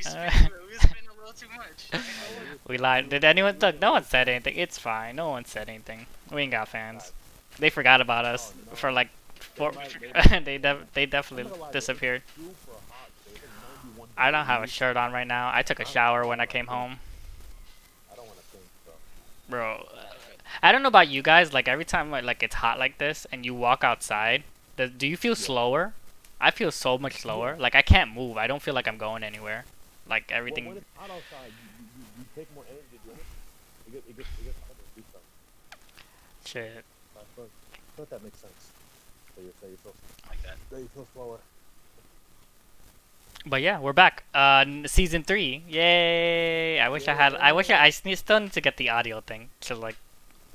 we spent a little too much. We lied. Did anyone? Look, no one said anything. It's fine. No one said anything. We ain't got fans. They forgot about us for like four. They definitely disappeared. I don't have a shirt on right now. I took a shower when I came home, bro. I don't know about you guys. Like every time like it's hot like this and you walk outside, do you feel slower? I feel so much slower. Like I can't move. I don't feel like I'm going anywhere. Like everything. When it's hot outside, you take more energy to do it. It gets harder to do stuff. Shit. I thought that makes sense. So you feel Like that. that you feel slower. But yeah, we're back. Season 3. Yay! I wish I had. Still need to get the audio thing to like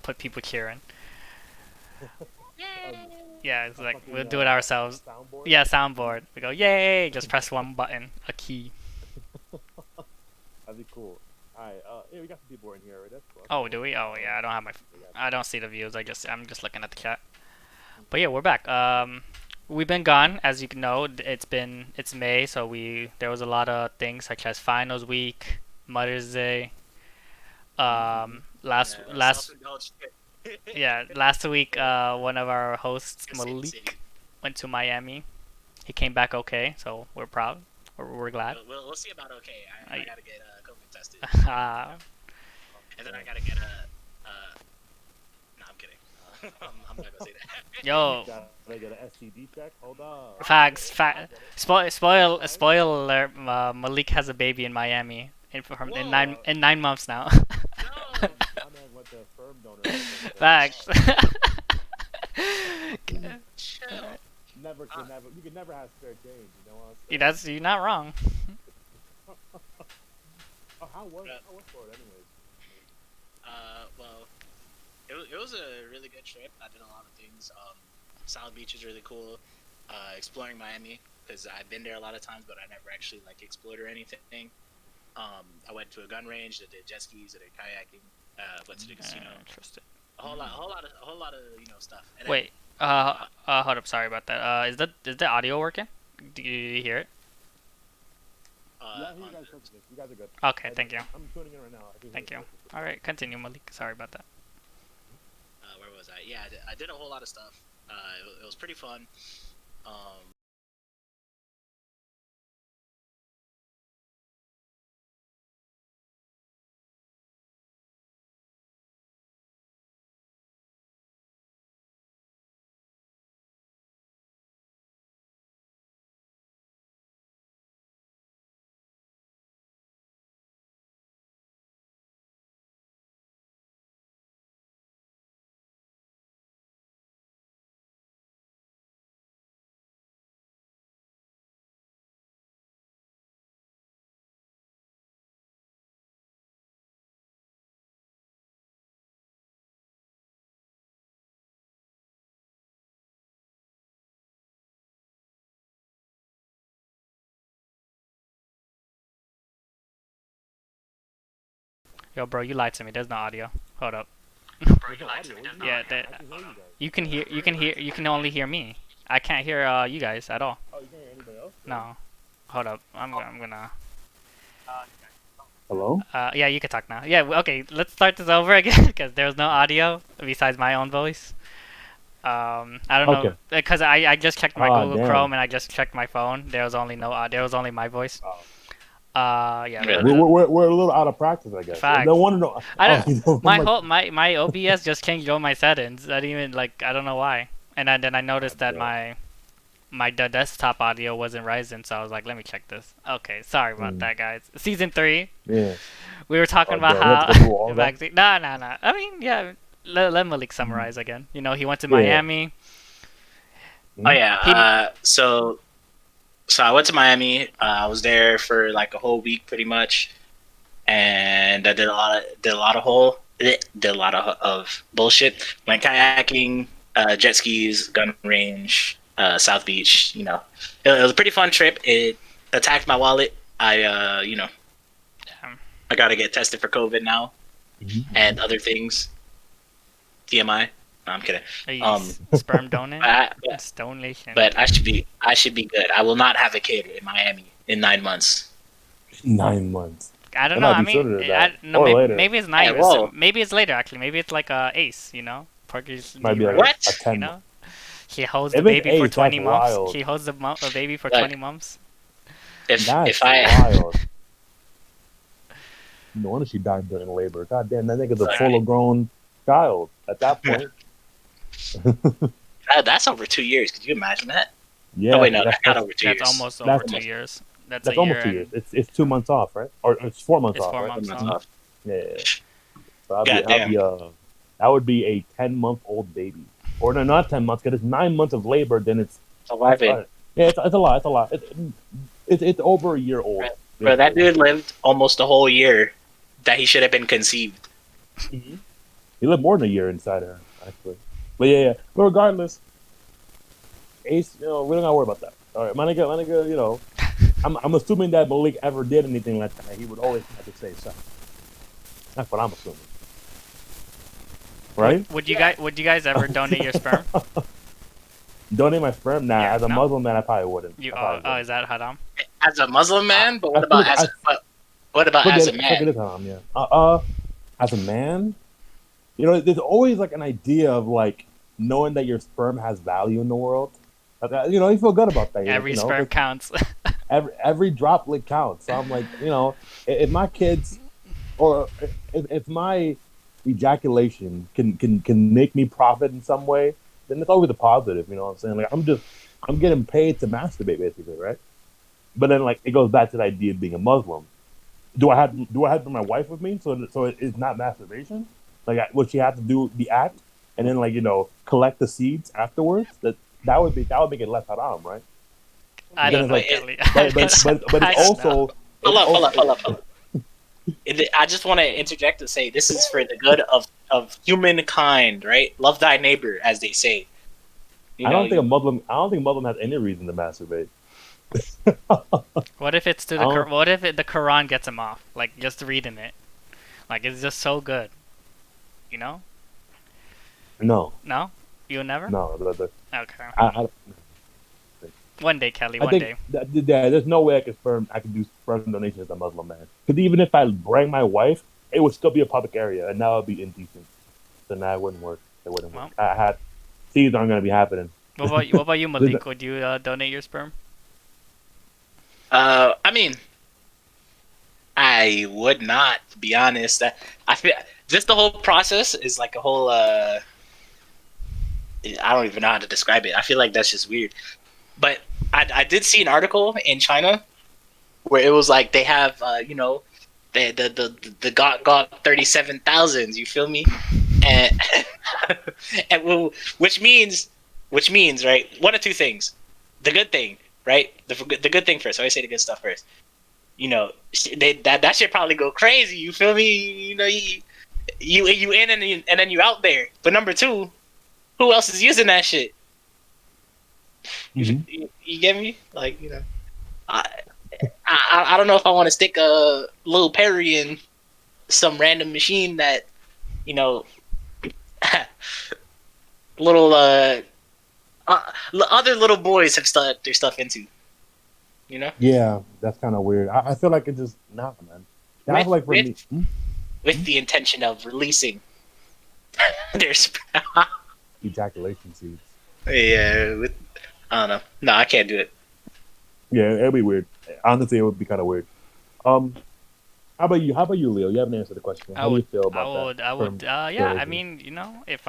put people cheering. Yeah, it's like we'll do it ourselves. Soundboard? Yeah, soundboard. We go yay! Just press one button, a key. That'd be cool. Alright, yeah, we got some people in here already. That's cool. Oh, do we? Oh yeah, I don't have my. I don't see the views. I'm just looking at the chat. But yeah, we're back. We've been gone, as you can know. It's May, so there was a lot of things such as finals week, Mother's Day. Last last week, one of our hosts, Malik, went to Miami. He came back okay, so we're proud. We're glad. We'll see about okay. I gotta get COVID tested. Ah. And then I gotta get no, I'm kidding. I'm not gonna say that. Yo. Gotta get an STD check. Hold on. Facts. Spoil alert. Malik has a baby in Miami in 9 months now. No. My man went to sperm donor. Facts. Chill. You can never have spare change. You know what I'm saying? You're not wrong. How was Florida anyways? Well, it was a really good trip. I did a lot of things. South Beach is really cool. Exploring Miami, because I've been there a lot of times, but I never actually like explored or anything. I went to a gun range. I did jet skis. I did kayaking. Went to the casino. Interesting. A whole lot of stuff. And then, Wait. Hold up. Sorry about that. Is the audio working? Do you hear it? Yeah, I hear you guys perfectly. You guys are good. Okay. Thank you. I'm tuning in right now. Thank you. All right. Continue, Malik. Sorry about that. where was I? Yeah, I did a whole lot of stuff. It was pretty fun. Yo, bro, you lied to me. There's no audio. Hold up. Bro, you lied to me. Yeah, you can only hear me. I can't hear you guys at all. Oh, you can't hear anybody else? No. Hold up. I'm gonna. Hello? Yeah, you can talk now. Yeah, okay. Let's start this over again because there's no audio besides my own voice. I don't know because I just checked my Google Chrome and I just checked my phone. There was only there was only my voice. Yeah. We're a little out of practice, I guess. Facts. No wonder. No. I don't. My OBS just changed all my settings. I didn't even I don't know why. And then I noticed that my desktop audio wasn't rising, so I was like, let me check this. Okay, sorry about that, guys. Season 3. Yeah. We were talking about how vaccine. No. I mean, yeah. Let Malik summarize again. You know, he went to Miami. Oh yeah. So I went to Miami. I was there for like a whole week, pretty much, and I did a lot of bullshit. Went kayaking, jet skis, gun range, South Beach. You know, it was a pretty fun trip. It attacked my wallet. I gotta get tested for COVID now, and other things. TMI. No, I'm kidding. Sperm donor. Donation. But I should be good. I will not have a kid in Miami in 9 months. 9 months. I don't It know. might I be sooner mean, than that. no, Or maybe, later. maybe it's 9 Yeah, whoa. maybe it's later actually. Maybe it's like a ace, you know, Porky's Might be like What? a 10 you month. know, he holds If the it's baby for ace, 20 that's months. wild. He holds the baby for Like- 20 months. If That's I wild. No wonder she died during labor. God damn, that nigga's a Sorry. full grown child at that point. that's over 2 years. Could you imagine that? Yeah, Oh wait, no, that's, not over 2 That's years. almost That's over 2 almost- years. That's that's a almost year 2 and years. It's 2 months off, right? Or it's 4 months it's off, 4 right? months Months off. off. Yeah. So Goddamn. that would be a 10-month-old baby. Or no, not 10 months, because it's 9 months of labor, then it's... So why been? Yeah, it's a lot, it's a lot. It's over a year old. Bro, that dude lived almost a whole year that he should have been conceived. He lived more than a year inside her, actually. But yeah. But regardless, Ace, we don't gotta worry about that. All right, my nigga, I'm assuming that Malik ever did anything like that. He would always have to say something. That's what I'm assuming. Right? Would you guys ever donate your sperm? Donate my sperm? Nah, Yeah, as a no. Muslim man, I probably wouldn't. You I probably oh, wouldn't. is that haram? As a Muslim man, but what I about feel like what about as a man? Forget it, yeah. As a man, there's always like an idea of like knowing that your sperm has value in the world. You feel good about that. Every sperm counts. Every droplet counts. So I'm like, if my kids, or if my ejaculation can make me profit in some way, then it's always a positive. You know what I'm saying? Like I'm getting paid to masturbate, basically, right? But then like it goes back to the idea of being a Muslim. Do I have my wife with me? So it's not masturbation. Like would she have to do the act and then like collect the seeds afterwards? That would make it less haram, right? I don't know, Like, Kelly. but it's also Hold up. I just want to interject and say this is for the good of humankind, right? Love thy neighbor, as they say. I don't think Muslim has any reason to masturbate. What if it's to the what if the Quran gets him off? Like just reading it, like it's just so good, you know? No, you never. no. Okay. One day, Kelly. One day. There's no way I could do sperm donation as a Muslim man. Because even if I bring my wife, it would still be a public area, and that would be indecent. So now it wouldn't work. Well, seeds aren't going to be happening. What about you, Malik? Would you donate your sperm? I mean, I would not, to be honest. I feel just the whole process is like a whole. I don't even know how to describe it. I feel like that's just weird. But I did see an article in China where it was like they have the got 37,000s. You feel me? And which means right, one of two things. The good thing, right? The good thing first. I always say the good stuff first. That shit probably go crazy. You feel me? You in and then you out there. But number two, who else is using that shit? Mm-hmm. You get me? Like I don't know if I want to stick a Lil Perry in some random machine that little other little boys have stuck their stuff into. Yeah, that's kind of weird. I feel like it just man. I feel like for me, with the intention of releasing their ejaculation seeds. Yeah, I don't know. No, I can't do it. Yeah, it'd be weird. Honestly, it would be kind of weird. How about you, Leo? You haven't answered the question. How do you feel about that? I would. Yeah. I mean, if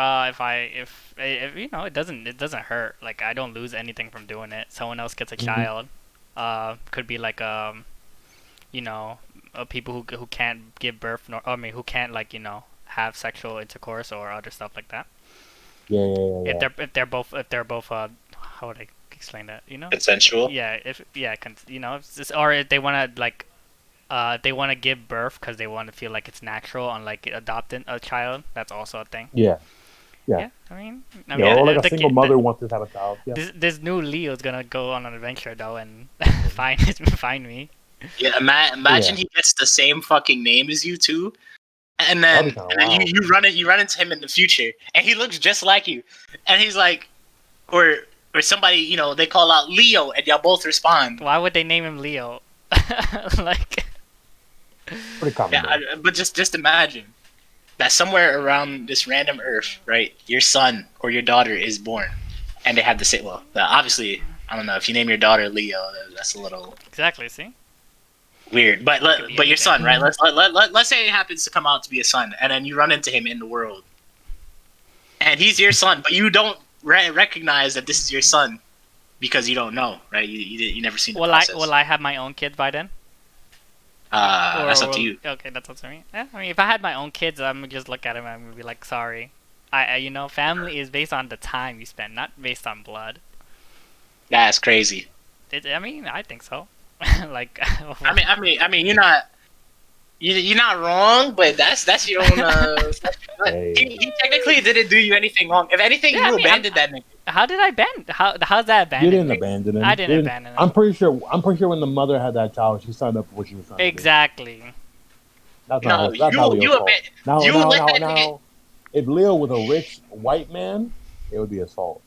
it doesn't hurt. Like I don't lose anything from doing it. Someone else gets a child. Could be like people who can't give birth, who can't have sexual intercourse or other stuff like that. Yeah. If they're both how would I explain that? Consensual. Yeah. Or if they want to give birth because they want to feel like it's natural, unlike adopting a child. That's also a thing. Yeah. I mean, or like a single mother wants to have a child. Yeah. This new Leo's gonna go on an adventure though and find me. Yeah, imagine he gets the same fucking name as you too, and then you run into him in the future, and he looks just like you, and he's like, or somebody they call out Leo, and y'all both respond. Why would they name him Leo? Like. Pretty common. Yeah, but just imagine that somewhere around this random Earth, right, your son or your daughter is born, and they have the same. Well, obviously, I don't know if you name your daughter Leo, that's a little Exactly. See. weird. But your son, right? Let's say it happens to come out to be a son, and then you run into him in the world, and he's your son, but you don't recognize that this is your son because you don't know, right? You never seen the process. Will I have my own kids by then? That's up to you. Okay, that's up to me. Yeah, I mean, if I had my own kids, I'm gonna just look at them and I'm gonna be like, sorry. Family is based on the time you spend, not based on blood. That's crazy. I think so. Like. I mean, you're not wrong, but that's your own. He technically didn't do you anything wrong. If anything, you abandoned that nigga. How did I abandon? How's that abandoned? You didn't abandon him. I didn't abandon him. I'm pretty sure when the mother had that child, she signed up for what she was trying to do. Exactly. That's not Leo's fault. Now, if Leo was a rich white man, it would be assault.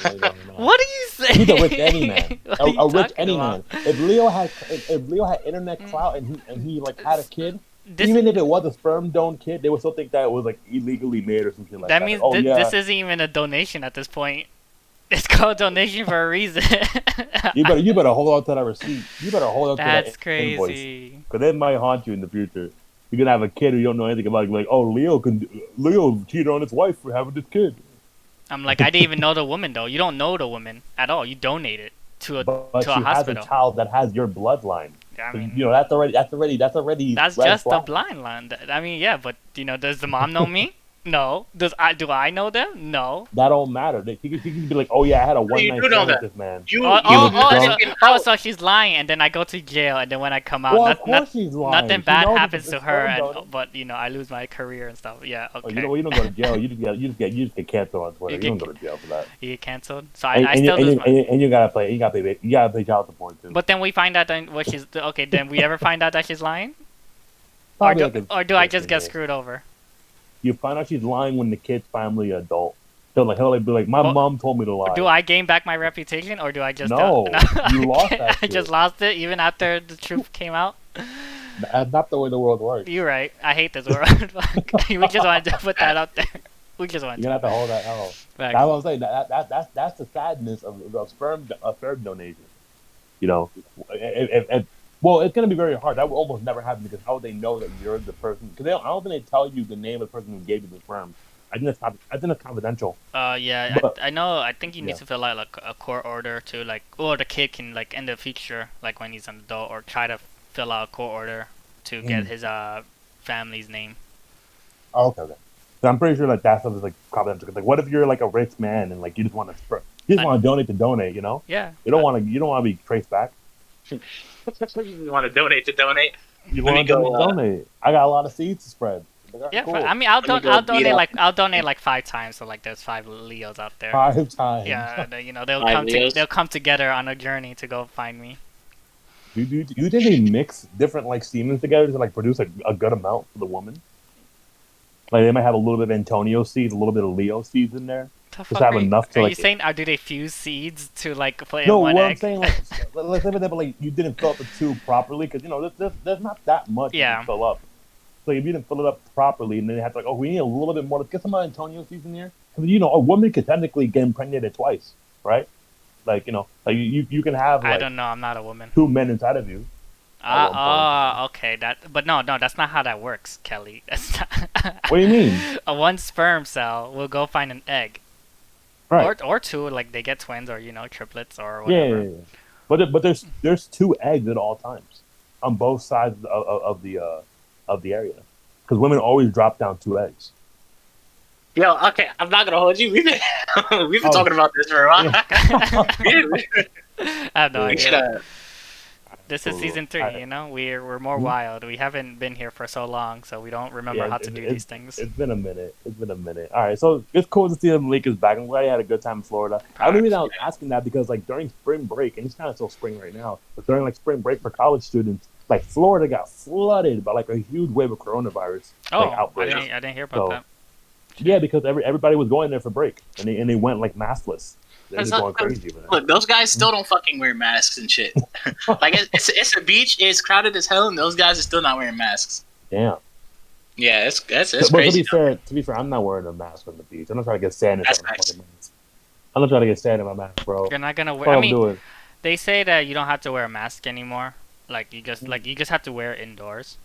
What are you saying? He's a rich any man. A rich any man. If Leo had internet clout and he like had a kid, even if it was a sperm doned kid, they would still think that it was like illegally made or something like that. That means this isn't even a donation at this point. It's called donation for a reason. you better hold on to that receipt. You better hold on to that invoice. That's crazy. Because it might haunt you in the future. You're gonna have a kid who you don't know anything about. Like, oh, Leo cheated on his wife for having this kid. I'm like, I didn't even know the woman though. You don't know the woman at all. You donate it to a but to a hospital. Has a child that has your bloodline. I mean, that's already. That's just the blind line. I mean, yeah, but does the mom know me? No. Do I know them? No. That don't matter. He could be like, oh yeah, I had a one-night stand with this man. So she's lying, and then I go to jail, and then when I come out, of course she's lying. Nothing bad happens to her, but I lose my career and stuff. Yeah. Okay. You don't go to jail. You just get canceled on Twitter. You don't go to jail for that. You get canceled. So I still lose my. And you gotta pay child support too. But then we find out Then we ever find out that she's lying? Or do I just get screwed over? You find out she's lying when the kid's finally adult. He'll be like, my mom told me to lie. Do I gain back my reputation, or do I just... No, you lost that I just lost it even after the truth came out? That's not the way the world works. You're right. I hate this world. We just wanted to put that out there. You're gonna have to hold that out. That's what I'm saying. That's the sadness of sperm donation. Well, it's going to be very hard. That will almost never happen because how would they know that you're the person? Because I don't think they tell you the name of the person who gave you the sperm. I think that's confidential. Yeah, but, I know. I think you need to fill out like a court order to or the kid can like in the future, like when he's an adult, or try to fill out a court order to get his family's name. Oh, okay. So I'm pretty sure like that stuff is like confidential. Cause, like, what if you're like a rich man and like you just want to donate to donate? Yeah. You don't want to be traced back. You want to donate to donate? You want to donate? I got a lot of seeds to spread. Yeah, cool. I mean, I'll donate like 5 times. So like, there's 5 Leos out there. 5 times. Yeah, they'll come together on a journey to go find me. Do you think they mix different like semens together to like produce a good amount for the woman? Like they might have a little bit of Antonio seeds, a little bit of Leo seeds in there. Just have enough to are like. You saying, do they fuse seeds to like put in one egg? No, what I'm saying, like, let's say that, like you didn't fill up the tube properly because there's not that much to fill up. So if you didn't fill it up properly, and then they have to we need a little bit more. Let's get some Antonio seeds in here because a woman could technically get impregnated twice, right? Like you can have. Like, I don't know. I'm not a woman. 2 men inside of you. Okay. But no, that's not how that works, Kelly. That's not. What do you mean? One sperm cell will go find an egg. Right. Or 2, like they get twins or triplets or whatever. Yeah. But there's 2 eggs at all times on both sides of the area because women always drop down 2 eggs. Yo, okay, I'm not gonna hold you. We've been talking about this for a while. I have no idea. This is season 3. We're more wild. We haven't been here for so long, so we don't remember how to do these things. It's been a minute. All right, so it's cool to see the Lakers back. I'm glad you had a good time in Florida. I was asking that because like during spring break, and it's kind of still spring right now, but during like spring break for college students, like Florida got flooded by like a huge wave of coronavirus outbreak. I didn't hear about that. Yeah, because everybody was going there for break, and they went like maskless. They're just going crazy. Look, those guys still don't fucking wear masks and shit. Like it's a beach, it's crowded as hell, and those guys are still not wearing masks. Damn. Yeah, it's but crazy. To be fair, I'm not wearing a mask on the beach. I'm not trying to get sand in my fucking mask. I'm not trying to get sand in my mask, bro. You're not gonna wear. I mean, they say that you don't have to wear a mask anymore. Like you just have to wear it indoors.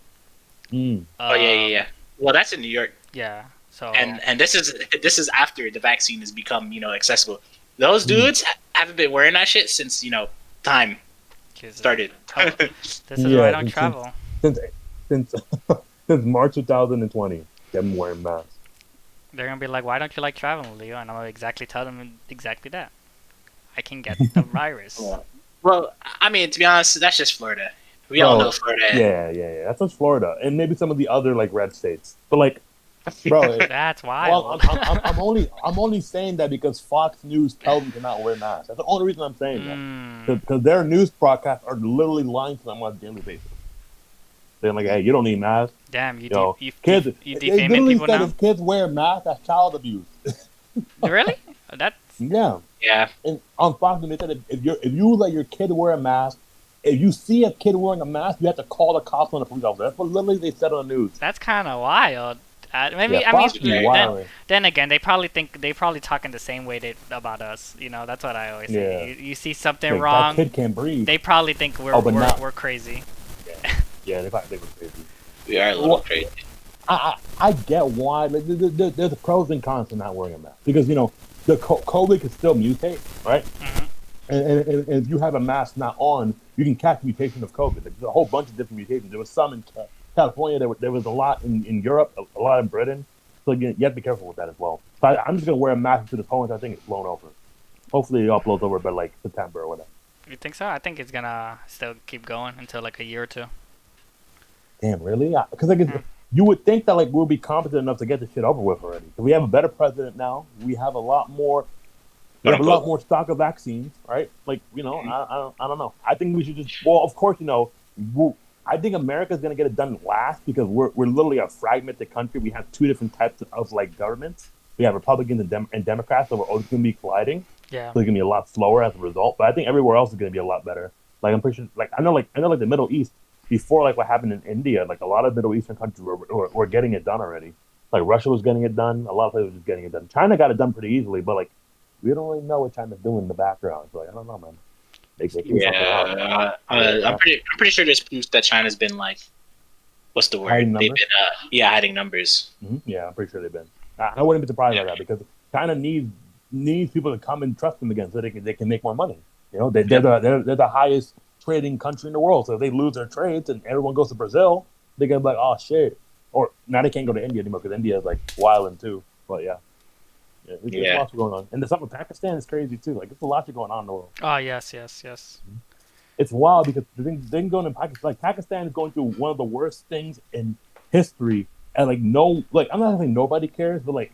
Oh yeah. Well, that's in New York. Yeah. So. And this is after the vaccine has become accessible. Those dudes haven't been wearing that shit since time started. This is why I don't travel. Since March 2020, they've been wearing masks. They're gonna be like, "Why don't you like traveling, Leo?" And I'm gonna tell them exactly that. I can get the virus. Well, I mean, to be honest, that's just Florida. We all know Florida. Yeah. That's just Florida, and maybe some of the other like red states. But like, bro, that's wild. Well, I'm only saying that because Fox News tells them to not wear masks. That's the only reason I'm saying that. Because their news broadcasts are literally lying to them on a daily basis. They're like, "Hey, you don't need masks." Damn, you kids. You defaming people now. If kids wear masks, that's child abuse. Really? That's yeah. Yeah. And on Fox News, they said if you let your kid wear a mask, if you see a kid wearing a mask, you have to call the cops on the police officer. That's what literally they said on the news. That's kind of wild. Then again, they probably talking the same way about us. That's what I always say. You see something wrong, that kid can't breathe. They probably think we're crazy. Yeah, they probably think we're crazy. We are a little crazy. I get why. Like, there's pros and cons to not wearing a mask because the COVID can still mutate, right? Mm-hmm. And if you have a mask not on, you can catch mutation of COVID. There's a whole bunch of different mutations. There was some in California. There was a lot in Europe, a lot in Britain. So you have to be careful with that as well. So I'm just gonna wear a mask to this point. I think it's blown over. Hopefully it all blows over by like September or whatever. You think so? I think it's gonna still keep going until like a year or two. Damn, really? Because you would think that like we'll be competent enough to get this shit over with already. So we have a better president now. We have a lot more. We have a lot more stock of vaccines, right? Like I don't know. I think we should just. Well, of course, I think America's gonna get it done last because we're literally a fragmented country. We have two different types of like governments. We have Republicans and Democrats, so we're always gonna be colliding. Yeah. So it's gonna be a lot slower as a result. But I think everywhere else is gonna be a lot better. Like I'm pretty sure. Like I know the Middle East. Before, like what happened in India, like a lot of Middle Eastern countries were getting it done already. Like Russia was getting it done. A lot of places were just getting it done. China got it done pretty easily, but like we don't really know what China's doing in the background. So like I don't know, man. I'm pretty sure there's proof that China's been like, what's the word? They've been hiding numbers. Mm-hmm. Yeah, I'm pretty sure they've been. I wouldn't be surprised by that because China needs people to come and trust them again so they can make more money. They're the highest trading country in the world. So if they lose their trades and everyone goes to Brazil, they're gonna be like, oh shit. Or now they can't go to India anymore because India is like wilding too. But there's lots going on. And the stuff with Pakistan is crazy too. Like there's a lot going on in the world. Oh yes. It's wild because the thing going in Pakistan, like Pakistan is going through one of the worst things in history. And I'm not saying nobody cares, but like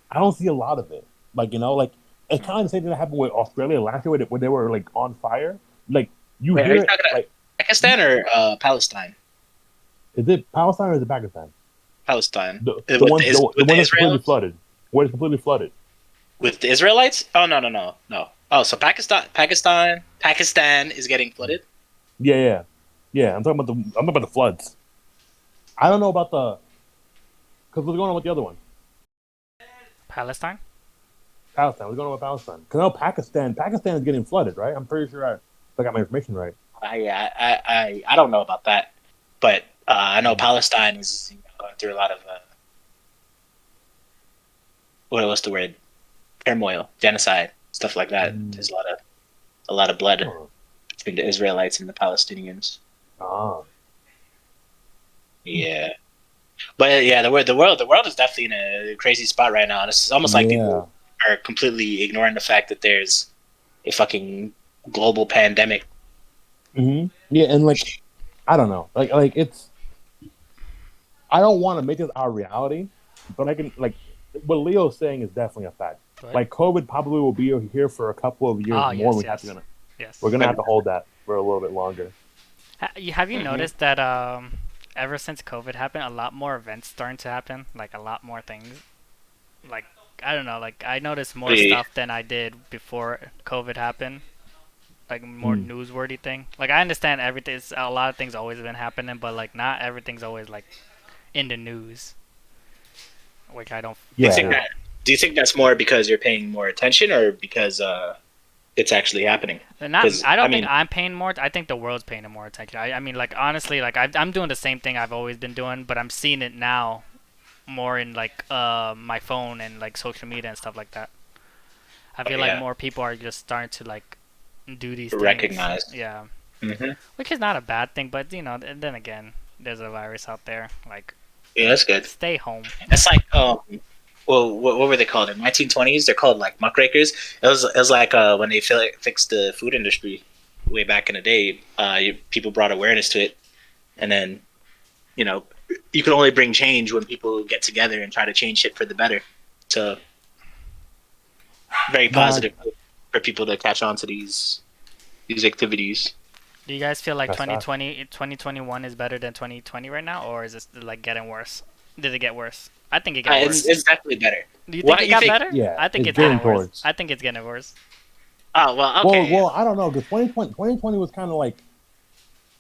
I don't see a lot of it. Like it's kind of the same thing that happened with Australia last year when they were like on fire. Like you Wait, hear are you talking about Pakistan or Palestine? Is it Palestine or is it Pakistan? Palestine. The one that's completely flooded. Where it's completely flooded. With the Israelites? Oh no. Oh, so Pakistan is getting flooded? Yeah. I'm talking about the floods. I don't know about because what's going on with the other one? Palestine. What's going on with Palestine? Because now Pakistan is getting flooded, right? I'm pretty sure I got my information right. I don't know about that, but I know Palestine is going through a lot of what's the word? Turmoil, genocide, stuff like that. There's a lot of blood between the Israelites and the Palestinians. Ah. Yeah, but the world is definitely in a crazy spot right now, and it's almost like people are completely ignoring the fact that there's a fucking global pandemic. Mm-hmm. Yeah, and like I don't know, like it's. I don't want to make this our reality, but I can what Leo's saying is definitely a fact. Right. Like COVID probably will be here for a couple of years more. We're gonna have to hold that for a little bit longer. Have you noticed that ever since COVID happened, a lot more events starting to happen, like a lot more things? like I don't know, like I noticed more Really? stuff than I did before COVID happened. Like more newsworthy thing. Like I understand everything. A lot of things always been happening, but like not everything's always like in the news, which I don't. Do you Yeah, think yeah. that? Do you think that's more because you're paying more attention, or because it's actually happening? Not. Because I I don't think mean, I'm paying more. I think the world's paying more attention. I mean, like honestly, like I'm doing the same thing I've always been doing, but I'm seeing it now more in like my phone and like social media and stuff like that. I feel like yeah, more people are just starting to like do these things. recognized. Yeah, Hmm. which is not a bad thing, but you know, then again, there's a virus out there. Like, Yeah, that's good. stay home. It's like well, what were they called in 1920s? They're called like muckrakers. It was like when they fixed the food industry way back in the day. People brought awareness to it, and then you know you can only bring change when people get together and try to change shit for the better. So very Nah, positive for people to catch on to these activities. Do you guys feel like that's that. 2021 is better than 2020 right now, or is it like getting worse? Did it get worse? I think it got worse. It's definitely better. Do you Why think it you got think? better? Yeah, I think it's it's getting getting worse. towards. I think it's getting worse. Oh well, okay. Well, I don't know because 2020 was kind of like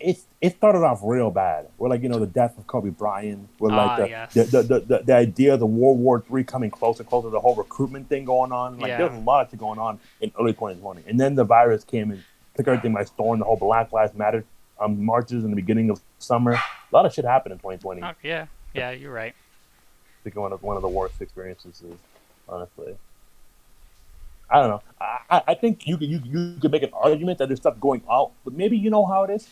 it started off real bad. We're like the death of Kobe Bryant. We're like Ah, the yes. the idea of the World War III coming closer and closer. The whole recruitment thing going on. Like there Yeah. was a lot of shit going on in early 2020, and then the virus came and took everything by storm. The whole Black Lives Matter marches in the beginning of summer. A lot of shit happened in 2020. Oh, yeah. Yeah, you're right. I think one of the worst experiences, honestly. I don't know. I think you could make an argument that there's stuff going out, but maybe you know how it is.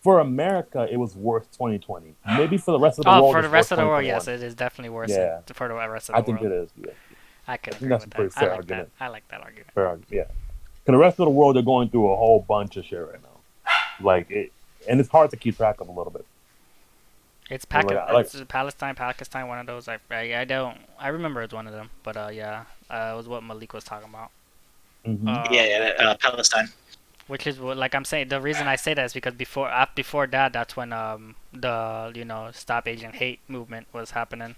For America, it was worse 2020. Maybe for the rest of the Oh, world, for the it's worse rest of the world, yes, 2021. it is definitely worse Yeah, for the rest of I the think world. it is. Yeah, I can I think agree that's a with pretty that. I fair like argument. that. I like that argument. Fair argument. Yeah. Because the rest of the world, they're going through a whole bunch of shit right now. Like it, and it's hard to keep track of a little bit. It's it's Palestine, Pakistan, one of those. I don't. I remember it's one of them, but yeah, it was what Malik was talking about. Mm-hmm. Yeah, Palestine. Which is what, like I'm saying, the reason I say that is because before that, that's when the Stop Asian Hate movement was happening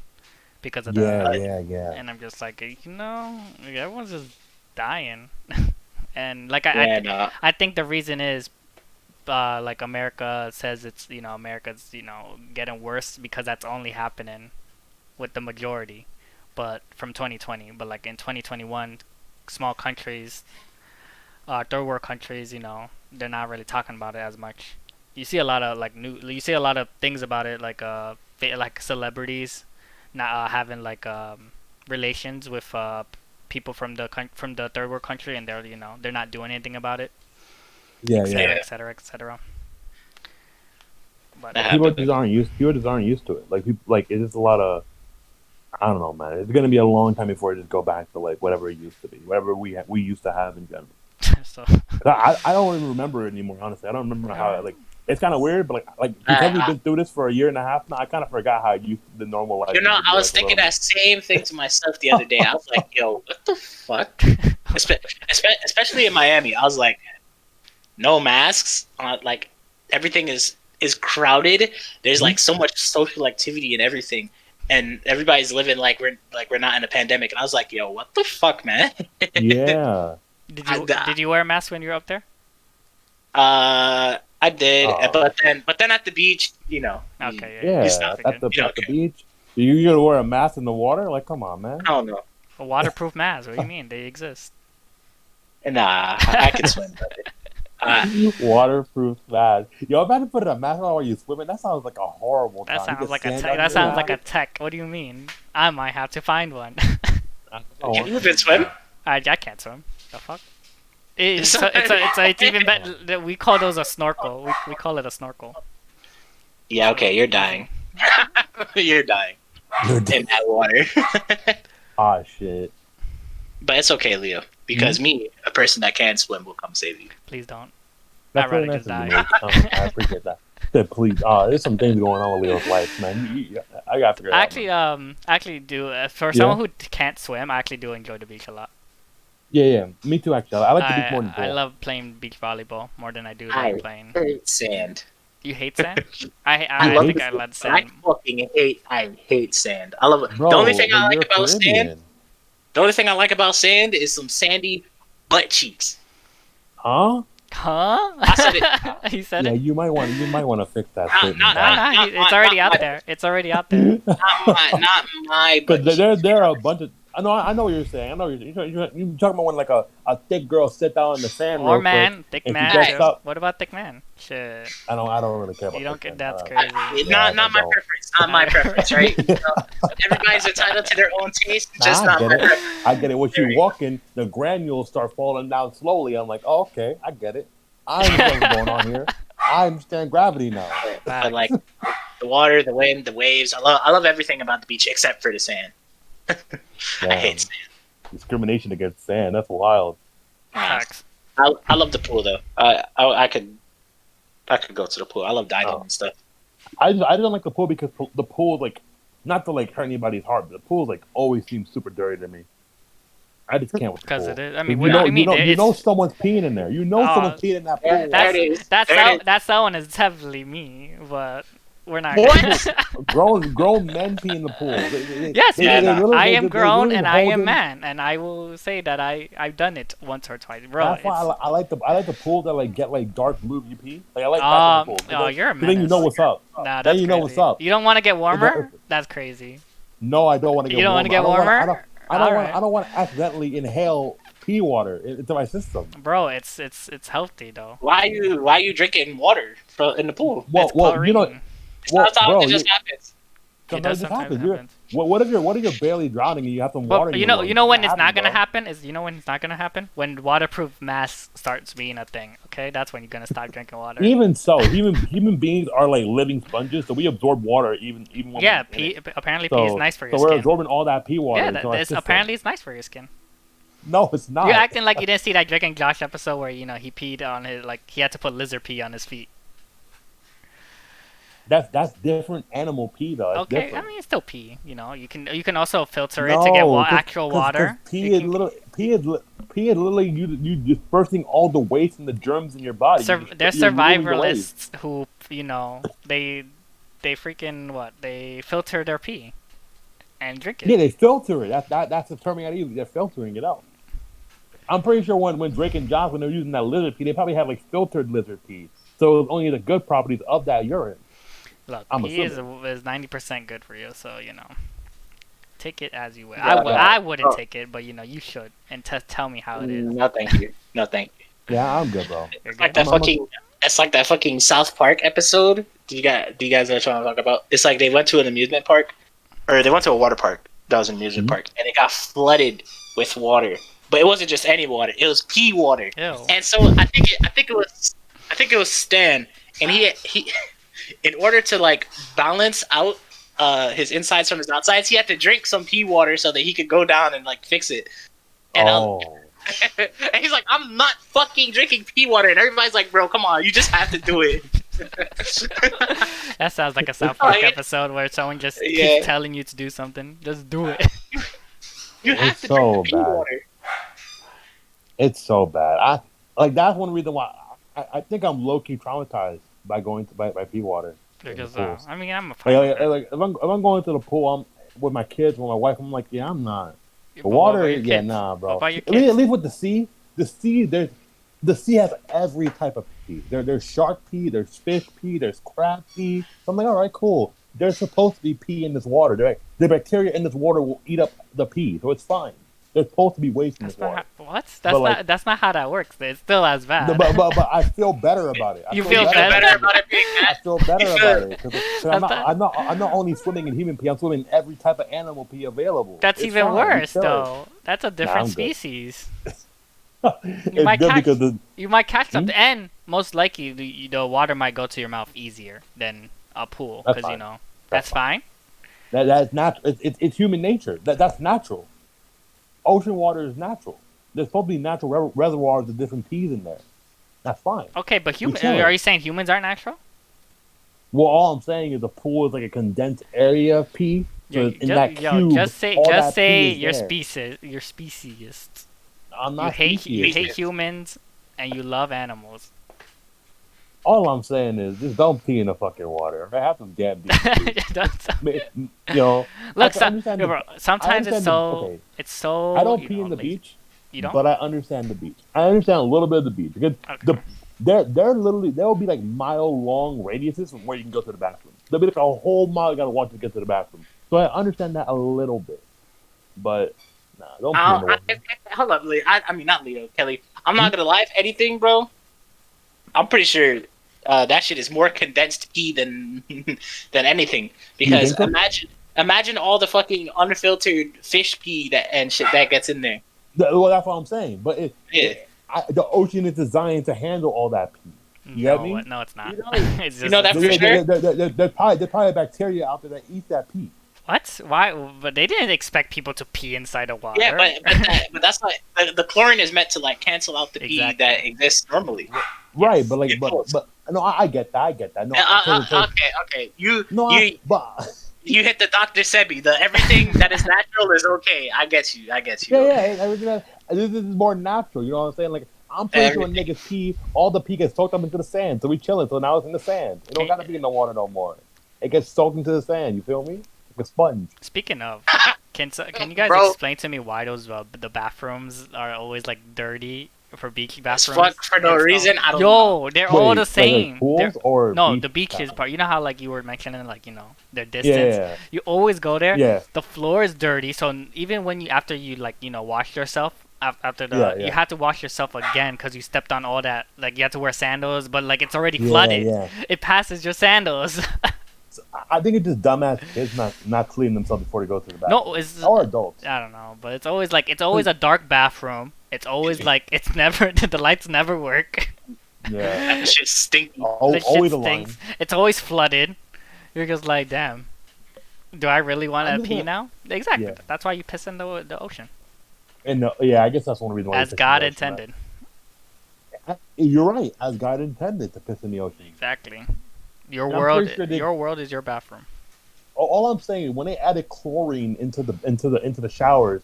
because of Yeah, the, yeah. and I'm just like, everyone's just dying, and like Yeah, no. I think the reason is like America says it's America's getting worse because that's only happening with the majority, but from 2020, but like in 2021, small countries, third world countries, they're not really talking about it as much. You see a lot of you see a lot of things about it, like like celebrities not having like relations with people from the third world country, and they're not doing anything about it, Yeah, etc., yeah. etc., etc. But That People happened. just aren't used. People just aren't used to it. Like people, like it's just a lot of. I don't know, man. It's gonna be a long time before it just go back to like whatever it used to be, whatever we used to have in general. so 'Cause I don't even remember it anymore. Honestly, I don't remember how like. It's kind of weird, but like because we've been through this for a year and a half now, I kind of forgot how the normal life. I was thinking that same thing to myself the other day. I was like, "Yo, what the fuck?" Especially in Miami, I was like, "No masks. Like everything is crowded. There's like so much social activity and everything, and everybody's living like we're not in a pandemic." And I was like, "Yo, what the fuck, man?" Yeah. Did you wear a mask when you were up there? I did, Oh. but then at the beach, Okay, Yeah, Just not at the forget. at the beach. You gonna wear a mask in the water? Like, come on, man. I don't know. A waterproof mask. What do you mean? They exist. Nah, I can swim. Waterproof mask. Yo, imagine putting a mask on while you swimming. That sounds like a horrible That time. You sounds get like a sand tech. under That your sounds like a eyes. tech. What do you mean? I might have to find one. Oh, Can you even swim? I can't swim. The fuck? It's even better. We call those a snorkel. We call it a snorkel. Yeah, okay, you're dying. You're dying you're in dead. that water. Ah, shit. But it's okay, Leo, because me, a person that can swim, will come save you. Please don't. That's I'd very rather nice just of you, die. Nate. I appreciate that. Said please. There's some things going on with Leo's life, man. I gotta figure it out. Man. Actually do for someone who can't swim, I actually do enjoy the beach a lot. Yeah. Me too, actually. I like the beach more than I pool. love playing beach volleyball more than I do I playing. hate sand. You hate sand? I love think it. I love I sand. fucking hate. I hate sand. I love it. Bro, The only thing but I you're like about sand, Caribbean. The only thing I like about sand is some sandy butt cheeks. Huh? I said it. He said Yeah, it. you might want to fix that Not- statement. not- No, it's already out there. It's already out there. Not my butt But cheeks. there are a bunch of. I know what you're saying. I know you're talking about when like a thick girl sit down in the sand. Or real man, quick, thick and she man. gets too. up. What about thick man? Shit. I don't really care about. You don't thick get men. that's I- crazy. Not I my don't. preference. Not my preference, right? Everybody's entitled to their own taste. Just Nah, I not get my it. preference. I get it. Once you walking, the granules start falling down slowly. I'm like, oh, okay, I get it. I understand what's going on here. I understand gravity now. But like the water, the wind, the waves. I love everything about the beach except for the sand. I hate sand. Discrimination against sand. That's wild. Facts. I love the pool though. I could go to the pool. I love diving and stuff. I don't like the pool because the pool, like, not to like hurt anybody's heart, but the pool like always seems super dirty to me. I just can't with the Because pool. it is. I mean, you what know, do you mean? you know It's- someone's peeing in there. You know someone's peeing in that pool. There it is. That one is heavily me, but we're not. What? grown men pee in the pool. Yes, literally- I am grown and I am holding- man, and I will say that I've done it once or twice, bro. That's why I like the pool that like get like dark blue UP. Like I like that Um, pool. oh, you're a Then you menace. know what's up. Nah, Then that's you know crazy. what's up. You don't want to get warmer? That's crazy. No, I don't want to get. You don't want wanna get warmer? I don't Alright. want to accidentally inhale pee water into my system. Bro, it's healthy though. Why you drinking water in the pool? Well, It's you know, chlorine. well, Sometimes bro, it just happens. It does sometimes it sometimes happens. happen. What if you're barely drowning and you have some water? But in you your know lungs? when That it's not happens, gonna bro. happen is when it's not gonna happen when waterproof mask starts being a thing. Okay, that's when you're gonna stop drinking water. Even so, human beings are like living sponges, so we absorb water even when Yeah, we're in it. apparently So, pee is nice for your so we're skin. absorbing all that pee water. Yeah, into our system. apparently it's nice for your skin. No, it's not. You're acting like you didn't see that Drake and Josh episode where he peed on his he had to put lizard pee on his feet. That's different animal pee though. That's Okay, different. I mean it's still pee. You can also filter it to get actual water. Pee You is can- literally you dispersing all the waste and the germs in your body. There's You're removing the waste. survivalists who they freaking they filter their pee and drink it. Yeah, they filter it. That's the term I gotta use. They're filtering it out. I'm pretty sure when Drake and Josh, when they're using that lizard pee, they probably have like filtered lizard pee. So it's only the good properties of that urine. Look, I'm pee is assuming. 90% good for you, so take it as you will. Yeah, I wouldn't oh. take it, but you should, and tell me how it is. No, thank you. No, thank you. Yeah, I'm good, bro. You're It's like good? that It's like that fucking South Park episode. Do you guys know what I'm trying to talk about? It's like they went to an amusement park, or they went to a water park. That was an amusement park, and it got flooded with water. But it wasn't just any water; it was pee water. Ew. And so I think it was Stan, and he in order to like balance out his insides from his outsides, he had to drink some pee water so that he could go down and like fix it. And and he's like, I'm not fucking drinking pee water, and everybody's like, bro, come on, you just have to do it. That sounds like a South Park yeah. episode where someone just Yeah. keeps telling you to do something. Just do it. You have It's to so drink the pee bad. water. It's so bad. That's one reason why I think I'm low key traumatized by going to by pee water. Because Cool. I mean I'm a fine. Like if I'm going to the pool, I'm with my kids, with my wife. I'm like, yeah, I'm not. But The what water, about your yeah, kids? nah, bro. What about your At least kids? with the sea, the sea has every type of pee. There's shark pee, there's fish pee, there's crab pee. So I'm like, all right, cool. There's supposed to be pee in this water. The bacteria in this water will eat up the pee, so it's fine. There's supposed to be waste in That's this not water. what? But, That's not how that works. It's still as bad. But I feel better about it. I You You feel feel better? better about it being I bad. feel better You about should. it because I'm not only swimming in human pee. I'm swimming in every type of animal pee available. That's It's even fine. worse, It's chilling. though. That's a different I'm good. species. It's might good catch- because You might catch Hmm? something, and most likely the water might go to your mouth easier than a pool, That's because fine. that's fine. that's natural. It's human nature. That's natural. Ocean water is natural. There's supposed to be natural reservoirs of different peas in there. That's fine. Okay, but We can. are you saying humans aren't natural? Well, all I'm saying is the pool is like a condensed area of pee. So in that cube, just say all that pee is you're there. You're speciesist. I'm You not hate speciesist. humans, and you love animals. All I'm saying is just don't pee in the fucking water. I have some damn decency. That's- You know, Look, understand bro, sometimes it's understand so it's so. I don't pee in the lazy. beach. You don't? But I understand the beach. I understand a little bit of the beach because Okay. they're literally there will be like mile-long radiuses from where you can go to the bathroom. There'll be like a whole mile you gotta walk to get to the bathroom. So I understand that a little bit, but nah, don't pee in the water. Hold up, Leo. I mean, not Leo, Kelly. I'm not gonna lie. If anything, bro, I'm pretty sure that shit is more condensed pee than than anything. Because think so? imagine all the fucking unfiltered fish pee and shit that gets in there. Well, that's what I'm saying. But Yeah. the ocean is designed to handle all that pee. You get me? No, it's not. You know, It's just, you know that for sure? There's probably bacteria out there that eat that pee. What? Why? But they didn't expect people to pee inside the water. Yeah, but that's not the chlorine is meant to like cancel out the pee that exists normally. Right, Yes. but like, but no, I get that. No, Okay. You but hit the Dr. Sebi. The everything that is natural is okay. I get you. yeah, everything this is more natural. You know what I'm saying? Like, I'm pretty sure niggas pee, all the pee gets soaked up into the sand. So we chilling. So now it's in the sand. It don't gotta be in the water no more. It gets soaked into the sand. You feel me? Like a sponge. Speaking of, can you guys explain to me why those the bathrooms are always like dirty for beach bathrooms? Fuck for no reason. I don't know. They're all the same. Like pools or no, beach the beaches part. You know how like you were mentioning like their distance. Yeah. You always go there. Yeah. The floor is dirty, so even when after you like wash yourself after the you have to wash yourself again because you stepped on all that, like you have to wear sandals, but like it's already flooded. Yeah. It passes your sandals. I think it's just dumbass kids not cleaning themselves before they go to the bathroom. No, it's or adults. I don't know, but it's always a dark bathroom. It's always like it's never the lights never work. Yeah. That shit stinky. Always a line. It's always flooded. You're just like, damn. Do I really want to pee now? Exactly. Yeah. That's why you piss in the ocean. And I guess that's one reason why. As God intended. You're right. As God intended to piss in the ocean. Exactly. Your world is your bathroom. All I'm saying is when they added chlorine into the showers,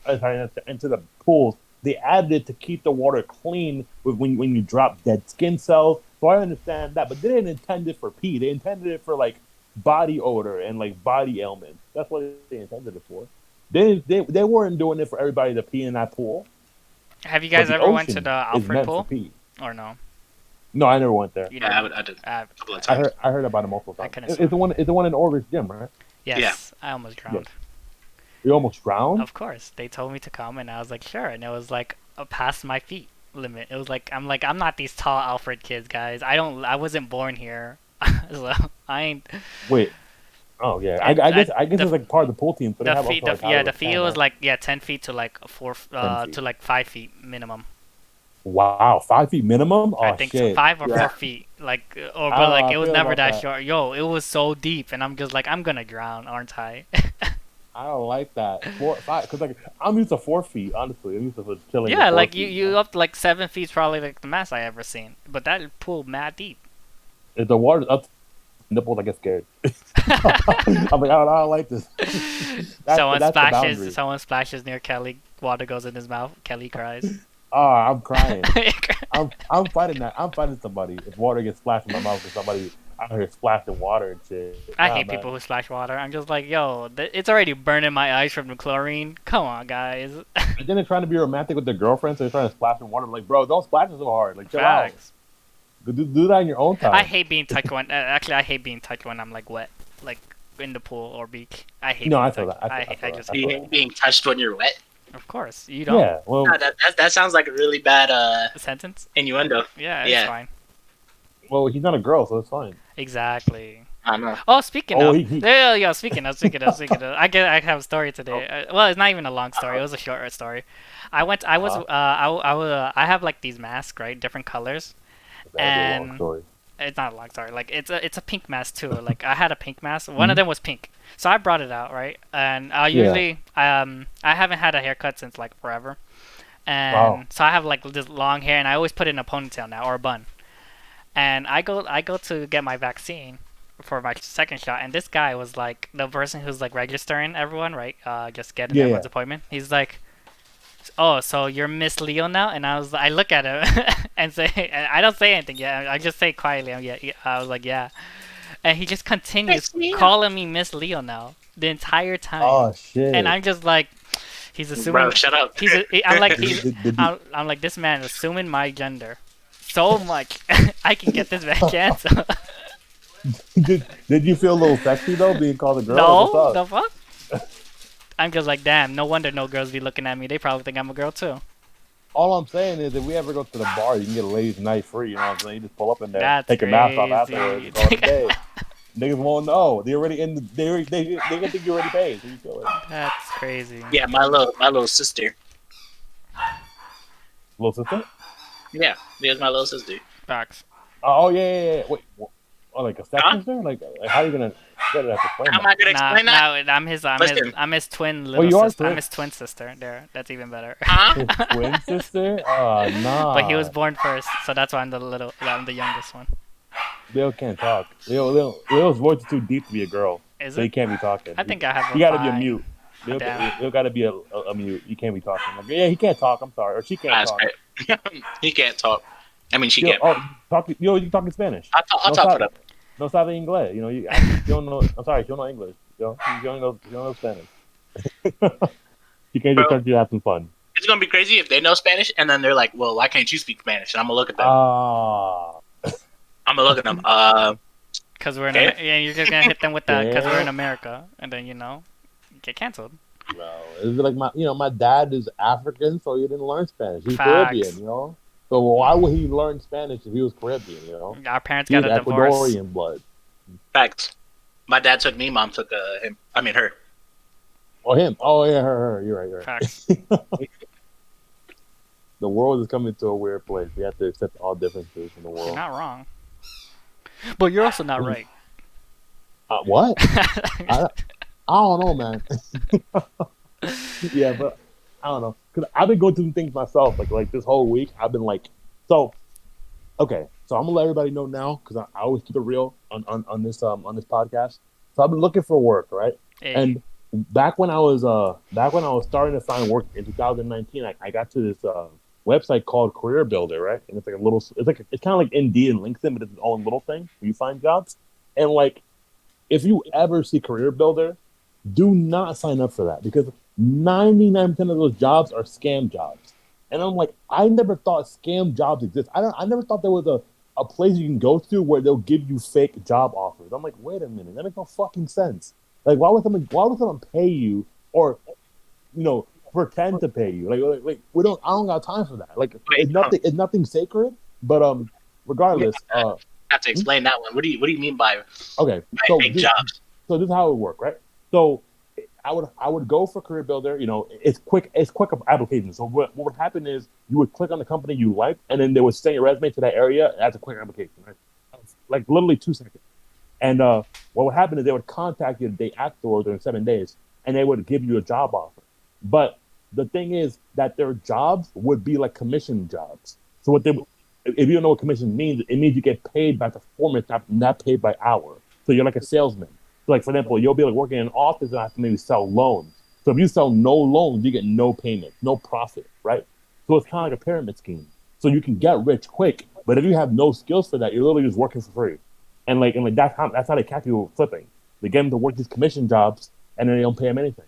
into the pools, they added it to keep the water clean when you drop dead skin cells. So I understand that, but they didn't intend it for pee. They intended it for like body odor and like body ailments. That's what they intended it for. They weren't doing it for everybody to pee in that pool. Have you guys ever went to the Alfred pool or no? No, I never went there. I did. A couple of I times. heard about it multiple times. It's the one in Orvis Gym, right? Yes. Yeah. I almost drowned. Yes. You almost drowned? Of course. They told me to come, and I was like, sure. And it was like past my feet limit. It was like I'm not these tall Alfred kids, guys. I wasn't born here, so I ain't. Wait. Oh yeah, I guess it's like part of the pool team. So the feet was like 10 feet to like 4 to like 5 feet minimum. Wow, 5 feet minimum? Oh, I think shit. So, 5 or 4 feet. Like, but like it was never that short. Yo, it was so deep, and I'm just like, I'm gonna drown, aren't I? I don't like that. 4, 5, because like I'm used to 4 feet. Honestly, I'm used to chilling. Yeah, like you up to like 7 feet's probably like the max I ever seen. But that pool mad deep. If the water's up to nipples, I get scared. I'm like, I don't like this. Someone splashes near Kelly. Water goes in his mouth. Kelly cries. Oh, I'm crying. I'm fighting that. I'm fighting somebody. If water gets splashed in my mouth, because somebody out here splashing water and shit. I hate people who splash water. I'm just like, yo, it's already burning my eyes from the chlorine. Come on, guys. And then they're trying to be romantic with their girlfriend, so they're trying to splash in water. I'm like, bro, don't splash so hard. Like, chill out. Do that in your own time. I hate being touched when. Actually, I hate being touched when I'm like wet, like in the pool or beach. I hate. No, I feel that. I just you hate being touched when you're wet. Of course, you don't. Yeah, well, that sounds like a really bad sentence. Innuendo. Yeah, it's fine. Well, he's not a girl, so it's fine. Exactly. I know. Oh, speaking of, speaking of, I have a story today. Well, it's not even a long story. It was a short story. I have like these masks, right? Different colors. That's a long story. It's not a long story. Like it's a pink mask too. Like I had a pink mask. One of them was pink. So I brought it out, right? And I usually I haven't had a haircut since like forever. And so I have like this long hair, and I always put it in a ponytail now or a bun. And I go to get my vaccine for my second shot, and this guy was like the person who's like registering everyone, right? Just getting everyone's appointment. He's like, "Oh, so you're Miss Leo now?" And I look at him and say, I don't say anything yet. I just say quietly, I was like, "Yeah." And he just continues calling me Miss Leo now. the entire time. Oh shit! And I'm just like, he's assuming. Bro, shut up. I'm like, I'm like, this man is assuming my gender so much. I can get this man canceled. did you feel a little sexy though, being called a girl? No, the fuck. I'm just like, damn. No wonder no girls be looking at me. They probably think I'm a girl too. All I'm saying is, if we ever go to the bar, you can get a ladies' night free. You know what I'm saying? You just pull up in there, That's take your mask off crazy. afterwards, call it a day. Niggas won't know. They already in. They gonna think you already paid. So you feel it. That's crazy. Yeah, my little sister. Little sister? Yeah, there's my little sister. Facts. Oh yeah. Wait, oh, like a stepsister? Like how are you gonna? You gotta have to explain How am I gonna explain that? No, I'm his twin little sister. I'm his twin sister. There, that's even better. Huh? His twin sister? Oh nah. But he was born first, so that's why I'm the youngest one. Leo can't talk. Leo's voice is too deep to be a girl. Is so it? he can't be talking. I think I have. You gotta be a mute. Oh, Leo gotta be a mute. You can't be talking. Like, yeah, he can't talk. I'm sorry, or she can't talk. Right. He can't talk. I mean, she can't. Oh, you can talk in Spanish. I'll talk for them. No sabe inglés. You know, you don't know. I'm sorry, you don't know English. You don't know Spanish. You can't just turn to you have some fun. It's gonna be crazy if they know Spanish and then they're like, "Well, why can't you speak Spanish?" And I'm gonna look at them. I'm gonna look at them. Because we're you're just gonna hit them with that because we're in America, and then get canceled. No, it's like my dad is African, so he didn't learn Spanish. He's Facts. Caribbean, So why would he learn Spanish if he was Caribbean? Our parents got a divorce. Ecuadorian blood. Facts. My dad took me. Mom took him. I mean her. Oh, him. Oh yeah, her. You're right. Facts. The world is coming to a weird place. We have to accept all differences in the world. You're not wrong, but you're also not right. What? I don't know, man. Yeah, but I don't know. Because I've been going through some things myself. Like this whole week, I've been like, okay. So I'm gonna let everybody know now because I always keep it real on this podcast. So I've been looking for work, right? Hey. And back when I was starting to find work in 2019, I got to this website called Career Builder, right? And it's kind of like Indeed and LinkedIn, but it's its own little thing where you find jobs. And like, if you ever see Career Builder, do not sign up for that because 99% of those jobs are scam jobs. And I'm like, I never thought scam jobs exist. I never thought there was a place you can go to where they'll give you fake job offers. I'm like, wait a minute, that makes no fucking sense. Like, why would someone pay you or, pretend to pay you? Like I don't got time for that. Like, it's nothing sacred. But regardless, I have to explain that one. What do you mean by fake jobs? So this is how it would work, right? So I would go for Career Builder. It's quick application. So what would happen is you would click on the company you like, and then they would send your resume to that area. That's a quick application, right? Like literally 2 seconds. And what would happen is they would contact you the day afterwards or in 7 days, and they would give you a job offer. But the thing is that their jobs would be like commission jobs. So if you don't know what commission means, it means you get paid by performance, not paid by hour. So you're like a salesman. So like, for example, you'll be like working in an office and have to maybe sell loans. So if you sell no loans, you get no payment, no profit, right? So it's kind of like a pyramid scheme. So you can get rich quick, but if you have no skills for that, you're literally just working for free. And that's how they catch people flipping. They get them to work these commission jobs, and then they don't pay them anything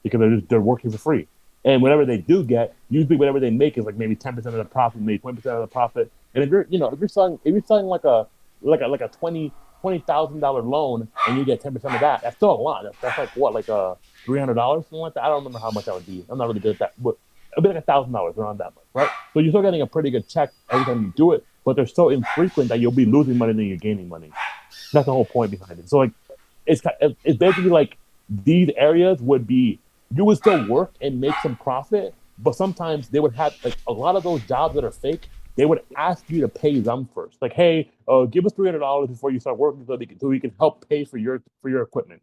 because they're working for free. And whatever they do get, usually whatever they make is like maybe 10% of the profit, maybe 20% of the profit. And if you're selling like a $20,000 loan and you get 10% of that, that's still a lot. That's like what, like $300, something like that. I don't remember how much that would be. I'm not really good at that, but it'd be like $1,000 around that much, right? So you're still getting a pretty good check every time you do it, but they're so infrequent that you'll be losing money than you're gaining money. That's the whole point behind it. So like, it's basically like these areas would be, you would still work and make some profit, but sometimes they would have like a lot of those jobs that are fake. They would ask you to pay them first. Like, hey, give us $300 before you start working so we can help pay for your equipment.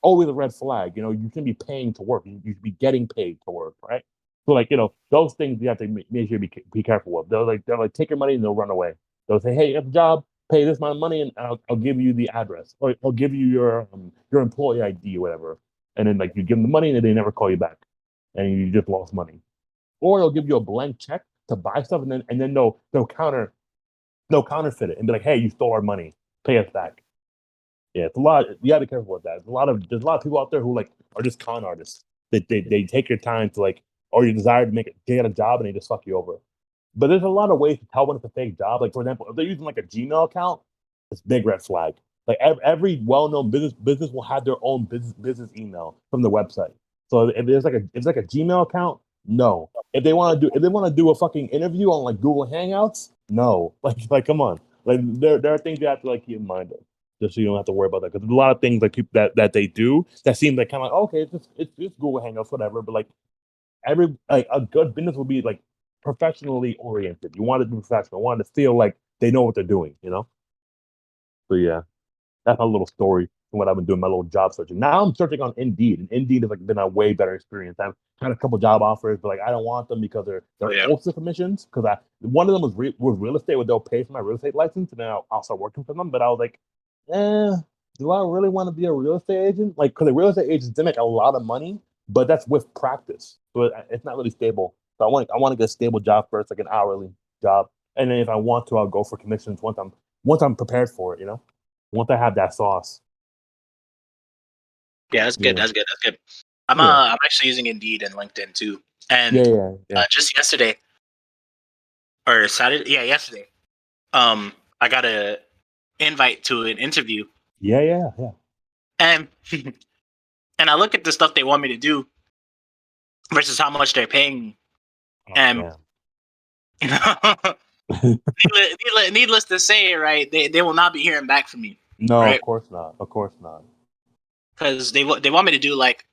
Always a red flag. You shouldn't be paying to work. You should be getting paid to work, right? So like, those things you have to make sure you be careful of. They'll like take your money and they'll run away. They'll say, hey, you have a job, pay this amount of money, and I'll give you the address, or I'll give you your employee ID or whatever. And then like you give them the money and then they never call you back, and you just lost money. Or they'll give you a blank check to buy stuff, and then they'll counterfeit it and be like, hey, you stole our money, pay us back. Yeah, it's a lot. You got to be careful with that. There's a lot of people out there who like are just con artists. They take your time to like, or your desire to get a job, and they just fuck you over. But there's a lot of ways to tell when it's a fake job. Like for example, if they're using like a Gmail account, it's a big red flag. Like every well-known business will have their own business email from the website. So if there's like a Gmail account, no. If they want to do a fucking interview on like Google Hangouts, no. Like come on. Like there are things you have to like keep in mind of, just so you don't have to worry about that. Because there's a lot of things like people that they do that seem like kind of like okay, it's just Google Hangouts, whatever. But like a good business will be like professionally oriented. You want to be professional. You want to feel like they know what they're doing. So yeah, that's a little story from what I've been doing my little job searching. Now I'm searching on Indeed, and Indeed has like been a way better experience. I've had a couple job offers, but like I don't want them because they're also commissions. Because one of them was real estate, where they'll pay for my real estate license, and then I'll start working for them. But I was like, do I really want to be a real estate agent? Like, because the real estate agents they make a lot of money, but that's with practice, so it's not really stable. So I want to get a stable job first, like an hourly job, and then if I want to, I'll go for commissions once I'm prepared for it. Once I have that sauce. Yeah, that's good. Yeah. That's good. That's good. I'm actually using Indeed and LinkedIn too. And just yesterday or Saturday, yesterday, I got a invite to an interview. Yeah. And and I look at the stuff they want me to do versus how much they're paying. And needless to say, right, they will not be hearing back from me. No, right? Of course not. Because they want me to do like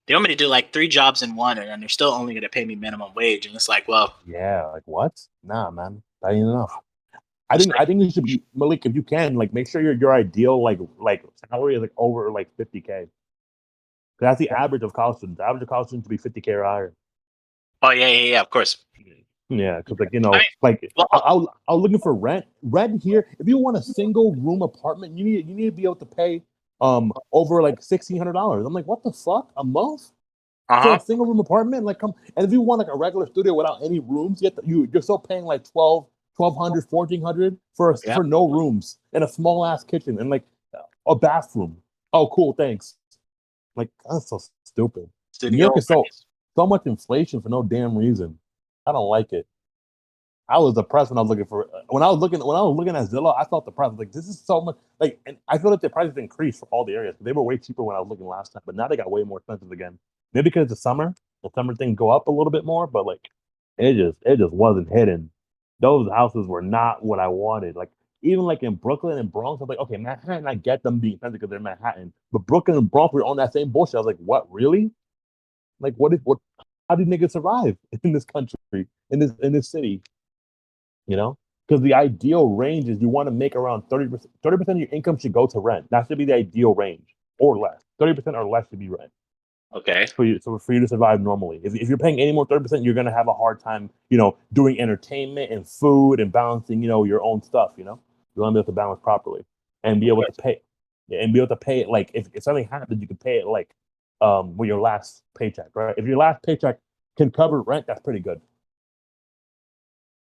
3 jobs in one, and they're still only going to pay me minimum wage. And it's like, well, yeah, like what? Nah, man, that ain't enough. I think you should be Malik, if you can, like make sure your ideal like salary is like over like 50K. That's the average of college students. The average of college students to be 50K or higher. Oh yeah, of course. Yeah, because I was looking for rent. Rent here, if you want a single room apartment, you need to be able to pay over like $1,600. I'm like, what the fuck, a month for a single room apartment? Like, come, and if you want like a regular studio without any rooms, you're still paying like 1,200, 1,400 for no rooms and a small ass kitchen and like a bathroom. Oh, cool, thanks. Like that's so stupid. New York is so much inflation for no damn reason. I don't like it. I was depressed when I was looking at Zillow. I felt depressed. Like this is so much. Like, and I feel like the prices increased for all the areas. They were way cheaper when I was looking last time, but now they got way more expensive again. Maybe because it's the summer things go up a little bit more. But like, it just wasn't hidden. Those houses were not what I wanted. Like even like in Brooklyn and Bronx, I was like, okay, Manhattan, I get them being expensive because they're Manhattan, but Brooklyn and Bronx were on that same bullshit. I was like, what, really? Like, what? How do niggas survive in this country, in this city? Because the ideal range is you want to make around 30%. 30% of your income should go to rent. That should be the ideal range, or less. 30% or less should be rent. Okay. For you to survive normally. If you're paying any more 30%, you're gonna have a hard time, doing entertainment and food and balancing, your own stuff. You want to be able to balance properly and be able to pay, and be able to pay it like if something happens, you can pay it like with your last paycheck, right? If your last paycheck can cover rent, that's pretty good.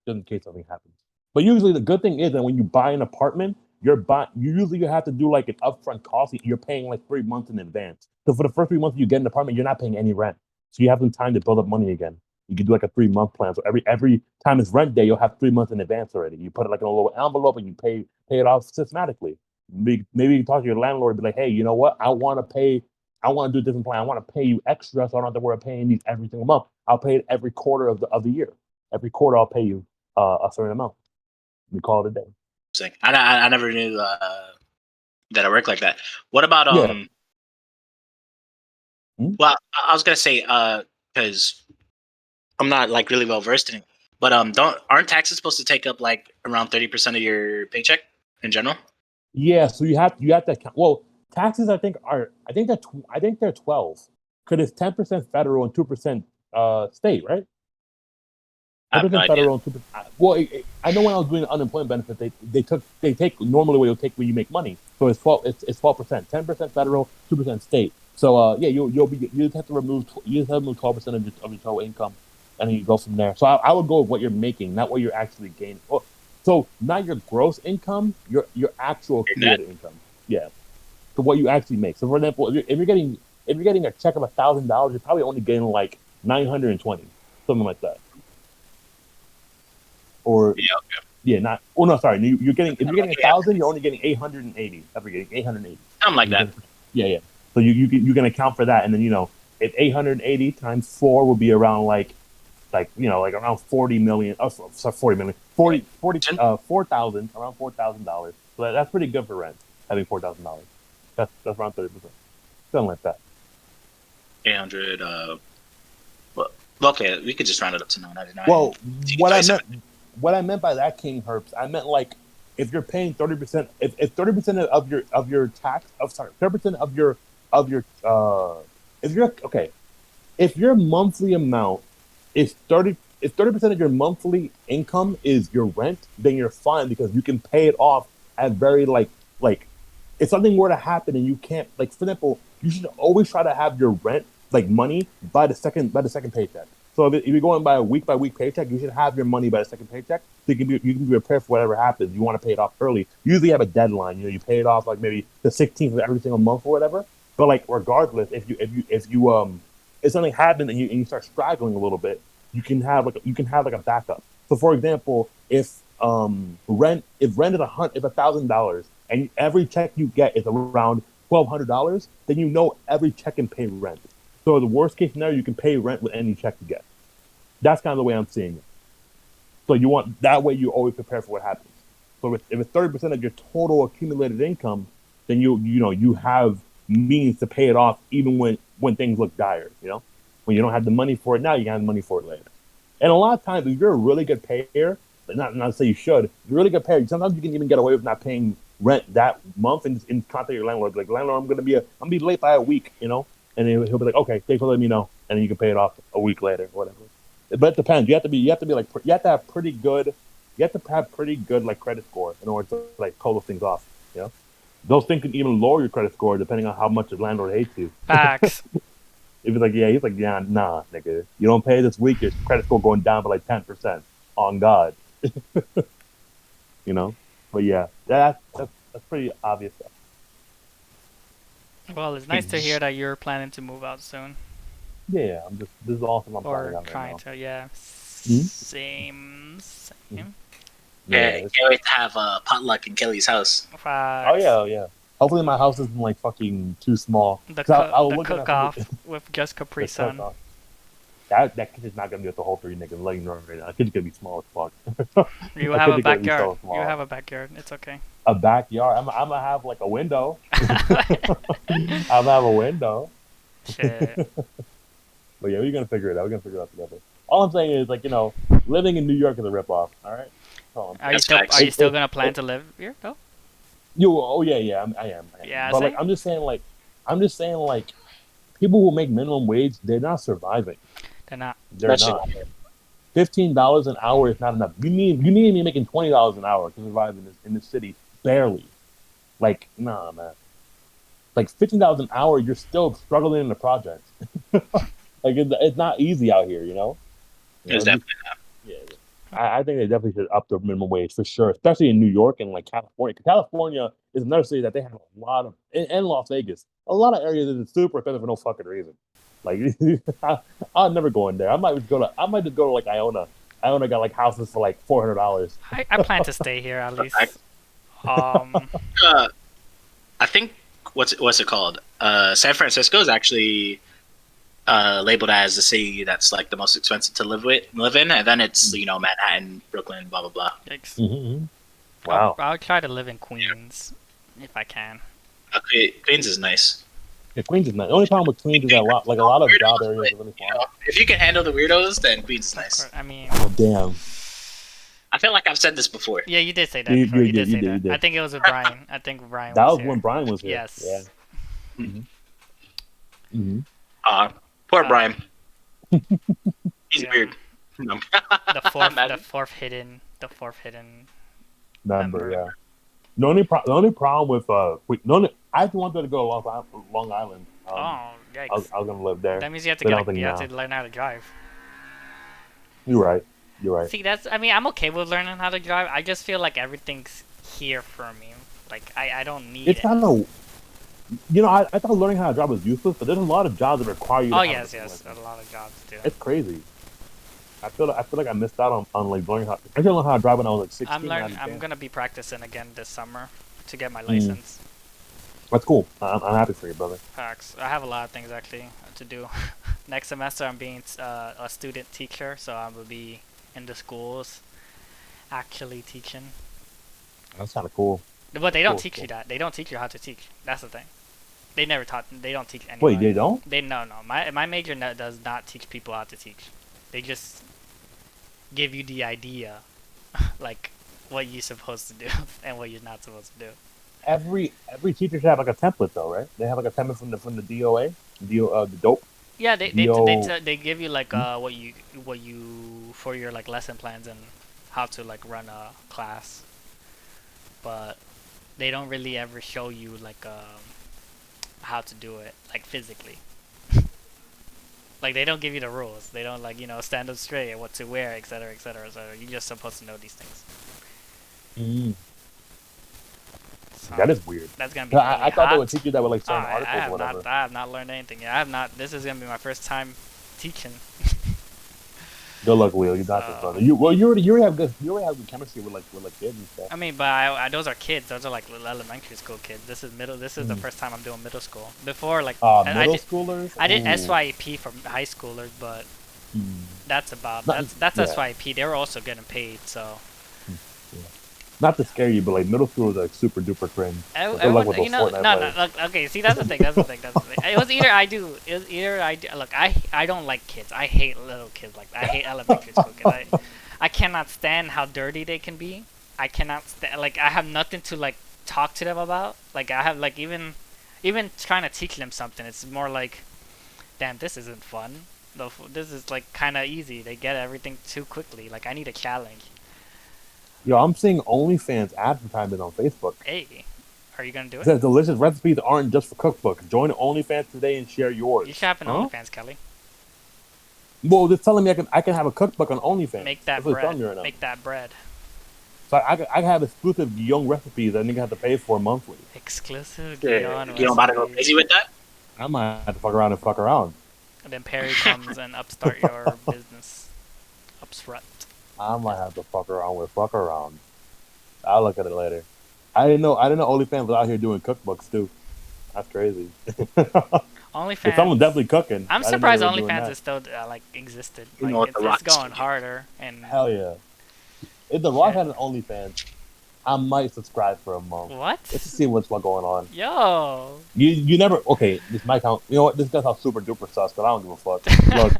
Just in case something happens. But usually the good thing is that when you buy an apartment, you have to do like an upfront cost. You're paying like 3 months in advance. So for the first 3 months you get an apartment, you're not paying any rent. So you have some time to build up money again. You can do like a 3-month plan. So every time it's rent day, you'll have 3 months in advance already. You put it like in a little envelope and you pay it off systematically. Maybe you can talk to your landlord and be like, hey, you know what? I want to do a different plan. I want to pay you extra, so I don't have to worry about paying these every single month. I'll pay it every quarter of the year. Every quarter I'll pay you a certain amount. We call it a day. I never knew that it worked like that. What about Well, I was gonna say because I'm not like really well versed in it, but aren't taxes supposed to take up like around 30% of your paycheck in general? Yeah, so you have to count. Well, taxes I think they're 12 because it's 10% federal and 2% state, right? 10% federal and 2%. Well, I know when I was doing the unemployment benefit, they take normally what you'll take when you make money. So it's 12%, 10% federal, 2% state. So you just have to remove 12% of your total income, and then you go from there. So I would go with what you're making, not what you're actually gaining. So not your gross income, your actual accumulated income. Yeah. to what you actually make. So for example, if you're getting a check of $1,000, you're probably only getting like 920, something like that. Or not. Oh no, sorry. You're getting if you're getting 1,000, you're only getting 880. You're getting 880. Something like that. Yeah. So you can account for that, and then if 880 times 4 would be around like around 40 million. Oh, sorry, 40 million. 4,000 around $4,000. So that's pretty good for rent, having $4,000. That's around 30%, something like that. 800. Well, okay, we could just round it up to 999. Well, what I meant by that, King Herps, I meant like if you're paying 30%, if 30% of your tax, 30% if your monthly amount is 30. If 30% of your monthly income is your rent, then you're fine because you can pay it off at very like if something were to happen and you can't, like, for example, you should always try to have your rent, like, money by the second paycheck. So if you're going by week paycheck, you should have your money by the second paycheck so you can be prepared for whatever happens. You want to pay it off early. Usually you have a deadline. You pay it off like maybe the 16th of every single month or whatever. But like regardless, if something happens and you start straggling a little bit, you can have a backup. So for example, if rent is $1,000 and every check you get is around $1,200, then every check can pay rent. So the worst case scenario, you can pay rent with any check you get. That's kind of the way I'm seeing it. So that way you always prepare for what happens. So if it's 30% of your total accumulated income, then you have means to pay it off even when things look dire. When you don't have the money for it now, you can have the money for it later. And a lot of times, if you're a really good payer, not to say you should, if you're a really good payer, sometimes you can even get away with not paying rent that month and contact your landlord. Like, landlord, I'm gonna be late by a week, and he'll be like, okay, thanks for letting me know, and then you can pay it off a week later, or whatever. But it depends. You have to have pretty good like credit score in order to like call those things off. Those things can even lower your credit score depending on how much the landlord hates you. Facts. If he's like, nah, nigga, you don't pay this week, your credit score going down by like 10%. On God. But yeah, that's pretty obvious stuff. Well, it's nice to hear that you're planning to move out soon. Yeah, this is awesome. I'm planning on trying right to, yeah. Hmm? Same. Yeah, can't wait to have a potluck in Kelly's house. Facts. Oh yeah. Hopefully my house isn't like fucking too small. The cook-off with just Capri Sun. That kitchen's not gonna be with the whole 3 niggas letting you know right now. The kitchen's gonna be small as fuck. You have a backyard. You have a backyard. It's okay. A backyard. I'm gonna have like a window. I'm gonna have a window. Shit. But yeah, we're gonna figure it out. We're gonna figure it out together. All I'm saying is, like, living in New York is a ripoff. All right. Are you still gonna plan to live here though? Yeah. I am. Yeah. But like, I'm just saying, like, people who make minimum wage, they're not surviving. They're not. $15 an hour is not enough. You need to be making $20 an hour to survive in this city. Barely. Like, nah, man. Like $15 an hour, you're still struggling in the projects. Like, it's not easy out here, It's definitely not. Yeah. I think they definitely should up the minimum wage for sure, especially in New York and like California. California is another city that they have a lot of, and Las Vegas, a lot of areas that are super expensive for no fucking reason. Like, I'm never going there. I might just go to like Iona. Iona got like houses for like $400. I plan to stay here at least. I think what's it called? San Francisco is actually labeled as the city that's like the most expensive to live in, and then it's Manhattan, Brooklyn, blah blah blah. Yikes. Mm-hmm. Wow. I'll try to live in Queens if I can. Queens is nice. Yeah, Queens is nice. The only problem with Queens is that a lot of job areas are really far. If you can handle the weirdos, then Queens is nice. I mean, oh damn. I feel like I've said this before. Yeah, you did say that before. You did say that. I think it was with Brian. I think Brian that was here. when Brian was here. Yes. Yeah. Mm-hmm. Poor Brian. He's weird. No. the fourth hidden member. Yeah. The only problem with I actually wanted to go to Long Island. Yikes. I was gonna live there. That means you have to learn how to drive. You're right. See, I'm okay with learning how to drive. I just feel like everything's here for me. Like, I don't need it's it. kind of I thought learning how to drive was useless, but there's a lot of jobs that require you. Oh yes, a lot of jobs do. It's crazy. I feel like I missed out on like learning how. I learned how to drive when I was like 16. I'm gonna be practicing again this summer to get my license. That's cool. I'm happy for you, brother. Facts. I have a lot of things actually to do. Next semester, I'm being a student teacher, so I will be in the schools, actually teaching. That's kind of cool. But they don't teach you that. They don't teach you how to teach. That's the thing. They never taught. They don't teach anyone. Wait, they don't? No. My major does not teach people how to teach. They just give you the idea, like what you're supposed to do and what you're not supposed to do. Every teacher should have like a template though, right? They have like a template from the DOA, the dope. Yeah, they give you like what you for your like lesson plans and how to like run a class, but they don't really ever show you like how to do it like physically. Like they don't give you the rules. They don't like stand up straight and what to wear, etc., etc. So you're just supposed to know these things. So that is weird. That's gonna be. Really I thought they would teach you that with like certain articles I have or whatever. I have not learned anything. I have not. This is gonna be my first time teaching. Good luck, Will. You got this, brother. You already have good chemistry with kids and stuff. I mean, but those are kids. Those are like elementary school kids. This is middle. This is the first time I'm doing middle school. Before like middle schoolers. I did SYP for high schoolers, but that's about that's SYP. They were also getting paid, so. Not to scare you, but like middle school was like super duper cringe. Okay. See, that's the thing. It was either I do. Look, I don't like kids. I hate little kids. Like I hate elementary school kids. I cannot stand how dirty they can be. I cannot stand. Like I have nothing to like talk to them about. Like I have like even trying to teach them something. It's more like, damn, this isn't fun. This is like kind of easy. They get everything too quickly. Like I need a challenge. Yo, I'm seeing OnlyFans advertisement on Facebook. Hey, are you gonna do it? It says delicious recipes aren't just for cookbook. Join OnlyFans today and share yours. You should have an OnlyFans, Kelly. Well, they're telling me I can have a cookbook on OnlyFans. Make that bread. Right, make that bread. So I can have exclusive young recipes that nigga have to pay for monthly. Exclusive young You don't about to go crazy with that? I might have to fuck around. And then Perry comes and upstart your business. Upstart. I might have to fuck around. I'll look at it later. I didn't know OnlyFans was out here doing cookbooks too. That's crazy. OnlyFans. Someone definitely cooking. I'm surprised OnlyFans is still like existed. Like, it's going harder and. Hell yeah! If The Rock had an OnlyFans, I might subscribe for a month. What? Just to see what's going on. Yo. You never okay. This might count. You know what? This does sound super duper sus, but I don't give a fuck. Look,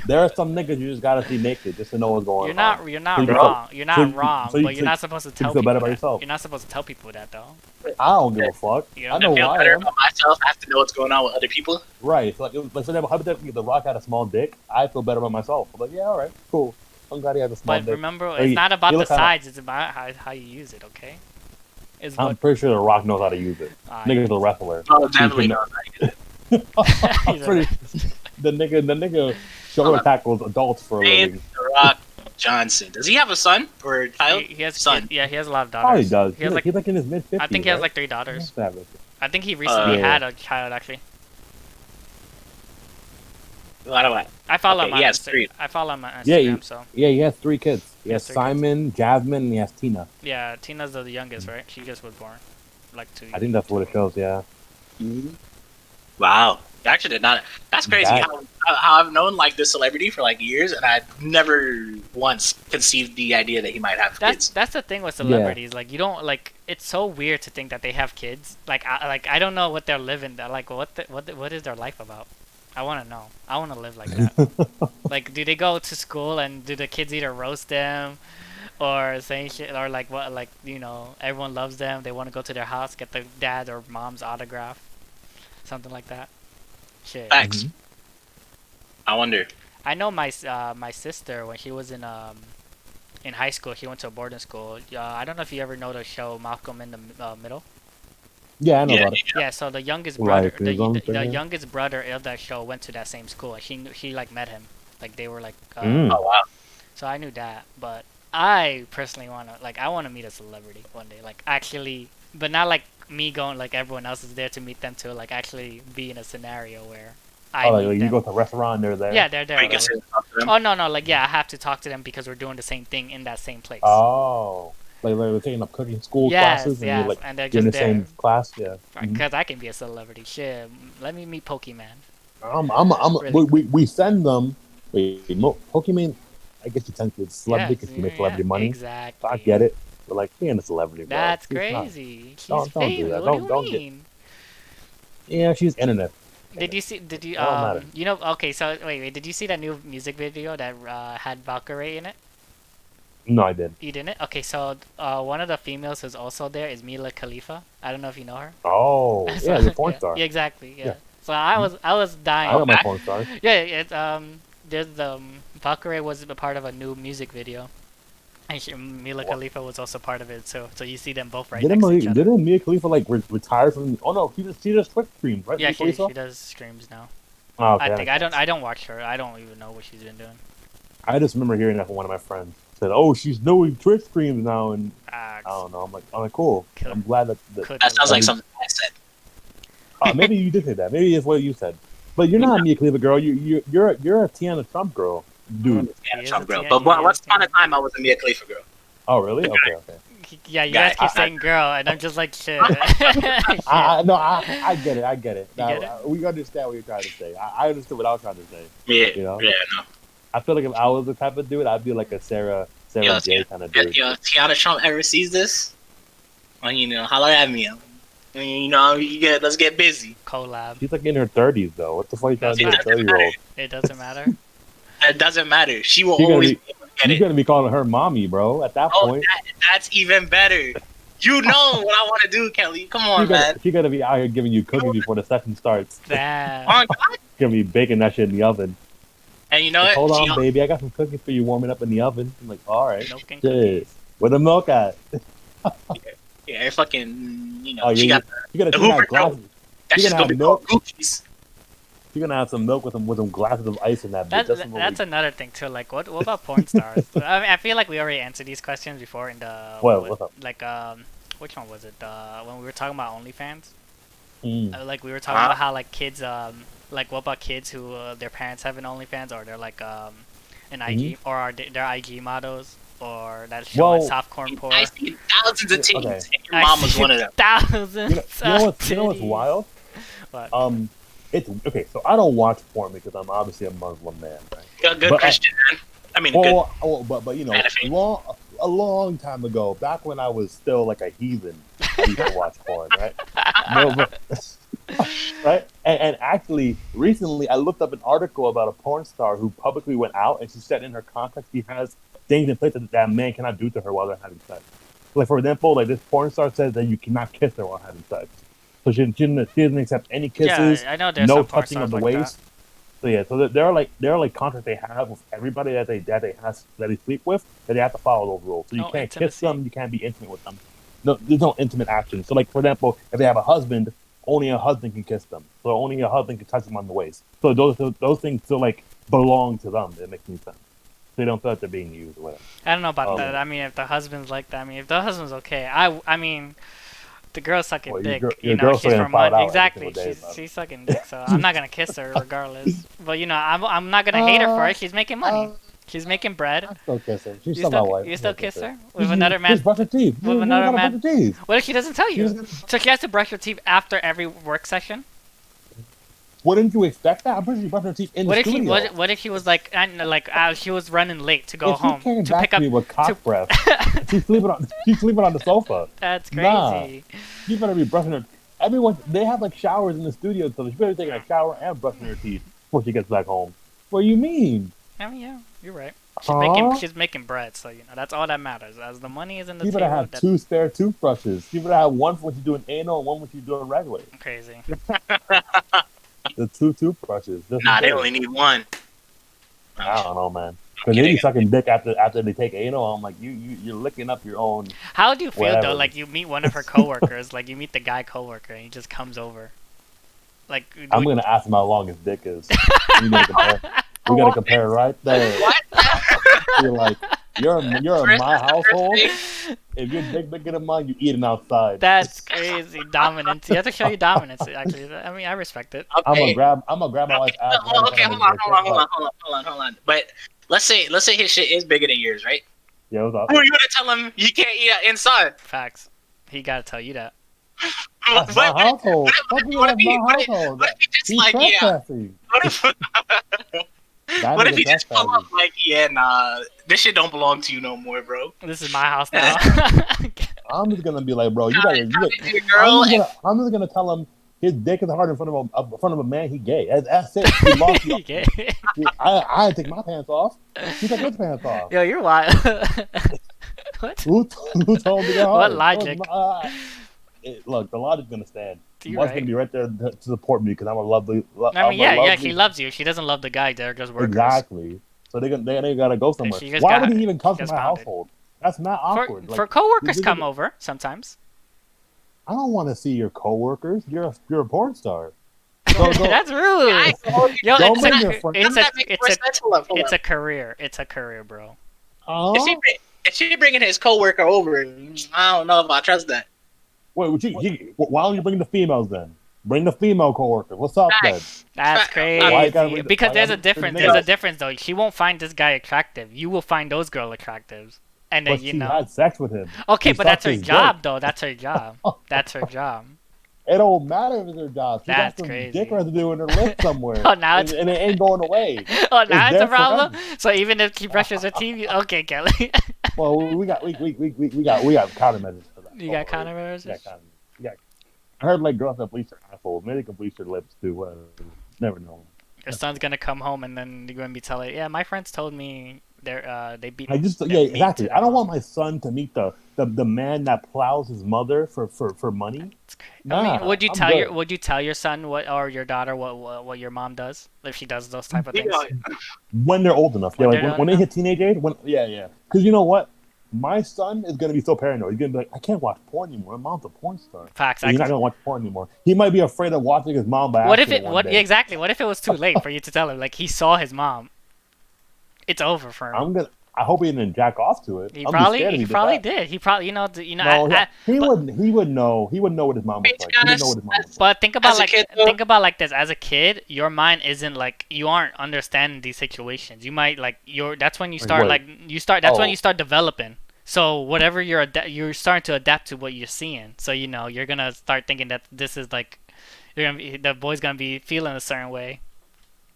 there are some niggas you just gotta see naked just to know what's going on. You're not wrong. You're not wrong. But you're not supposed to tell people better about yourself. You're not supposed to tell people that though. I don't give a fuck. I know why. Better about myself. I have to know what's going on with other people. Right. So like for example, hypothetically, if The Rock had a small dick, I feel better about myself. I'm like, yeah, all right, cool. I'm glad he has a small dick. But remember, it's not about the size. It's about how you use it. Okay. I'm pretty sure The Rock knows how to use it. Nigga's a wrestler. Oh, definitely knows how to use it. The nigga shoulder tackles adults for a living. The Rock Johnson. Does he have a son or a child? He has son. He has a lot of daughters. Oh, he does. He's like in his mid-50s. I think he has like 3 daughters. I think he recently had a child actually. I follow him on Instagram. I follow him on Instagram. Yeah, he has 3 kids. He has Simon, Jasmine, and he has Tina. Yeah, Tina's the youngest, right? She just was born like 2 years. I think that's what it shows. Yeah. Mm-hmm. Wow. Actually, did not. That's crazy. How I've known like this celebrity for like years, and I never once conceived the idea that he might have kids. That's the thing with celebrities. Like you don't like. It's so weird to think that they have kids. Like I don't know what they're living. Like what is their life about? I want to know. I want to live like that. Like, do they go to school and do the kids either roast them, or say shit, or like what? Like everyone loves them. They want to go to their house, get their dad or mom's autograph, something like that. Shit. Facts. I wonder. I know my sister when she was in high school, she went to a boarding school. I don't know if you ever know the show Malcolm in the Middle. Yeah, I know about it. Yeah, so the youngest brother, the youngest brother of that show went to that same school. She like met him, like they were like. Oh wow. So I knew that, but I personally I want to meet a celebrity one day, like actually, but not like me going like everyone else is there to meet them to like actually be in a scenario where like you go to a restaurant, they're there. Yeah, they're there. You can sit and talk to them? Oh no, like I have to talk to them because we're doing the same thing in that same place. Oh, like we're taking up cooking school classes, and you're like and they're you're in just the same class. Yeah, because I can be a celebrity. Shit, let me meet Pokemon. We send them. Pokemon. I guess you tend to celebrity because you make celebrity money. Exactly. I get it. But like, he ain't a celebrity, bro. That's crazy. She's don't do that. What do you mean? Yeah, she's internet. Did you you know? Okay, so wait. Did you see that new music video that had Valkyrie in it? No, I didn't. You didn't? Okay, so one of the females who's also there is Mila Khalifa. I don't know if you know her. Oh, So, yeah, the porn star. Yeah, exactly. Yeah. So I was dying. I know my porn stars. Yeah, it's there's Valkyrie was a part of a new music video, and Mila Khalifa was also part of it. So you see them both right next to each other. Didn't Mila Khalifa like retire from? Oh no, she just Twitch streams, right? Yeah, she does streams now. Oh, okay, I think I don't watch her. I don't even know what she's been doing. I just remember hearing that from one of my friends. Said, "Oh, she's doing Twitch streams now," and I don't know. I'm like, cool. I'm glad that sounds like something I said. Maybe you did say that. Maybe it's what you said. But you're not a Mia Khalifa girl. You're a Tiana Trump girl, dude. Tiana Trump girl. But once upon a time, I was a Mia Khalifa girl. Oh really? Okay. Yeah, you guys keep saying girl, and I'm just like shit. No, I get it. Now, we understand what you're trying to say. I understood what I was trying to say. Yeah. You know? Yeah. No. I feel like if I was the type of dude, I'd be like a Sarah J kind of dude. Yo, Tiana Trump ever sees this? Well, holler at me. Let's get busy. Collab. She's like in her 30s though. What the fuck are you trying to do with a 30-year-old? It doesn't matter. It doesn't matter. She will always get it. You're gonna be calling her mommy, bro. At that point. That's even better. You know what I want to do, Kelly. Come on, man. She's gonna be out here giving you cookies before the session starts. Damn. Gonna be baking that shit in the oven. And you know what? Hold on, baby. I got some cookies for you warming up in the oven. I'm like, all right. Milk and cookies. Where the milk at? Yeah, fucking, Oh, she got the Hoover glasses. That's just gonna be milk. Cookies. You're gonna have some milk with them glasses of ice in that. That's another thing too. Like, what about porn stars? I mean, I feel like we already answered these questions before in the. What's up? Like, which one was it? When we were talking about OnlyFans. Like we were talking about how like kids, like what about kids who their parents have an OnlyFans or they're like an IG or are their IG models or that show softcore porn. I see thousands of teens, and your mom was one of them. Thousands. You know what's wild? What? It's okay. So I don't watch porn because I'm obviously a Muslim man, right? Good Christian man. I mean, but you know, a long time ago, back when I was still like a heathen, I used to watch porn, right? Right? And actually, recently I looked up an article about a porn star who publicly went out and she said in her contract she has things in place that man cannot do to her while they're having sex. Like for example, like this porn star says that you cannot kiss her while having sex. So she doesn't accept any kisses. Yeah, I know there's no some porn touching of stars the like waist. So yeah, so there are like contracts they have with everybody that they sleep with that they have to follow those rules. So you can't kiss them, you can't be intimate with them. No, there's no intimate action. So like for example, if they have a husband, only a husband can kiss them. So only a husband can touch them on the waist. So those things still like belong to them. It makes any sense. They don't feel like they're being used or whatever. I don't know about that. I mean, if the husband's like that, I mean, if the husband's okay, I mean, the girl's sucking dick. She's from money. Exactly. She's sucking dick, so I'm not gonna kiss her regardless. But I'm not gonna hate her for it. She's making money. She's making bread. I still kiss her. She's still my wife. You still kiss her with another man? She's brush her teeth. With another man? What if she doesn't tell you? So she has to brush her teeth after every work session? Wouldn't you expect that? I'm pretty sure she brushed her teeth in the studio. What if he was like she was running late to go home to pick up with cock breath? She's sleeping on the sofa. That's crazy. Nah, you better be brushing her. They have like showers in the studio, so she better be taking a shower and brushing her teeth before she gets back home. What do you mean? I mean, yeah, you're right. She's making bread, so that's all that matters. As the money is in the table. You better have 2 spare toothbrushes. You better have one for when she's doing anal and one when she's doing regular. Crazy. The 2 toothbrushes. Nah, they only need one. I don't know, man. Because they be sucking dick after they take anal. I'm like, you're licking up your own. How do you feel though? Like you meet one of her coworkers, like you meet the guy coworker, and he just comes over. Like I'm gonna ask him how long his dick is. We gotta compare right there. What? You're like, You're in my household. If you're dick bigger than mine, you eating outside. That's crazy. Dominance. You have to show your dominance. Actually, I mean, I respect it. Okay. I'm gonna grab my wife's ass. Okay, hold on. But let's say his shit is bigger than yours, right? Yeah, what's up? Who are you gonna tell him you can't eat inside? Facts. He gotta tell you that. That's my household. What if he just like, yeah? What if he just pull up like, yeah, nah, this shit don't belong to you no more, bro? This is my house now. I'm just gonna be like, bro, you got your girl. I'm just gonna tell him his dick is hard in front of a man. He gay. That's it. He lost. He gay. I take my pants off. He took his pants off. Yo, you're wild. What? Who told me that? What logic? Look, the logic's gonna stand. You're Wife's right. gonna be right there to support me because I'm a lovely. I mean, yeah, she loves you. She doesn't love the guy. They're just workers. Exactly. So they gotta go somewhere. She just Why got- would he even come to gets my pounded. household? That's not awkward. For coworkers come over sometimes. I don't want to see your coworkers. You're a porn star. That's rude. Yo, Don't bring your friend. it's a career. It's a career, bro. If she bringing his coworker over, I don't know if I trust that. Wait, why don't you bring the females then? Bring the female coworker. What's up then? That's crazy. Because there's a difference. There's a difference though. She won't find this guy attractive. You will find those girls attractive. And then But she had sex with him. Okay, She but that's sucked her his job dick. though. That's her job. That's her job. It don't matter if it's her job. She That's got some crazy. dick residue in her lip somewhere. Oh, now it's- and it ain't going away. Oh, now it's a there problem. forever. So even if she brushes her teeth, okay, Kelly. Well, we got countermeasures for that. You got countermeasures? Yeah. I heard like girls that bleach their assholes. Maybe they can bleach their lips too. Never know. Your son's gonna come home and then you're gonna be telling, yeah, my friends told me they beat. Exactly. I don't want my son to meet the man that plows his mother for money. It's crazy. I mean, would you I'm tell your son or your daughter what your mom does if she does those type of things? When they're old enough. When Yeah, they're like when they hit teenage age. Yeah. Because you know what? My son is gonna be so paranoid. He's gonna be like, I can't watch porn anymore. My mom's a porn star. Facts. He's not gonna watch porn anymore. He might be afraid of watching his mom by What if accident one day. exactly? What if it was too late for you to tell him? Like he saw his mom. It's over for him. I hope he didn't jack off to it. He probably did. He probably No, he would know. He would know what his mom was like. He would know what his mom was like. But think about As a kid, like this. As a kid, your mind isn't like you aren't understanding these situations. You might like that's when you start That's when you start developing. So whatever you're starting to adapt to what you're seeing. So you're gonna start thinking that this is like the boy's gonna be feeling a certain way.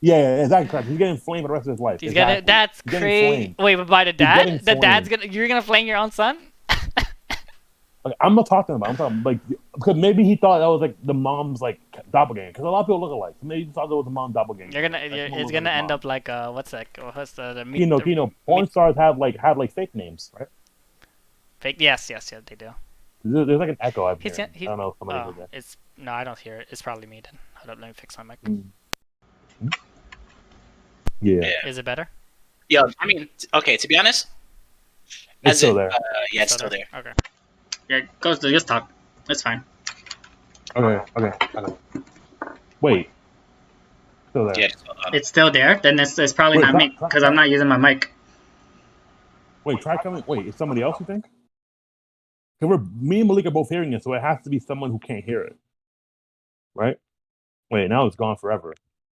Yeah, exactly correct. He's getting flamed for the rest of his life. That's crazy. Wait, but by the dad? The dad's you're gonna flame your own son? Like, I'm not talking about. I'm talking like because maybe he thought that was like the mom's like doppelganger. Because a lot of people look alike. So maybe he thought that was the mom's doppelganger. It's gonna end up like what's that? What's the porn stars have fake names, right? Fake? Yes, they do. There's like an echo. I don't know if somebody heard that. No, I don't hear it. It's probably me then. Hold up, let me fix my mic. Yeah. Is it better? Yeah, I mean, okay. To be honest, It's still there. Yeah, it's still there. Okay. Yeah, go to just talk. That's fine. Okay. Wait. Still there. Yeah, It's still there. Then it's probably not me because I'm not using my mic. Wait, try coming. Wait, is somebody else you think? Because me and Malik are both hearing it, so it has to be someone who can't hear it, right? Wait, now it's gone forever.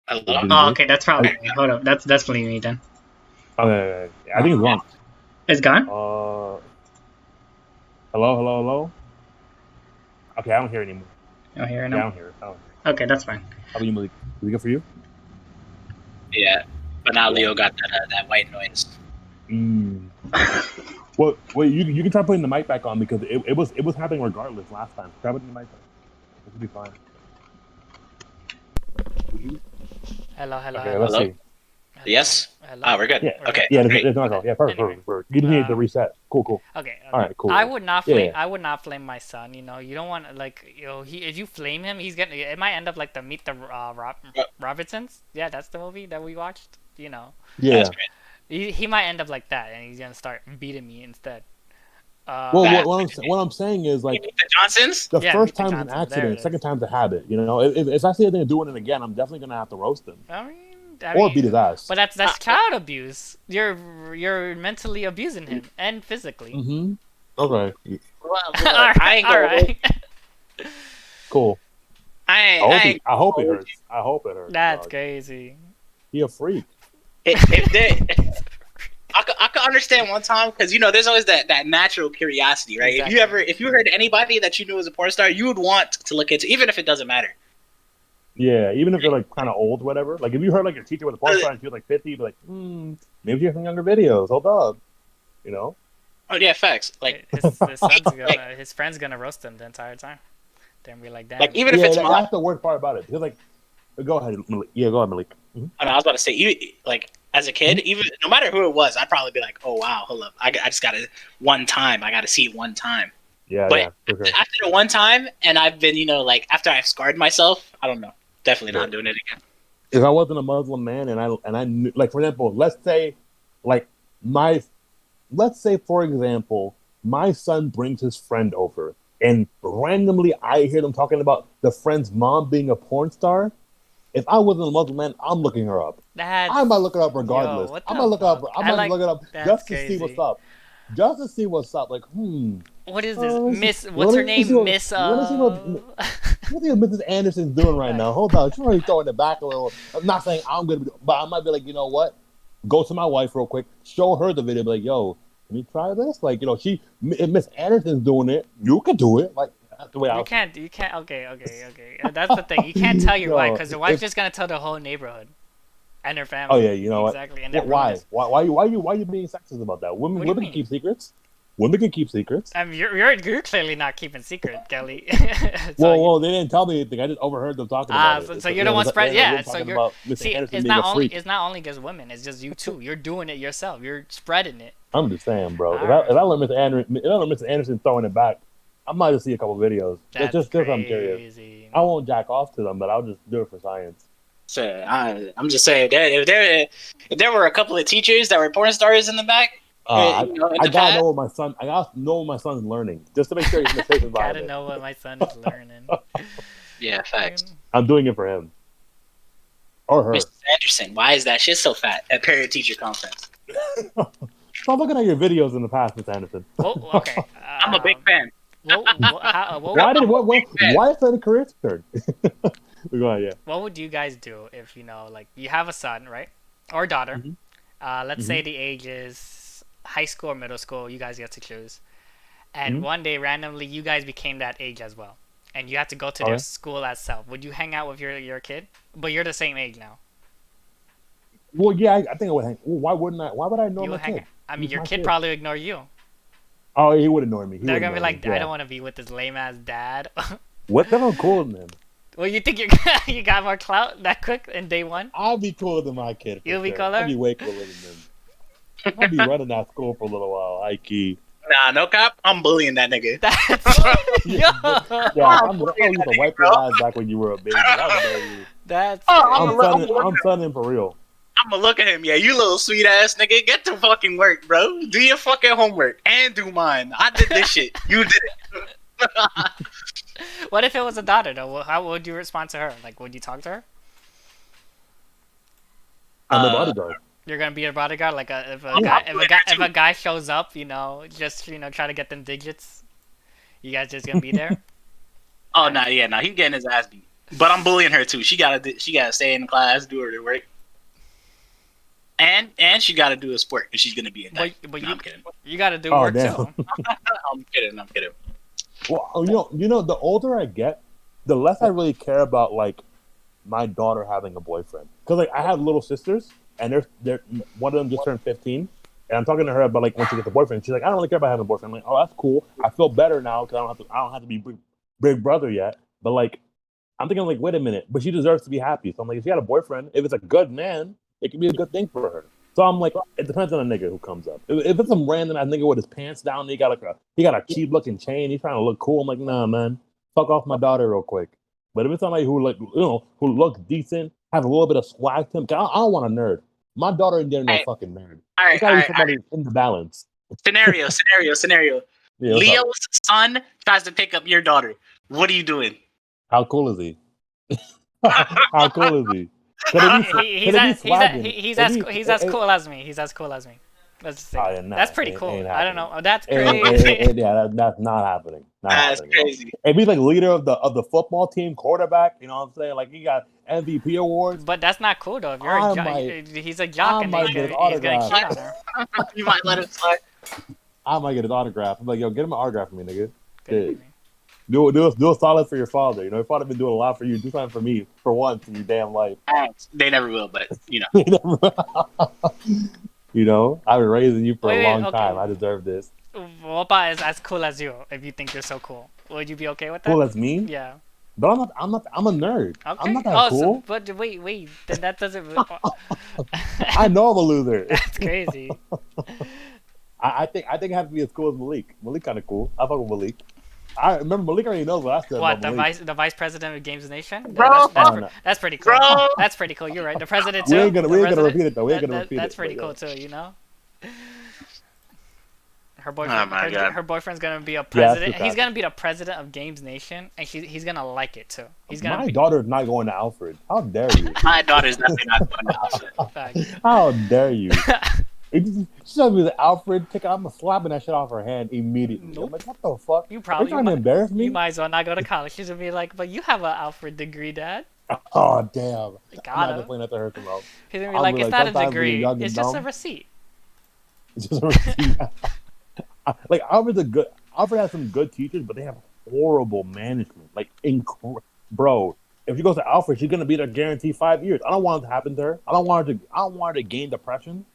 Hello? Oh, okay, that's probably me. Hold up, that's definitely me then. Okay, I think it's gone. It's gone? Hello. Okay, I don't hear it anymore. You don't hear it Yeah, I now? don't hear it. Okay, that's fine. How about you, Malik? Is it good for you? Yeah, but now Leo got that white noise. Well, wait, you can try putting the mic back on because it was happening regardless last time. Try putting the mic on. It should be fine. Hello. Okay, let's see. Yes? Hello. We're good. Yeah. Okay. Yeah, great. there's no echo. Yeah, perfect. You just need to reset. Cool. Okay. All right, cool. I would not flame. Yeah. I would not flame my son. You don't want if you flame him, it might end up like the Meet the Robinsons. Yeah, that's the movie that we watched. Yeah. That's great. He might end up like that, and he's gonna start beating me instead. Well, what I'm saying is like The Johnsons? the Yeah, first Meet the time's an Johnsons. There it accident, is. second time's a habit. If I see anything doing it again, I'm definitely gonna have to roast him. I mean, or beat his ass. But that's child abuse. You're mentally abusing him and physically. Mm-hmm. Okay. Well, All right. Cool. I hope it hurts. I hope it hurts. That's crazy. He a freak. I could understand one time because there's always that natural curiosity, right? Exactly. If you heard anybody that you knew was a porn star, you would want to look into, even if it doesn't matter. Yeah, even if they're like kind of old, whatever. Like if you heard like your teacher was a porn star and she was like 50, you'd be like, maybe you have some younger videos. Hold up, Oh yeah, facts. Like his friend's gonna roast him the entire time. Then be like, damn. Like even if it's that's the worst part about it. Because like, go ahead, Malik. Yeah, go ahead, Malik. Mm-hmm. I was about to say, like as a kid, even no matter who it was, I'd probably be like, oh wow, hold up, I just gotta I gotta see it one time. Yeah, but for sure. after the one time, and I've been, like after I've scarred myself, I don't know, definitely not doing it again. If I wasn't a Muslim man and I knew, like for example, let's say for example, my son brings his friend over, and randomly I hear them talking about the friend's mom being a porn star. If I wasn't a Muslim man, I'm looking her up. I might look it up regardless. I'm gonna look it up. I'm gonna look it up just to see what's up. Just to see what's up. Like, what is this, Miss? What's her name? Miss. What Mrs. Anderson's doing right now? Hold on, she's already throwing it back a little. I'm not saying I'm gonna be, but I might be like, you know what? Go to my wife real quick, show her the video, be like, yo, let me try this. Like, if Miss Anderson's doing it, you can do it. Like. That's the way you can't. Okay. That's the thing. You can't tell your wife because your wife's just gonna tell the whole neighborhood and her family. Oh yeah, you know exactly. what? And why? Why are you being sexist about that? Women can keep secrets. Women can keep secrets. You're clearly not keeping secret, Kelly. Well, they didn't tell me anything. I just overheard them talking about it. So you're the one spread. Yeah. So you're. See, it's not only just women. It's just you too. You're doing it yourself. You're spreading it. I'm just saying, bro. If I learn Mr. Anderson throwing it back, I might just see a couple videos. That's just because I'm curious. I won't jack off to them, but I'll just do it for science. So I'm just saying, if there were a couple of teachers that were porn stars in the back, I gotta know what my son. I gotta know what my son's learning, just to make sure he's in a safe environment. Gotta know what my son is learning. Yeah, facts. I'm doing it for him or her. Mrs. Anderson, why is that shit so fat at parent teacher conference? Stop looking at your videos in the past, Miss Anderson. Oh, okay. I'm a big fan. Why is that a career turn? Go ahead, yeah. What would you guys do if like you have a son, right, or daughter? Mm-hmm. Let's say the age is high school or middle school. You guys get to choose, and one day randomly you guys became that age as well, and you have to go to their school as self. Would you hang out with your kid? But you're the same age now. Well, yeah, I think I would hang. Well, why wouldn't I? Why would I ignore my kid? I mean, your kid probably would ignore you. Oh, he would ignore me. They're gonna be like, I don't want to be with this lame ass dad. What if I'm cooler than him? Well, you think you got more clout that quick in day one? I'll be cooler than my kid. You'll be cooler? I'll be way cooler than them. I'll be running that school for a little while, high key. Nah, no cop. I'm bullying that nigga. I'm used to wipe your ass back when you were a baby. I'm sunning for real. I'm gonna look at him. Yeah, you little sweet ass nigga. Get to fucking work, bro. Do your fucking homework and do mine. I did this shit. You did it. What if it was a daughter though? How would you respond to her? Like, would you talk to her? I'm a bodyguard. You're gonna be a bodyguard. Like, if a guy shows up, just try to get them digits. You guys just gonna be there? Oh no, yeah, no, he's getting his ass beat. But I'm bullying her too. She gotta stay in class, do her work. And she got to do a sport because she's gonna be in that. But I'm kidding. You got to do work too. I'm kidding. Well, the older I get, the less I really care about like my daughter having a boyfriend. Because like I have little sisters, and they're one of them just turned 15, and I'm talking to her about like when she gets a boyfriend. She's like, I don't really care about having a boyfriend. I'm like, oh, that's cool. I feel better now because I don't have to be big brother yet. But like, I'm thinking like, wait a minute, but she deserves to be happy. So I'm like, if she had a boyfriend, if it's a good man, it could be a good thing for her. So I'm like, it depends on the nigga who comes up. If it's some random ass nigga with his pants down, he got a cheap looking chain, he's trying to look cool. I'm like, nah, man, fuck off my daughter real quick. But if it's somebody who who looks decent, has a little bit of swag to him, I don't want a nerd. My daughter ain't getting no fucking nerd. It's gotta be somebody in the balance. Scenario. Yeah, Leo's son tries to pick up your daughter. What are you doing? How cool is he? How cool is he? He's as cool as me. He's as cool as me. Let's just say that's pretty cool. I don't know. That's crazy. Yeah, that's not happening. That's crazy. If he's like leader of the football team, quarterback, you know what I'm saying? Like he got MVP awards. But that's not cool though. If you're he's a jock and he's gonna cheat on her. You might let it slide. I might get his autograph. I'm like, yo, get him an autograph for me, nigga. Do a solid for your father. You know, your father been doing a lot for you. Do something for me for once in your damn life. They never will, but you know. You know, I've been raising you for a long time. I deserve this. Wopa is as cool as you. If you think you're so cool, would you be okay with that? Cool as me? Yeah. But I'm not. I'm a nerd. Okay. I'm not that cool. But wait. Then that doesn't. I know I'm a loser. That's crazy. I think I have to be as cool as Malik. Malik kind of cool. I fuck with Malik. I remember Malik already knows what I said. What, about the vice president of Games Nation? Bro, that's pretty cool. Bro. That's pretty cool. You're right. The president too. We ain't gonna repeat it though. We ain't gonna repeat it. That's pretty cool too. You know. Her boyfriend. Oh my God. Her boyfriend's gonna be a president. Yeah, he's gonna be the president of Games Nation, and he's gonna like it too. My daughter's not going to Alfred. How dare you? My daughter's definitely not going to Alfred. How dare you? She's gonna be the Alfred ticket. I'm slapping that shit off her hand immediately. Nope. I'm like, what the fuck? You probably trying to embarrass me. You might as well not go to college. She's gonna be like, but you have an Alfred degree, Dad. Oh damn! Got him. Explain that to her tomorrow. He's gonna be like, it's not a degree. It's just a receipt. It's just a receipt. Like Alfred has some good teachers, but they have horrible management. Like bro, if she goes to Alfred, she's gonna be there guaranteed 5 years. I don't want it to happen to her. I don't want her to gain depression.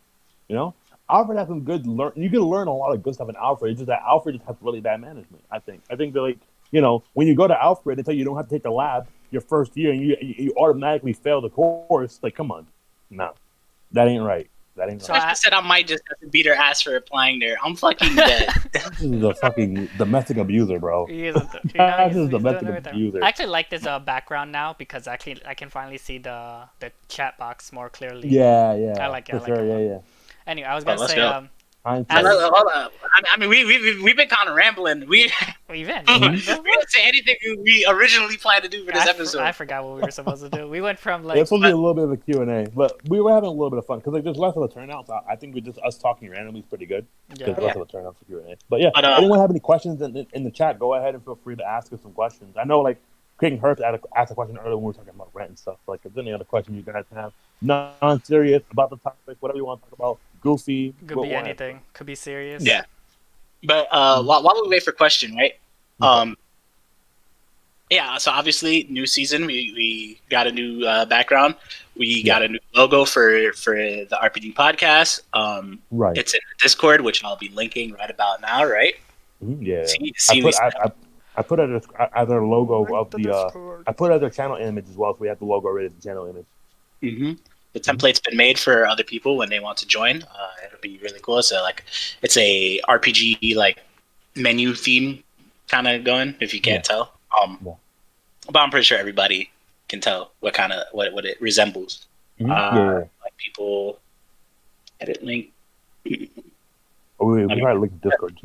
You know, Alfred has some good you can learn a lot of good stuff in Alfred. It's just that Alfred just has really bad management. I think they're like, you know, when you go to Alfred, they tell you don't have to take the lab your first year, and you automatically fail the course. Like, come on, no, that ain't right. That ain't So right. I said I might just have to beat her ass for applying there. I'm fucking dead. This is a fucking domestic abuser, bro. He is This is domestic abuser. I actually like this background now because I can finally see the chat box more clearly. Yeah. I like it. For sure, yeah. Anyway, I was gonna say. Hold up. I mean, we've been kind of rambling. We've been. We didn't say anything we originally planned to do for this episode. I forgot what we were supposed to do. We went from like. It's supposed to be a little bit of a Q&A, but we were having a little bit of fun because like there's less of a turnout. So I think we just us talking randomly is pretty good. There's less of a turnout for Q&A. But yeah, anyone have any questions in the chat? Go ahead and feel free to ask us some questions. I know like King Herbst asked a question earlier when we were talking about rent and stuff. Like, if there's any other questions you guys have, non-serious about the topic, whatever you want to talk about, goofy, could be anything, could be serious. Yeah. But while we wait for question, right? Yeah. So obviously, new season, we got a new background. We got a new logo for the RPG podcast. Right. It's in the Discord, which I'll be linking right about now. Right. Yeah. I put it as our logo of the. I put it as our channel image as well, so we have the logo ready as the channel image. Mm-hmm. The template's been made for other people when they want to join. It'll be really cool. So like, it's a RPG like menu theme kind of going. If you can't tell, but I'm pretty sure everybody can tell what it resembles. Like people edit link. We probably link Discord.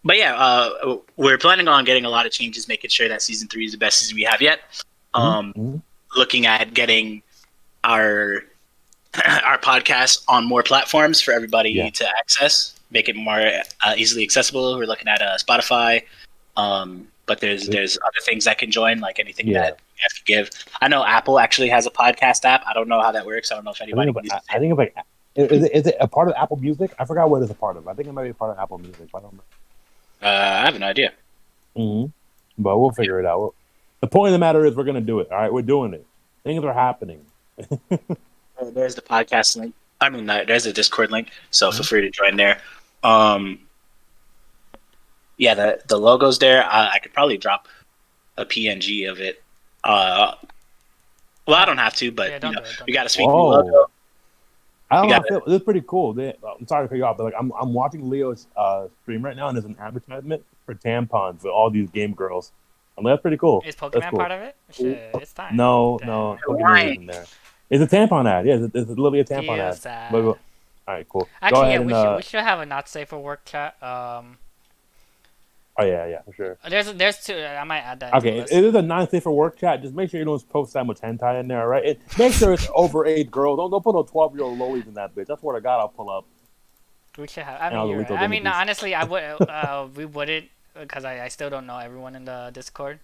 But yeah, we're planning on getting a lot of changes, making sure that season 3 is the best season we have yet. Looking at getting our podcast on more platforms for everybody to access, make it more easily accessible. We're looking at Spotify, but there's other things that can join, like anything that you have to give. I know Apple actually has a podcast app. I don't know how that works. I don't know if anybody. I think it's like, is it a part of Apple Music? I forgot what it's a part of. I think it might be a part of Apple Music. I don't know. I have no idea. But we'll figure it out. The point of the matter is we're going to do it. All right, we're doing it. Things are happening. There's the podcast link. I mean, there's the Discord link, so feel free to join there. Yeah, the logo's there. I could probably drop a PNG of it. Well, I don't have to, but we got a sweet new logo. I don't know. It's pretty cool. I'm sorry to cut you off, but like I'm watching Leo's stream right now, and there's an advertisement for tampons for all these game girls. I mean, that's pretty cool. Is Pokemon part of it? Shit, it's time. No, Pokemon isn't there. It's a tampon ad. Yeah, it's literally a tampon ad. All right, cool. Actually, we should have a not safe for work chat. Oh yeah, for sure. There's two. I might add that. Okay, it is a non-safe for work chat. Just make sure you don't post that much hentai in there, right? Make sure it's over 8 girls. Don't put no 12-year-old lowies in that bitch. That's what I got. I'll pull up. We should have. I mean, you're right. I mean, no, honestly, I would. We wouldn't, because I still don't know everyone in the Discord.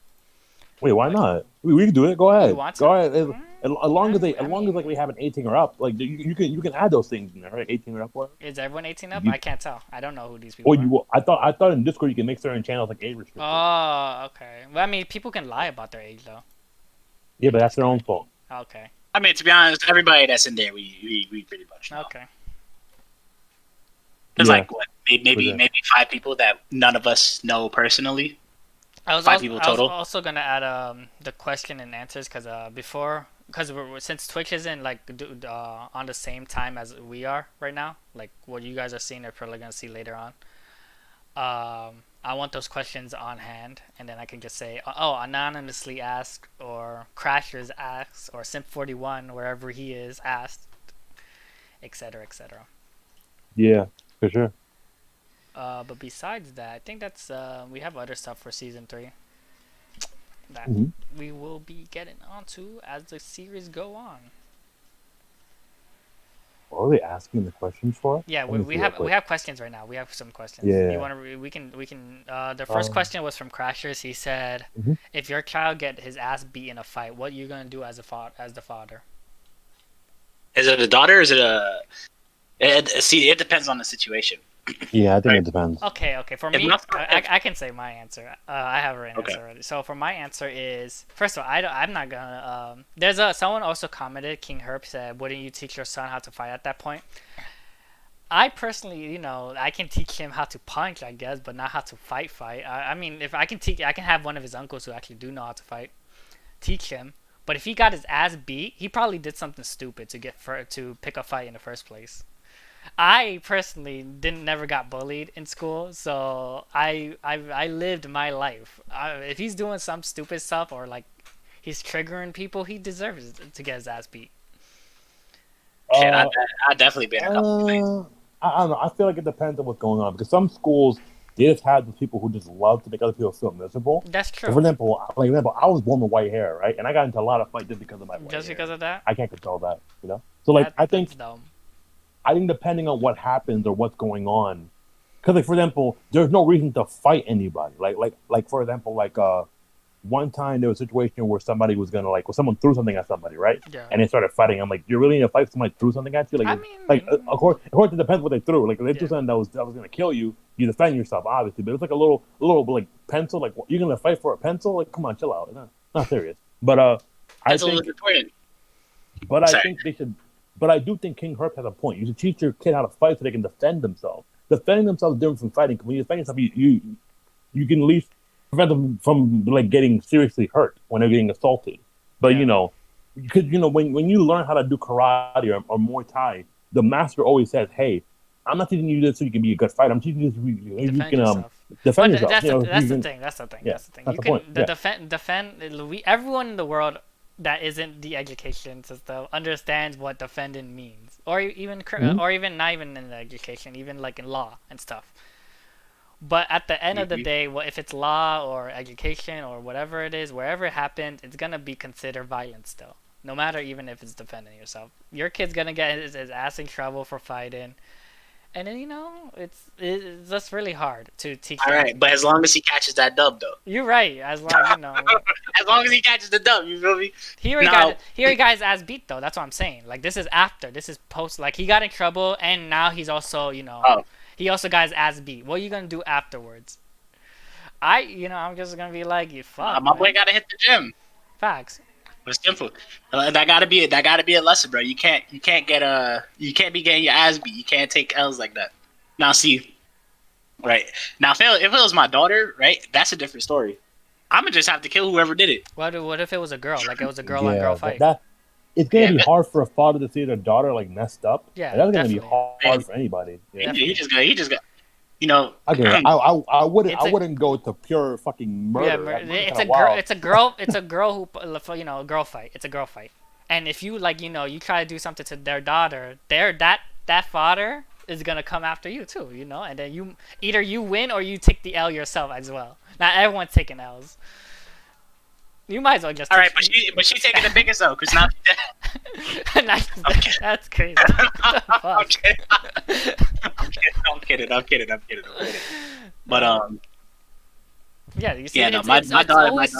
Wait, why not? We can do it. Go ahead. Go ahead. As long as like we have an 18 or up, like you can add those things in there, right? 18 or up. What? Is everyone 18 up? I can't tell. I don't know who these people are. I thought in Discord you can make certain channels like age restricted. Oh, okay. Well, I mean, people can lie about their age though. Yeah, but that's their own fault. Okay. I mean, to be honest, everybody that's in there, we pretty much know. Okay. There's like what, maybe 5 people that none of us know personally. I was also gonna add the question and answers because since Twitch isn't like on the same time as we are right now, like what you guys are seeing, they're probably gonna see later on. I want those questions on hand, and then I can just say, oh, anonymously asked, or Crashers asked, or Simp41 wherever he is asked, etc., etc. Yeah, for sure. But besides that, I think that's we have other stuff for season 3 that we will be getting onto as the series go on. What are they asking the questions for? Yeah, we have questions right now. We have some questions. Yeah. You want to? We can. The first question was from Crashers. He said, "If your child get his ass beat in a fight, what are you gonna do as the father?" Is it a daughter? Or is it a? It depends on the situation. Yeah, I think it depends. Okay. For me, I can say my answer. I have an answer already. So for my answer is, first of all, I'm not gonna. There's someone also commented. King Herb said, "Wouldn't you teach your son how to fight at that point?" I personally, I can teach him how to punch, I guess, but not how to fight. I mean, if I can teach, I can have one of his uncles who actually do know how to fight, teach him. But if he got his ass beat, he probably did something stupid to pick a fight in the first place. I personally never got bullied in school, so I lived my life. If he's doing some stupid stuff or like he's triggering people, he deserves to get his ass beat. Shit, I'd definitely be in a couple things. I don't know. I feel like it depends on what's going on because some schools they just have the people who just love to make other people feel miserable. That's true. So for example, I was born with white hair, right, and I got into a lot of fights just because of my white hair. Just because of that? I can't control that, So like I think depending on what happens or what's going on, because like for example, there's no reason to fight anybody. Like for example, one time there was a situation where somebody was gonna someone threw something at somebody, right? Yeah. And they started fighting. I'm like, you're really in a fight? Somebody threw something at you? Of course, it depends what they threw. Like if they threw something that was gonna kill you, you defend yourself, obviously. But it's like a little like pencil. Like you're gonna fight for a pencil? Like come on, chill out. Not serious. But I think they should. But I do think King Herb has a point. You should teach your kid how to fight so they can defend themselves. Defending themselves is different from fighting. When you defend yourself, you can at least prevent them from getting seriously hurt when they're getting assaulted. But because when you learn how to do karate or Muay Thai, the master always says, "Hey, I'm not teaching you this so you can be a good fighter. I'm teaching you this so you can defend yourself." That's the thing. That's the thing. You can defend. Everyone in the world that isn't the education system understands what defending means, or even or even not even in the education, even like in law and stuff. But at the end of the day, if it's law or education or whatever it is, wherever it happened, it's gonna be considered violence still, no matter even if it's defending yourself. Your kid's gonna get his ass in trouble for fighting. And then, it's just really hard to teach. All right, but as long as he catches that dub, though. You're right. As long, as long as he catches the dub, you feel me? He got his ass beat, though. That's what I'm saying. Like, this is after. This is post. Like, he got in trouble, and now he's also, he also got his ass beat. What are you going to do afterwards? I'm just going to be like, you fuck, my boy got to hit the gym. Facts. It's simple. That gotta be a lesson, bro. You can't be getting your ass beat. You can't take L's like that. Now see, right now if it was my daughter, right, that's a different story. I'ma just have to kill whoever did it. What if it was a girl? Like it was a girl on girl fight. It's gonna be hard for a father to see their daughter messed up. Yeah, that's gonna be hard for anybody. Yeah. He just got. I wouldn't go to pure fucking murder. Yeah, it's a girl who a girl fight. It's a girl fight. And if you you try to do something to their daughter, that father is gonna come after you too, you know, and then you either you win or you take the L yourself as well. Not everyone's taking L's. You might as well just. All right, but she taking the biggest though, because now. That's crazy. I'm kidding. But Yeah, you see, yeah, no, it's, my it's daughter, always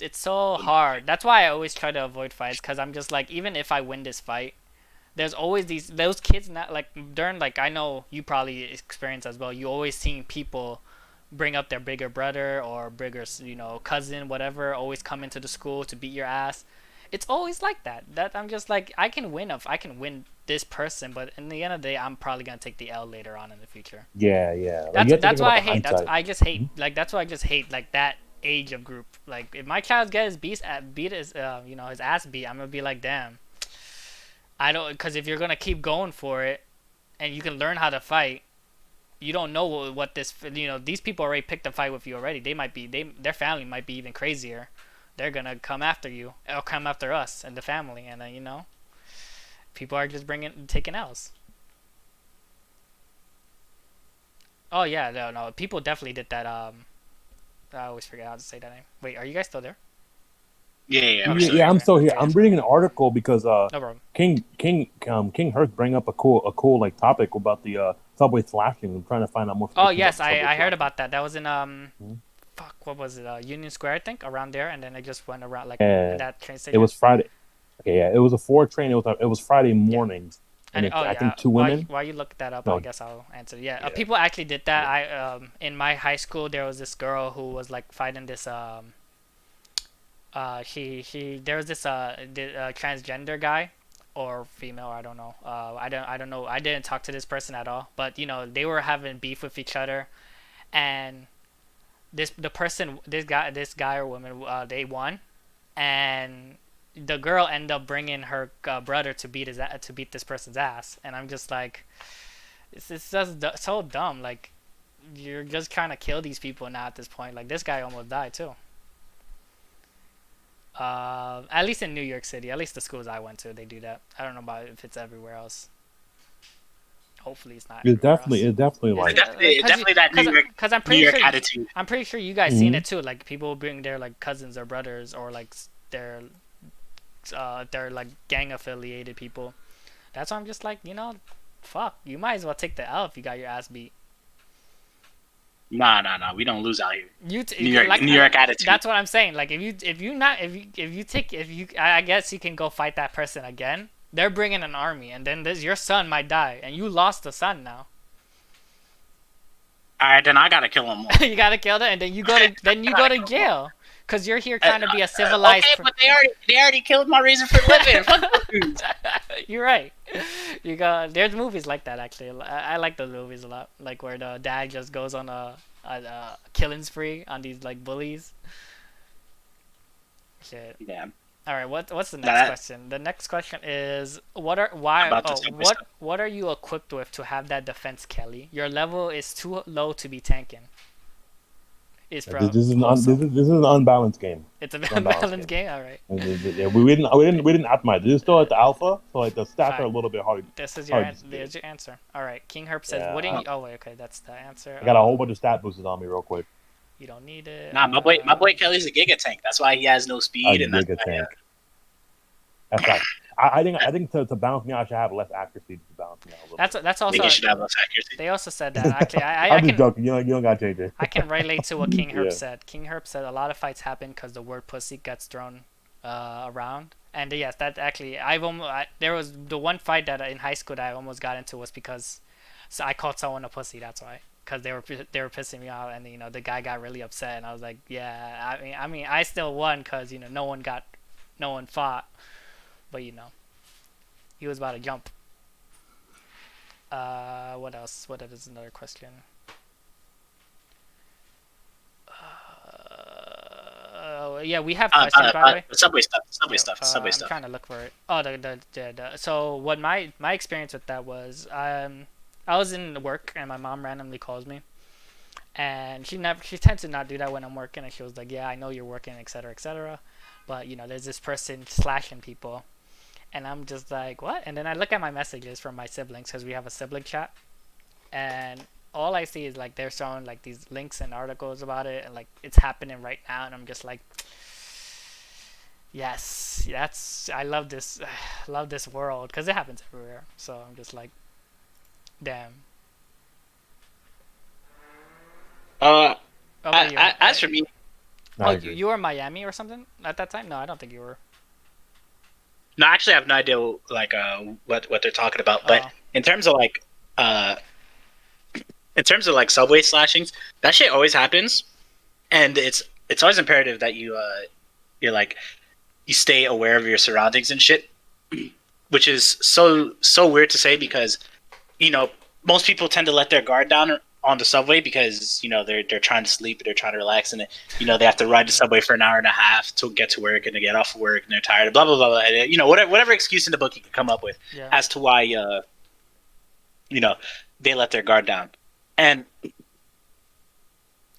it's so hard. That's why I always try to avoid fights, because I'm just like, even if I win this fight, there's always those kids, not like during, like, I know you probably experience as well. You always seeing people bring up their bigger brother or bigger, you know, cousin, whatever, always come into the school to beat your ass. It's always like that. That I'm just like, I can win this person, but in the end of the day, I'm probably gonna take the L later on in the future. Yeah. Like, That's why I hate. I just hate. Like, that's why I just hate, like, that age of group. Like, if my child gets beat his you know, his ass beat, I'm gonna be like, damn. I don't, because if you're gonna keep going for it, and you can learn how to fight, you don't know what this, you know, these people already picked a fight with you already. They might be, their family might be even crazier. They're gonna come after you, or come after us and the family, and then, you know, people are just taking L's. Oh yeah, no, people definitely did that. I always forget how to say that name. Wait, are you guys still there? Yeah, I'm still here. I'm reading an article because No problem. King Hurst bring up a cool like topic about the subway slashing. I'm trying to find out more. Oh yes, I heard about that. That was in fuck, what was it? Union Square, I think, around there, and then it just went around, like, that train station. It was Friday. Okay, yeah, it was a 4 train. It was Friday mornings. And I think 2 women. While you look that up, No. I guess I'll answer. Yeah, people actually did that. I in my high school, there was this girl who was, like, fighting this there was this transgender guy or female, I don't know. I don't know. I didn't talk to this person at all, but, you know, they were having beef with each other, and this guy or woman, they won, and the girl ended up bringing her brother to beat this person's ass, and I'm just like, it's just so dumb. Like, you're just trying to kill these people now at this point. Like, this guy almost died too. At least in New York City, at least the schools I went to, they do that. I don't know about if it's everywhere else. Hopefully it's not. It's definitely like definitely that New York attitude. I'm pretty sure you guys seen it too. Like, people bring their, like, cousins or brothers, or, like, their like, gang affiliated people. That's why I'm just like, you know, fuck, you might as well take the L if you got your ass beat. Nah, we don't lose out here. New York attitude. That's what I'm saying. Like, I guess you can go fight that person again. They're bringing an army, and then your son might die, and you lost the son now. All right, then I gotta kill him more. You gotta kill them, and then you go to jail, because you're here trying to be a civilized. Okay, but they already killed my reason for living. You're right. There's movies like that, actually. I like those movies a lot, like where the dad just goes on a killing spree on these, like, bullies. Shit. Yeah. All right. What's the next question? The next question is what are you equipped with to have that defense, Kelly? Your level is too low to be tanking. This is an unbalanced game. It's an unbalanced game. All right. Yeah, we didn't optimize. This is still at the alpha, so, like, the stats are a little bit hard. There's your answer. All right. King Herb says, "What do you?" Oh wait, okay, that's the answer. I got a whole bunch of stat boosters on me real quick. You don't need it. Nah, my boy Kelly's a giga tank. That's why he has no speed, and that's why. That's right. I think to balance me out, I should have less accuracy to balance me out a little. That's also. You should have less accuracy. They also said that, actually. I'm just joking. You don't gotta change it. I can relate to what King Herb said. King Herb said a lot of fights happen because the word pussy gets thrown around. And yes, that actually, there was the one fight that in high school that I almost got into was because I called someone a pussy. That's why, because they were pissing me off, and, you know, the guy got really upset, and I was like, yeah, I mean, I still won because, you know, no one fought, but, you know, he was about to jump. What else? What is another question? Yeah, we have questions, by the way. Subway stuff. I'm trying to look for it. Oh, so what my experience with that was, I was in work, and my mom randomly calls me, and she tends to not do that when I'm working, and she was like, yeah, I know you're working, etc., but, you know, there's this person slashing people, And I'm just like, what? And then I look at my messages from my siblings because we have a sibling chat, and all I see is like they're showing like these links and articles about it, and like it's happening right now, and I'm just like, yes, that's I love this, love this world because it happens everywhere. So I'm just like, damn. As for me, oh, you were in Miami or something at that time? No, I don't think you were. No, actually, I have no idea like what they're talking about. But in terms of like subway slashings, that shit always happens, and it's always imperative that you're like you stay aware of your surroundings and shit, which is so weird to say because most people tend to let their guard down on the subway because they're trying to sleep, they're trying to relax, and they have to ride the subway for an hour and a half to get to work and to get off of work and they're tired, blah blah blah, blah. And, whatever excuse in the book you can come up with as to why they let their guard down, and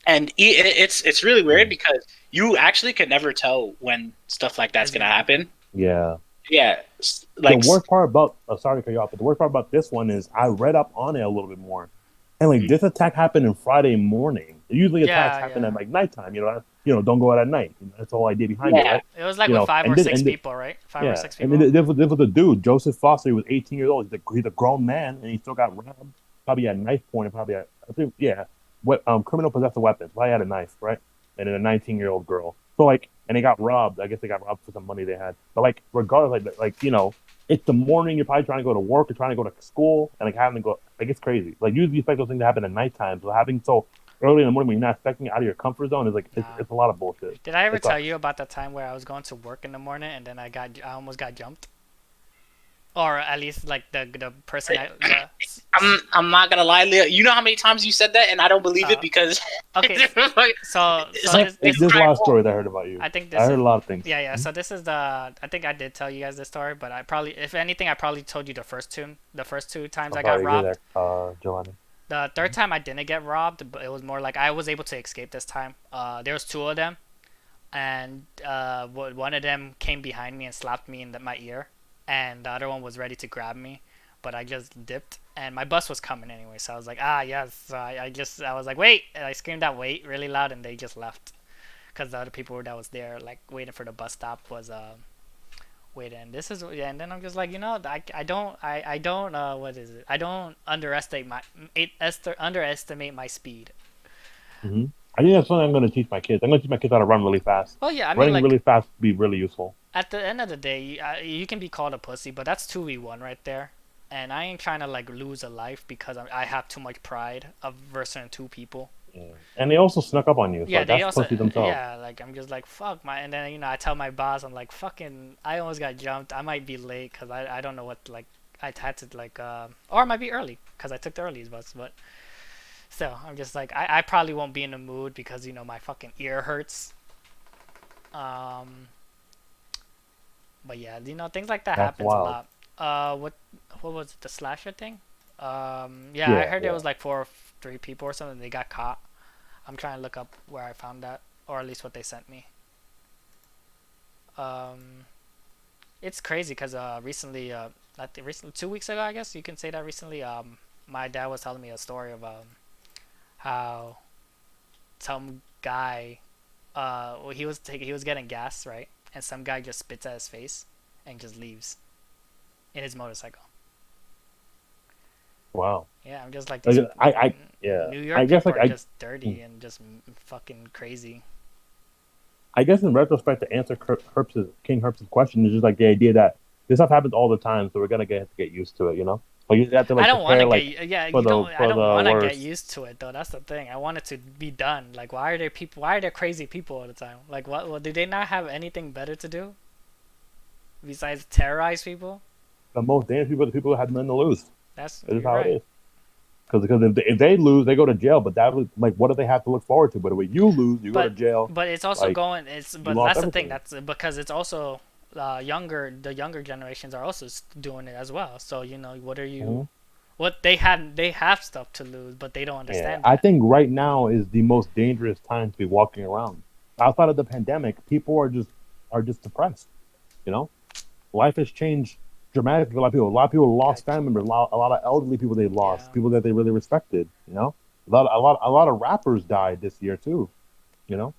it's really weird because you actually can never tell when stuff like that's gonna happen. Yeah. Like the worst part about sorry to cut you off, but the worst part about this one is I read up on it a little bit more. And like this attack happened on Friday morning. Usually attacks happen at like nighttime. Don't go out at night. That's the whole idea behind it, right? It was like with 5 or 6 people, right? 5 or 6 people. And this was a dude, Joseph Foster. He was 18 years old. He's a grown man, and he still got robbed. Probably had a knife point. Criminal possessive weapons. Probably had a knife, right? And then a 19-year-old girl. So like, and they got robbed. I guess they got robbed for some money they had. But like, regardless, it's the morning. You're probably trying to go to work or trying to go to school, and like having to go. Like it's crazy. Like usually you expect those things to happen at nighttime. So having so early in the morning when you're not expecting it out of your comfort zone is like it's a lot of bullshit. Did I ever tell you about that time where I was going to work in the morning and then I almost got jumped? Or at least like the person. I'm not gonna lie, Leo. You know how many times you said that, and I don't believe it because. Okay. so there's a lot of stories I heard about you. I think I heard a lot of things. Yeah. Mm-hmm. So this is I think I did tell you guys this story, but if anything, I probably told you the first two times I got robbed. Giovanni. The third time I didn't get robbed, but it was more like I was able to escape this time. There was 2 of them, and one of them came behind me and slapped me in my ear. And the other one was ready to grab me, but I just dipped, and my bus was coming anyway, so I was like, yes. So I was like, wait, and I screamed out wait really loud, and they just left, because the other people that was there, like, waiting for the bus stop was, waiting, and and then I'm just like, I don't, what is it, I don't underestimate my speed. Mm-hmm. I think that's something I'm going to teach my kids. I'm going to teach my kids how to run really fast. Oh yeah, running really fast would be really useful. At the end of the day, you can be called a pussy, but that's 2v1 right there. And I ain't trying to like lose a life because I have too much pride of versus 2 people. Yeah. And they also snuck up on you. So yeah, they also pussy themselves. Yeah, like I'm just like fuck and then I tell my boss I'm like fucking I almost got jumped. I might be late because I don't know what like I had to like or I might be early because I took the earliest bus, but. So I'm just like I probably won't be in the mood because my fucking ear hurts. But yeah, things like that happens a lot. What was it, the slasher thing? I heard there was like 4 or 3 people or something. They got caught. I'm trying to look up where I found that, or at least what they sent me. It's crazy because recently, 2 weeks ago, I guess you can say that recently. My dad was telling me a story of how some guy he was getting gas, right, and some guy just spits at his face and just leaves in his motorcycle. Wow. Yeah, I'm just like New York people are just dirty and just fucking crazy. I guess in retrospect, to answer King Herbst's question is just like the idea that this stuff happens all the time, so we're gonna have to get used to it, Like you have to like. I don't want to like, get I don't want to get used to it though. That's the thing. I want it to be done. Like, why are there crazy people all the time? Like, what do they not have anything better to do besides terrorize people? The most dangerous people are the people who have nothing to lose. That's how it is. Because if they lose, they go to jail. But that was like, what do they have to look forward to? But when you lose, you go to jail. But it's also but that's everything. The thing. That's because it's also the younger generations are also doing it as well. So what are you? Mm-hmm. What they have stuff to lose, but they don't understand. I think right now is the most dangerous time to be walking around. Outside of the pandemic, people are just depressed. life has changed dramatically for a lot of people. A lot of people lost family members. A lot of elderly people they've lost, Yeah. people that they really respected. You know, a lot of rappers died this year too. You know.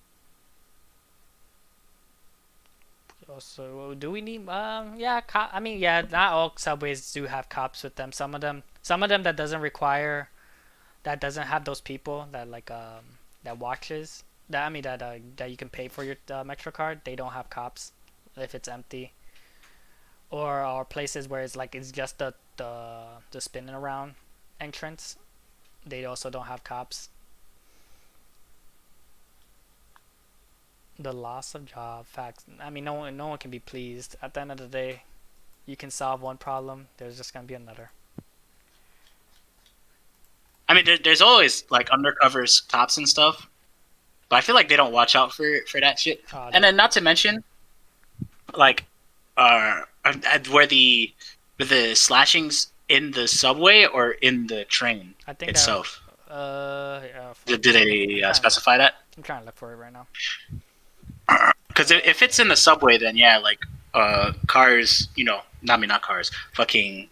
So do we need yeah, I mean, yeah, not all subways do have cops with them. Some of them that doesn't require, that doesn't have those people that like that watches that, I mean, that you can pay for your Metro card. They don't have cops if it's empty. Or places where it's like it's just the spinning around entrance. They also don't have cops. The loss of job, facts. I mean, no one can be pleased. At the end of the day, you can solve one problem. There's just gonna be another. I mean, there's always like undercovers cops and stuff, but I feel like they don't watch out for that shit. And then not to mention, like, were the slashings in the subway or in the train I think itself? Yeah, Did they specify that? I'm trying to look for it right now. Because if it's in the subway, then yeah, like cars, you know, not cars, fucking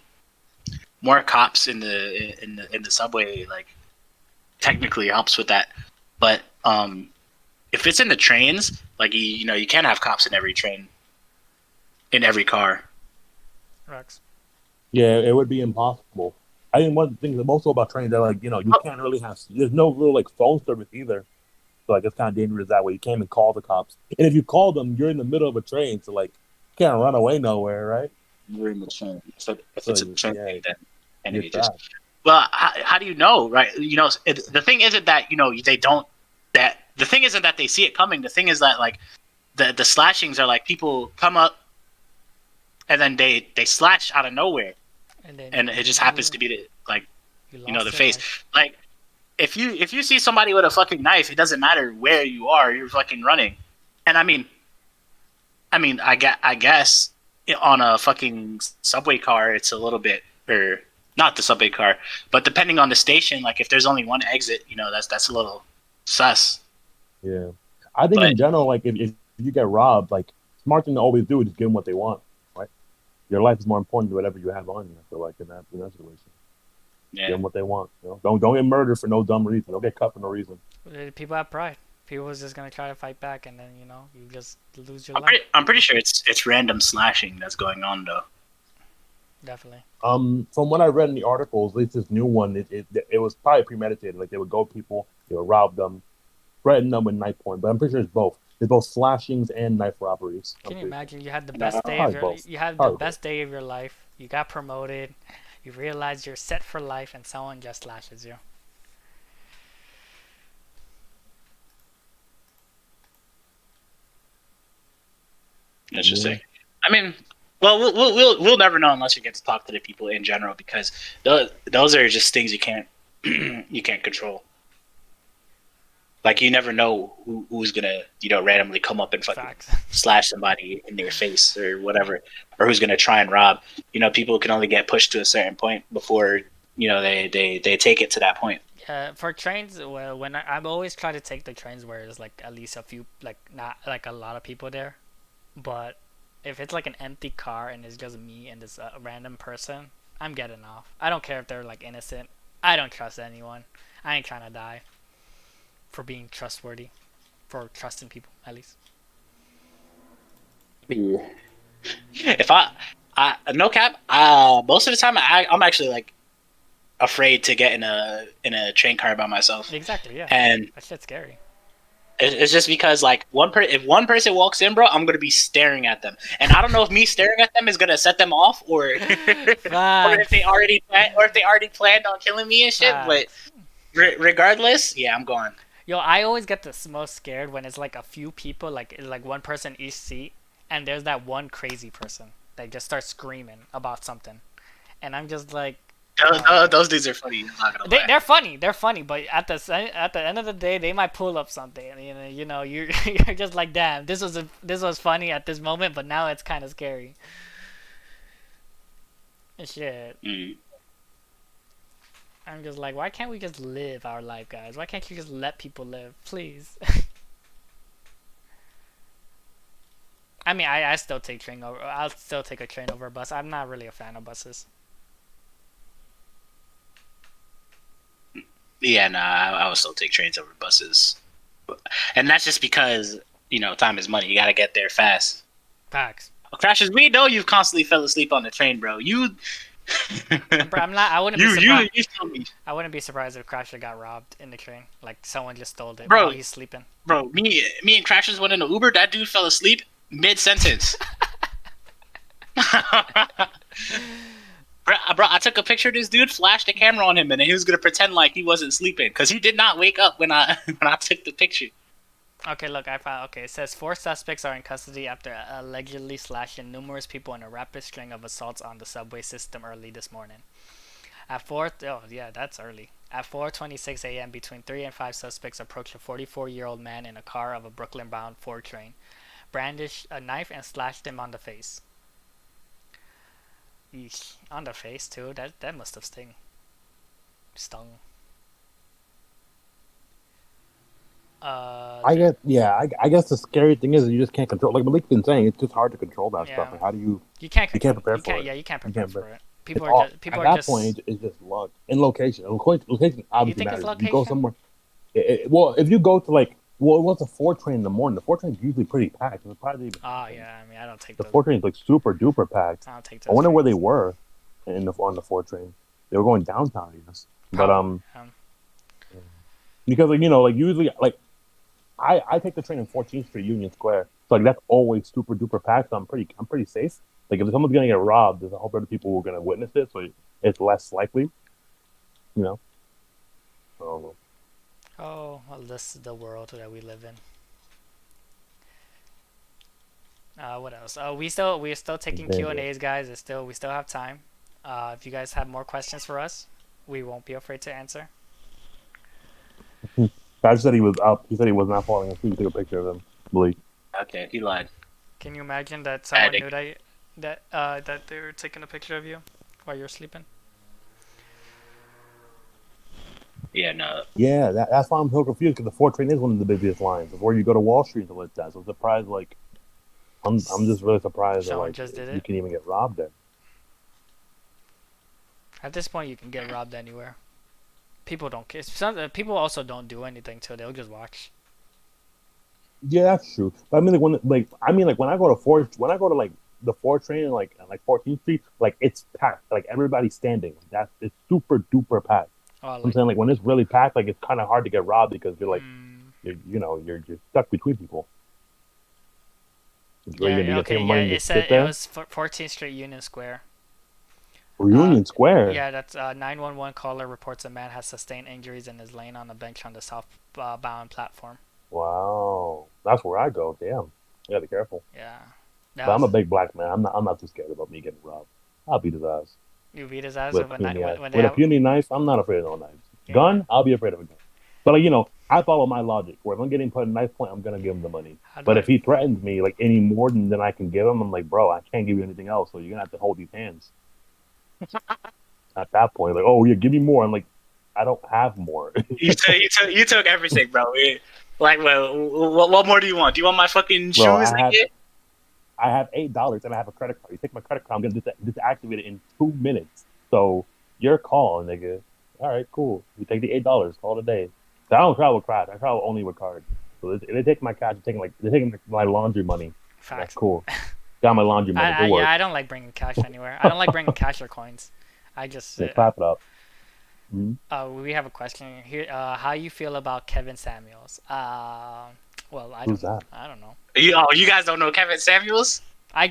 more cops in the subway, like technically helps with that. But if it's in the trains, like you know, you can't have cops in every train, in every car. Rex. Yeah, it would be impossible. I think one of the things that also about trains that, like, you know, you can't really have, there's no real like phone service either. So like it's kind of dangerous that way. You can't even call the cops, and if you call them, you're in the middle of a train, so like you can't run away nowhere, right? You're in the train. So if it's a train, yeah, then and you're you just trapped. well, how do you know, right? You know, the thing isn't that, you know, they don't, that the thing isn't that they see it coming. The thing is that like the slashings are like people come up and then they slash out of nowhere, and it just happens to be the, like, you know, the face. Like if you see somebody with a fucking knife, it doesn't matter where you are, you're fucking running. And I mean I guess on a fucking subway car it's a little bit, or not the subway car, but depending on the station, like if there's only one exit, you know, that's a little sus. Yeah, I think in general, like if you get robbed, like smart thing to always do is just give them what they want, right? Your life is more important than whatever you have on you. I feel like in that situation, yeah, give them what they want. You know? Don't get murdered for no dumb reason. Don't get cut for no reason. People have pride. People is just gonna try to fight back, and then, you know, you just lose your life. I'm pretty sure it's random slashing that's going on though. Definitely. From what I read in the articles, at least this new one, it was probably premeditated. Like they would go to people, they would rob them, threaten them with knife point. But I'm pretty sure it's both. It's both slashings and knife robberies. Can you imagine? You had the best day of your best day of your life. You got promoted. You realize you're set for life, and someone just slashes you. Interesting. Yeah. I mean, well, we'll never know unless you get to talk to the people in general, because those are just things you can't you can't control. Like you never know who's gonna, you know, randomly come up and fucking slash somebody in their face or whatever, or who's gonna try and rob. You know, people can only get pushed to a certain point before, you know, they take it to that point. For trains, well, when I've always tried to take the trains where there's like at least a few, like not like a lot of people there, but if it's like an empty car and it's just me and this random person, I'm getting off. I don't care if they're like innocent. I don't trust anyone. I ain't trying to die for being trustworthy, for trusting people at least. If I no cap, most of the time I'm actually like afraid to get in a train car by myself. Exactly, yeah. And that shit's scary. It's just because like if one person walks in, bro, I'm gonna be staring at them, and I don't know if me staring at them is gonna set them off, or or if they already planned on killing me and shit. But regardless, yeah, I'm going. Yo, I always get the most scared when it's like a few people, like one person each seat, and there's that one crazy person that just starts screaming about something, and I'm just like, those dudes are funny. I'm not gonna lie. They're funny, but at the end of the day, they might pull up something, and you know, you're just like, damn, this was funny at this moment, but now it's kind of scary. Shit. Mm. I'm just like, why can't we just live our life, guys? Why can't you just let people live, please? I mean, I still take train over. I'll still take a train over a bus. I'm not really a fan of buses. Yeah, nah, I would still take trains over buses, and that's just because time is money. You gotta get there fast. Facts. Crashes, we know you've constantly fell asleep on the train, bro. I'm not. I wouldn't be surprised. You tell me. I wouldn't be surprised if Crasher got robbed in the train. Like someone just stole it Bro, while he's sleeping. Bro, me and Crashers went in an Uber. That dude fell asleep mid sentence. Bro, I took a picture of this dude, flashed the camera on him, and he was gonna pretend like he wasn't sleeping because he did not wake up when I took the picture. Okay, look, I found. Okay, it says 4 suspects are in custody after allegedly slashing numerous people in a rapid string of assaults on the subway system early this morning. At 4, oh yeah, that's early. At 4:26 a.m., between 3 and 5 suspects approached a 44-year-old man in a car of a Brooklyn-bound 4 train, brandished a knife and slashed him on the face. Eesh, on the face too. That must have stung. I guess the scary thing is that you just can't control. Like Malik's been saying, it's just hard to control that stuff. Like, how do you? You can't prepare for it. Yeah, you can't prepare for it. People are just. Point, it's just luck and location. Location obviously matters. Location? You go somewhere. Well, if you go to what's a 4 train in the morning? The 4 train's usually pretty packed. It's probably. Oh yeah, I mean I don't take the 4 train's like super duper packed. I don't take those. I wonder trains. where they were on the 4 train. They were going downtown, I guess. But because usually I take the train in 14th Street, Union Square. So that's always super duper packed. So I'm pretty safe. Like if someone's gonna get robbed, there's a whole bunch of people who are gonna witness it, so it's less likely. So. Oh, well, this is the world that we live in. What else? We're still taking Q&As, guys. We still have time. If you guys have more questions for us, we won't be afraid to answer. Badge said he was up. He said he was not falling asleep. Took a picture of him. Malik. Okay, he lied. Can you imagine that someone knew that they were taking a picture of you while you're sleeping? Yeah, no. Yeah, that's why I'm so confused because the 4 train is one of the busiest lines before you go to Wall Street and like that. So I'm surprised. I'm just really surprised that you can even get robbed there. At this point, you can get robbed anywhere. People don't care. People also don't do anything too. They'll just watch. Yeah, that's true. But I mean, when I go to the 4 train in like 14th Street, it's packed. Like everybody's standing. It's super duper packed. I'm saying when it's really packed, it's kind of hard to get robbed because you're you're stuck between people. It was 14th Street, Union Square. Union Square. Yeah, that's 911 caller reports a man has sustained injuries and is laying on a bench on the southbound platform. Wow, that's where I go. Damn, you gotta be careful. Yeah, but I'm a big black man. I'm not too scared about me getting robbed. I'll beat his ass. You beat his ass with a puny knife. I'm not afraid of no knives. Yeah. Gun, I'll be afraid of a gun. But I follow my logic. Where if I'm getting put in knife point, I'm gonna give him the money. But if he threatens me any more than I can give him, I'm like, bro, I can't give you anything else. So you're gonna have to hold these hands. At that point, give me more. I'm like, I don't have more. you took everything, bro. What more do you want? Do you want my fucking shoes? I have $8 and I have a credit card. You take my credit card, I'm gonna disactivate it in 2 minutes. So your call, nigga. All right, cool. You take the $8, call it a day. So I don't travel with cash. I travel only with cards. So if they take my cash, they're taking my laundry money. Facts. That's cool. Got my laundry money. I don't like bringing cash anywhere. I don't like bringing cash or coins. I just clap it up. Mm-hmm. We have a question here. How you feel about Kevin Samuels? Who's that? I don't know. You guys don't know Kevin Samuels? I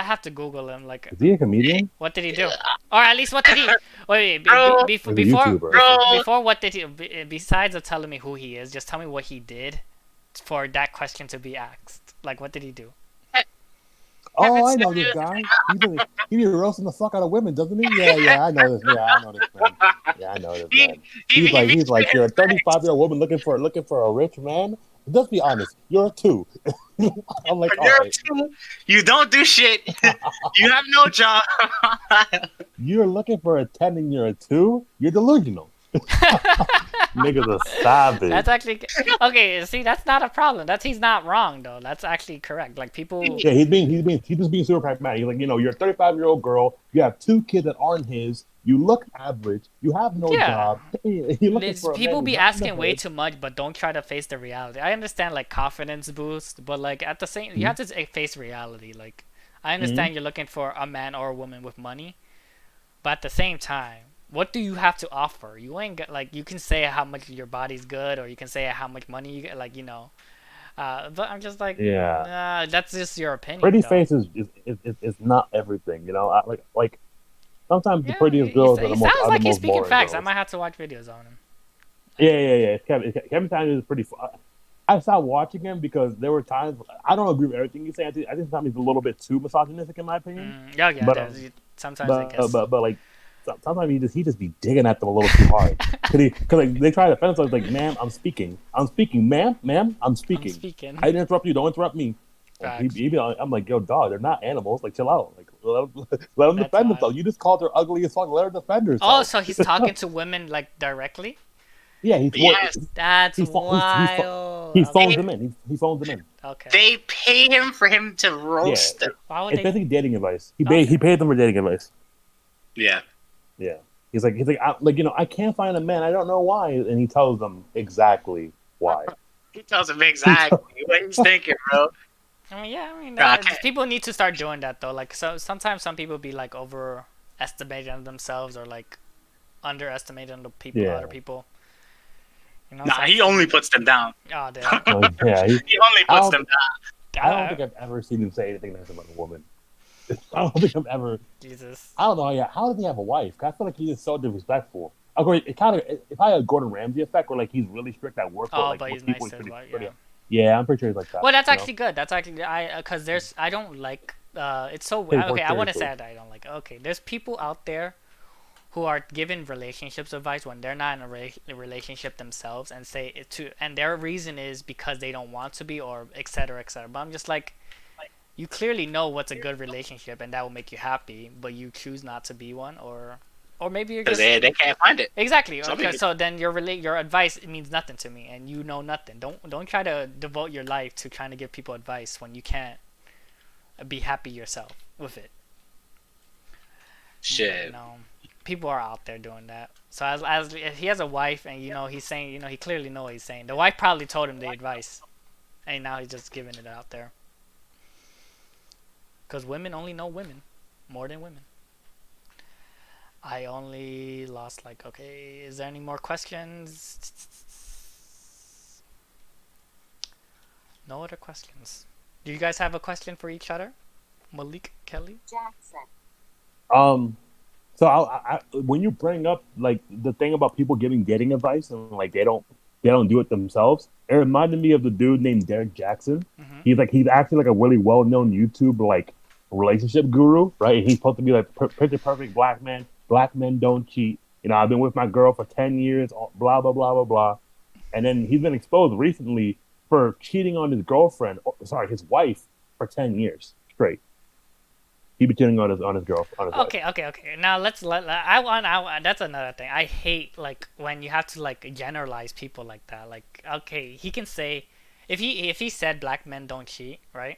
have to Google him. Is he a comedian? What did he do? Or at least what did he? Wait, before what did he? Besides of telling me who he is, just tell me what he did for that question to be asked. What did he do? Oh, I know this guy. He be roasting the fuck out of women, doesn't he? Yeah, I know this. Yeah, I know this man. Yeah, I know this man. He's like, you're a 35-year-old woman looking for a rich man. Just be honest. You're a 2. I'm like, you're a 2. You don't do shit. You have no job. You're looking for a 10 and you're a 2. You're delusional. Nigga's a savage. That's actually okay. See, that's not a problem. He's not wrong though. That's actually correct. Like people. Yeah, he's just being super pragmatic. He's like, you're a 35-year-old girl. You have 2 kids that aren't his. You look average. You have no job. You're looking for a people man be who's asking way too much, but don't try to face the reality. I understand like confidence boost, but like at the same, you have to face reality. Like I understand you're looking for a man or a woman with money, but at the same time, what do you have to offer? You ain't got like you can say how much your body's good, or you can say how much money you get. Like but I'm just like that's just your opinion. Pretty though. face is not everything. Like sometimes the prettiest girls are the most. Sounds like he's speaking facts. Girls. I might have to watch videos on him. Yeah. Kevin Tyner is pretty fun. I stopped watching him because there were times I don't agree with everything he's saying. I think sometimes he's a little bit too misogynistic in my opinion. But, sometimes I guess. But like sometimes he just be digging at them a little too hard. Cause like they try to defend themselves like, ma'am, I'm speaking, ma'am, I'm speaking. I didn't interrupt you. Don't interrupt me. I'm like, yo, dog, they're not animals. Like, chill out. Like, let them defend themselves. You just called her ugly as fuck. Let her defend herself. Oh, so he's talking to women like directly? Yeah, that's wild. He phones them in. He phones them in. Okay. They pay him for him to roast them. It's basically dating advice. He paid them for dating advice. Yeah. Yeah. He's like, I can't find a man. I don't know why. And he tells them exactly why. He tells them exactly what he's thinking, bro. People need to start doing that though. Like, so sometimes some people be like overestimating themselves or like underestimating the people, other people. He only puts them down. Oh, damn. Yeah, he only puts them down. I don't think I've ever seen him say anything nice about a woman. I don't think I've ever. Jesus. I don't know. Yeah, how does he have a wife? I feel like he's just so disrespectful. Of course, it kind of if I had a Gordon Ramsay effect, where like he's really strict at work. Oh, like, but he's nice to his wife. Yeah, I'm pretty sure he's like that. Well, that's actually good. That's actually because I don't like. It's so okay. I want to say that I don't like. Okay, there's people out there who are giving relationships advice when they're not in a relationship themselves, and say it to, and their reason is because they don't want to be, or etc. etc. But I'm just like, you clearly know what's a good relationship, and that will make you happy, but you choose not to be one, or maybe you're just they can't find it. Exactly. Okay, so then your advice means nothing to me, and you know nothing. Don't try to devote your life to trying to give people advice when you can't be happy yourself with it. Shit. People are out there doing that. So as he has a wife, and he's saying, he clearly knows what he's saying. The wife probably told him the advice, and now he's just giving it out there. Because women only know women more than women. I only lost okay, is there any more questions? No other questions. Do you guys have a question for each other? Malik, Kelly? Jackson. So I when you bring up like the thing about people giving dating advice and like they don't do it themselves, it reminded me of the dude named Derek Jackson. Mm-hmm. He's actually like a really well-known YouTube like relationship guru, right? And he's supposed to be like picture perfect black man. Black men don't cheat. I've been with my girl for 10 years, blah, blah, blah, blah, blah. And then he's been exposed recently for cheating on his girlfriend, his wife, for 10 years straight. He been cheating on his girlfriend. Okay. Now that's another thing. I hate like when you have to like generalize people like that. Like, okay, he can say, if he said black men don't cheat, right?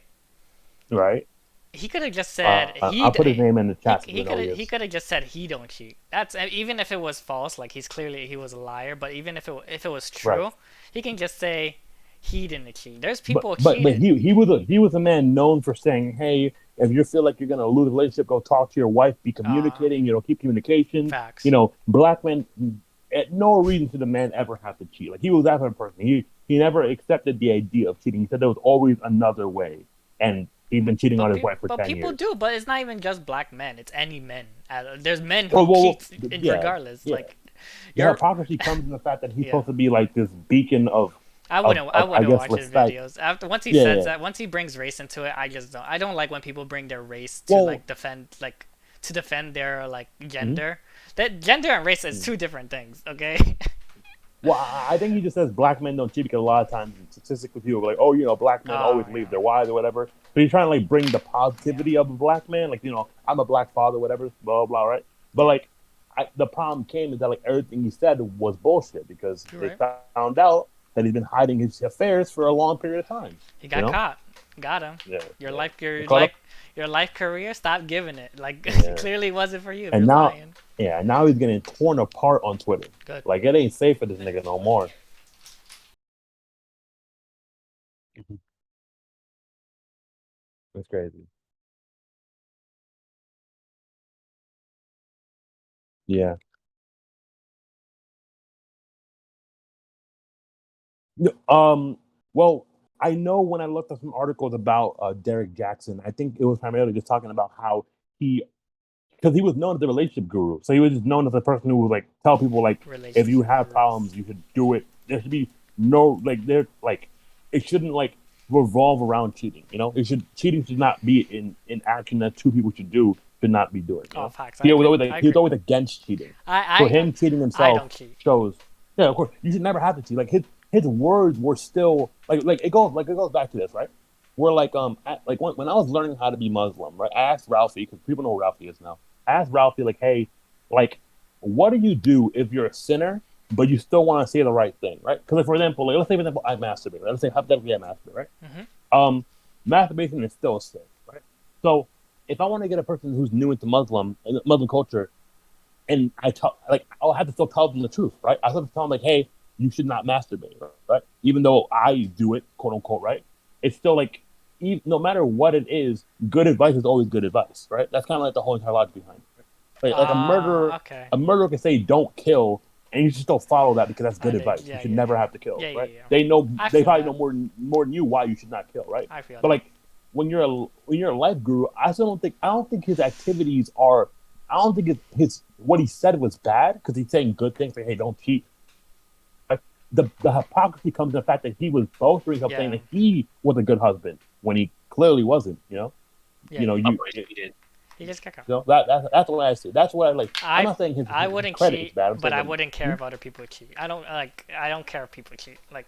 Right. He could have just said I'll put his name in the chat. He could have just said he don't cheat. That's even if it was false, like he was a liar. But even if it was true, right, he can just say he didn't cheat. There's people cheating. But he was a man known for saying, hey, if you feel like you're gonna lose a relationship, go talk to your wife. Be communicating. Keep communication. Facts. Black men, at no reason should a man ever have to cheat. Like he was that type of person. He never accepted the idea of cheating. He said there was always another way, and he's been cheating on his wife for 10 years. But people do. But it's not even just black men. It's any men. There's men who cheat regardless. Yeah. Like, your hypocrisy comes in the fact that he's supposed to be like this beacon of. I wouldn't watch his videos. Once he says that, once he brings race into it, I don't like when people bring their race to defend their like gender. Mm-hmm. That gender and race is two different things. Okay. Well, I think he just says black men don't cheat because a lot of times statistically people are like, black men always leave their wives or whatever. So he's trying to like bring the positivity of a black man, like I'm a black father, whatever, blah blah, right? But like, the problem came is that like everything he said was bullshit because You're they right. found out that he's been hiding his affairs for a long period of time. He got caught. Got him. Yeah. Your life career. Stop giving it. Like clearly wasn't for you. And now he's getting torn apart on Twitter. Good. Like it ain't safe for this nigga no more. That's crazy. Yeah. Well, I know when I looked at some articles about Derek Jackson, I think it was primarily just talking about how because he was known as the relationship guru. So he was just known as a person who would like tell people like if you have problems, you should do it. There should be no it shouldn't like revolve around cheating. Cheating should not be in action that two people should do. Should not be doing. Oh, facts. He was always against cheating. For him, cheating himself shows. Yeah, of course, you should never have to cheat. Like his words were still like it goes back to this, right? Where when I was learning how to be Muslim, right? I asked Ralphie because people know who Ralphie is now. I asked Ralphie like, hey, like, what do you do if you're a sinner but you still want to say the right thing, right? Because for example, let's say I masturbate. Let's say hypothetically I masturbate, right? Mm-hmm. Masturbation is still a sin, right? So if I want to get a person who's new into Muslim culture, and I'll have to still tell them the truth, right? I have to tell them like, hey, you should not masturbate, right? Even though I do it, quote unquote, right? It's still like, no matter what it is, good advice is always good advice, right? That's kind of like the whole entire logic behind it. Right? Like a murderer can say don't kill, and you should still follow that because that's good advice. You should never have to kill, right? Yeah. They probably know more than you why you should not kill, right? I feel but like when you're a life guru, I don't think his activities are. I don't think what he said was bad because he's saying good things like, hey, don't cheat. Like the hypocrisy comes in the fact that he was boasting of saying that he was a good husband when he clearly wasn't. He did. He just got caught. That's what I see. That's what I like. I'm not saying his wouldn't credit cheat, is bad. but I wouldn't care if other people cheat. I don't care if people cheat. Like,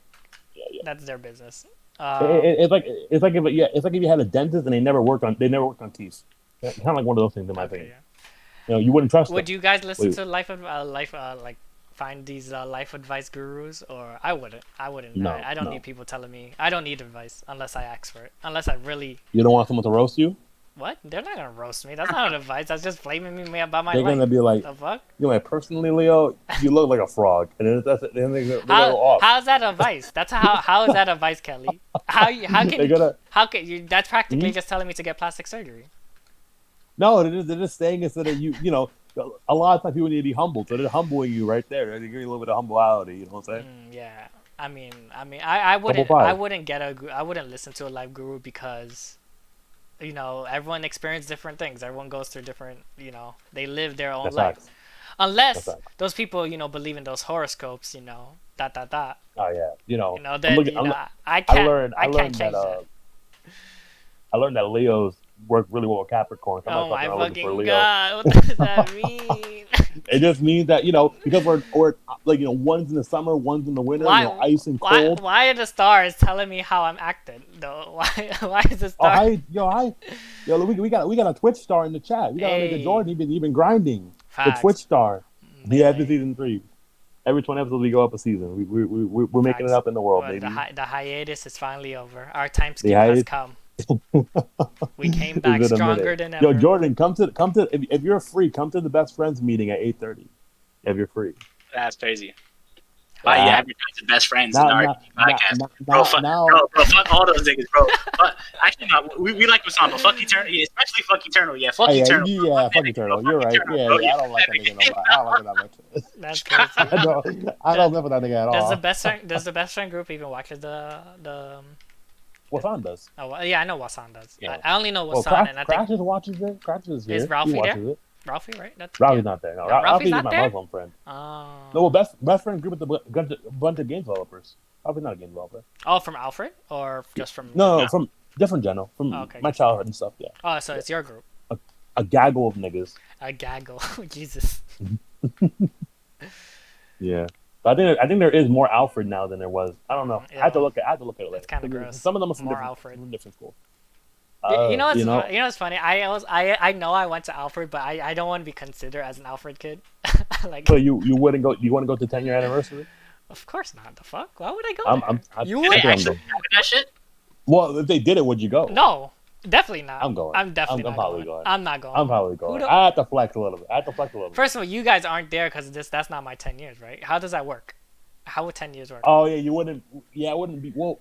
that's their business. It's like if you had a dentist and they never worked on teeth. Kind of like one of those things in my opinion. Yeah. You wouldn't trust. Would you guys listen to find these life advice gurus, or I wouldn't. No, I don't need people telling me. I don't need advice unless I ask for it. Unless I really. You don't want someone to roast you? What? They're not gonna roast me. That's not advice. That's just blaming me about my life. They're gonna be like, the fuck? You're like, personally, Leo, you look like a frog, and then they go off. How's that advice? That's how is that advice, Kelly? How can you? That's practically just telling me to get plastic surgery. No, they're just saying it so that a lot of times people need to be humbled, so they're humbling you right there. They're giving you a little bit of humbleality. You know what I'm saying? Yeah. I mean, I wouldn't listen to a life guru because, everyone experiences different things. Everyone goes through different, they live their own lives. Unless those people, believe in those horoscopes, Oh yeah, I can't change that. I learned that Leos work really well with Capricorn. Oh my fucking god! What does that mean? It just means that because we're one's in the summer, one's in the winter. Ice and cold. Why are the stars telling me how I'm acting though? Why is the star? We got a Twitch star in the chat. We got Omega Jordan. He's been grinding. Facts. The Twitch star. He had the season 3. Every 20 episodes we go up a season. We're making it up in the world, baby. The hiatus is finally over. Our time skip has come. We came back stronger than ever. Yo, Jordan, come to if you're free, come to the best friends meeting at 8:30. If you're free. That's crazy. You advertise the best friends in our podcast. Bro, fuck all those niggas, bro. But actually, no, we like Wasan, but fuck Eternal, especially fuck Eternal. Yeah, fuck Eternal. Yeah, fuck Eternal. You're right. Yeah, I don't like that nigga. I don't like it that much. That's crazy. I don't live with that nigga at all. Does the best friend group even watch the Wasan does. Oh, well, yeah, I know Wasan does. Yeah. I only know Wasan, and I think Crashes watches it. Crashes is here. Is Ralphie there? Ralphie, right? Ralphie's not there. No, Ralphie's my there? Muslim friend. Oh. No, best friend group with a bunch of game developers. Ralphie's not a game developer. Oh, from Alfred, or just from? No, from different general, from my childhood and stuff. Yeah. Oh, so it's your group. A gaggle of niggas. A gaggle, Jesus. Yeah. But I think there is more Alfred now than there was. I don't know. Yeah. I have to look at it later. It's kind of gross. Some of them are from different schools. You know what's funny? I know I went to Alfred, but I don't want to be considered as an Alfred kid. Like. So you wouldn't go? You want to go to 10-year anniversary? Of course not. The fuck? Why would I go there? You would actually have that shit? Well, if they did it, would you go? No, definitely not. I'm going. I'm definitely not probably going. I'm not going. I'm probably going. I have to flex a little bit. First of all, you guys aren't there because that's not my 10 years, right? How does that work? How would 10 years work? Oh yeah, you wouldn't. Yeah, it wouldn't be. Well,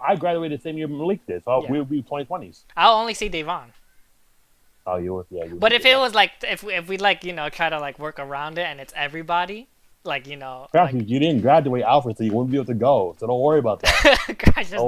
I graduated the same year Malik did, so we would be 2020s. I'll only see Devon. Oh, you would, yeah. But if it was like, if we like, try to like work around it and it's everybody, like, Crash, you didn't graduate Alfred, so you wouldn't be able to go. So don't worry about that. Crash is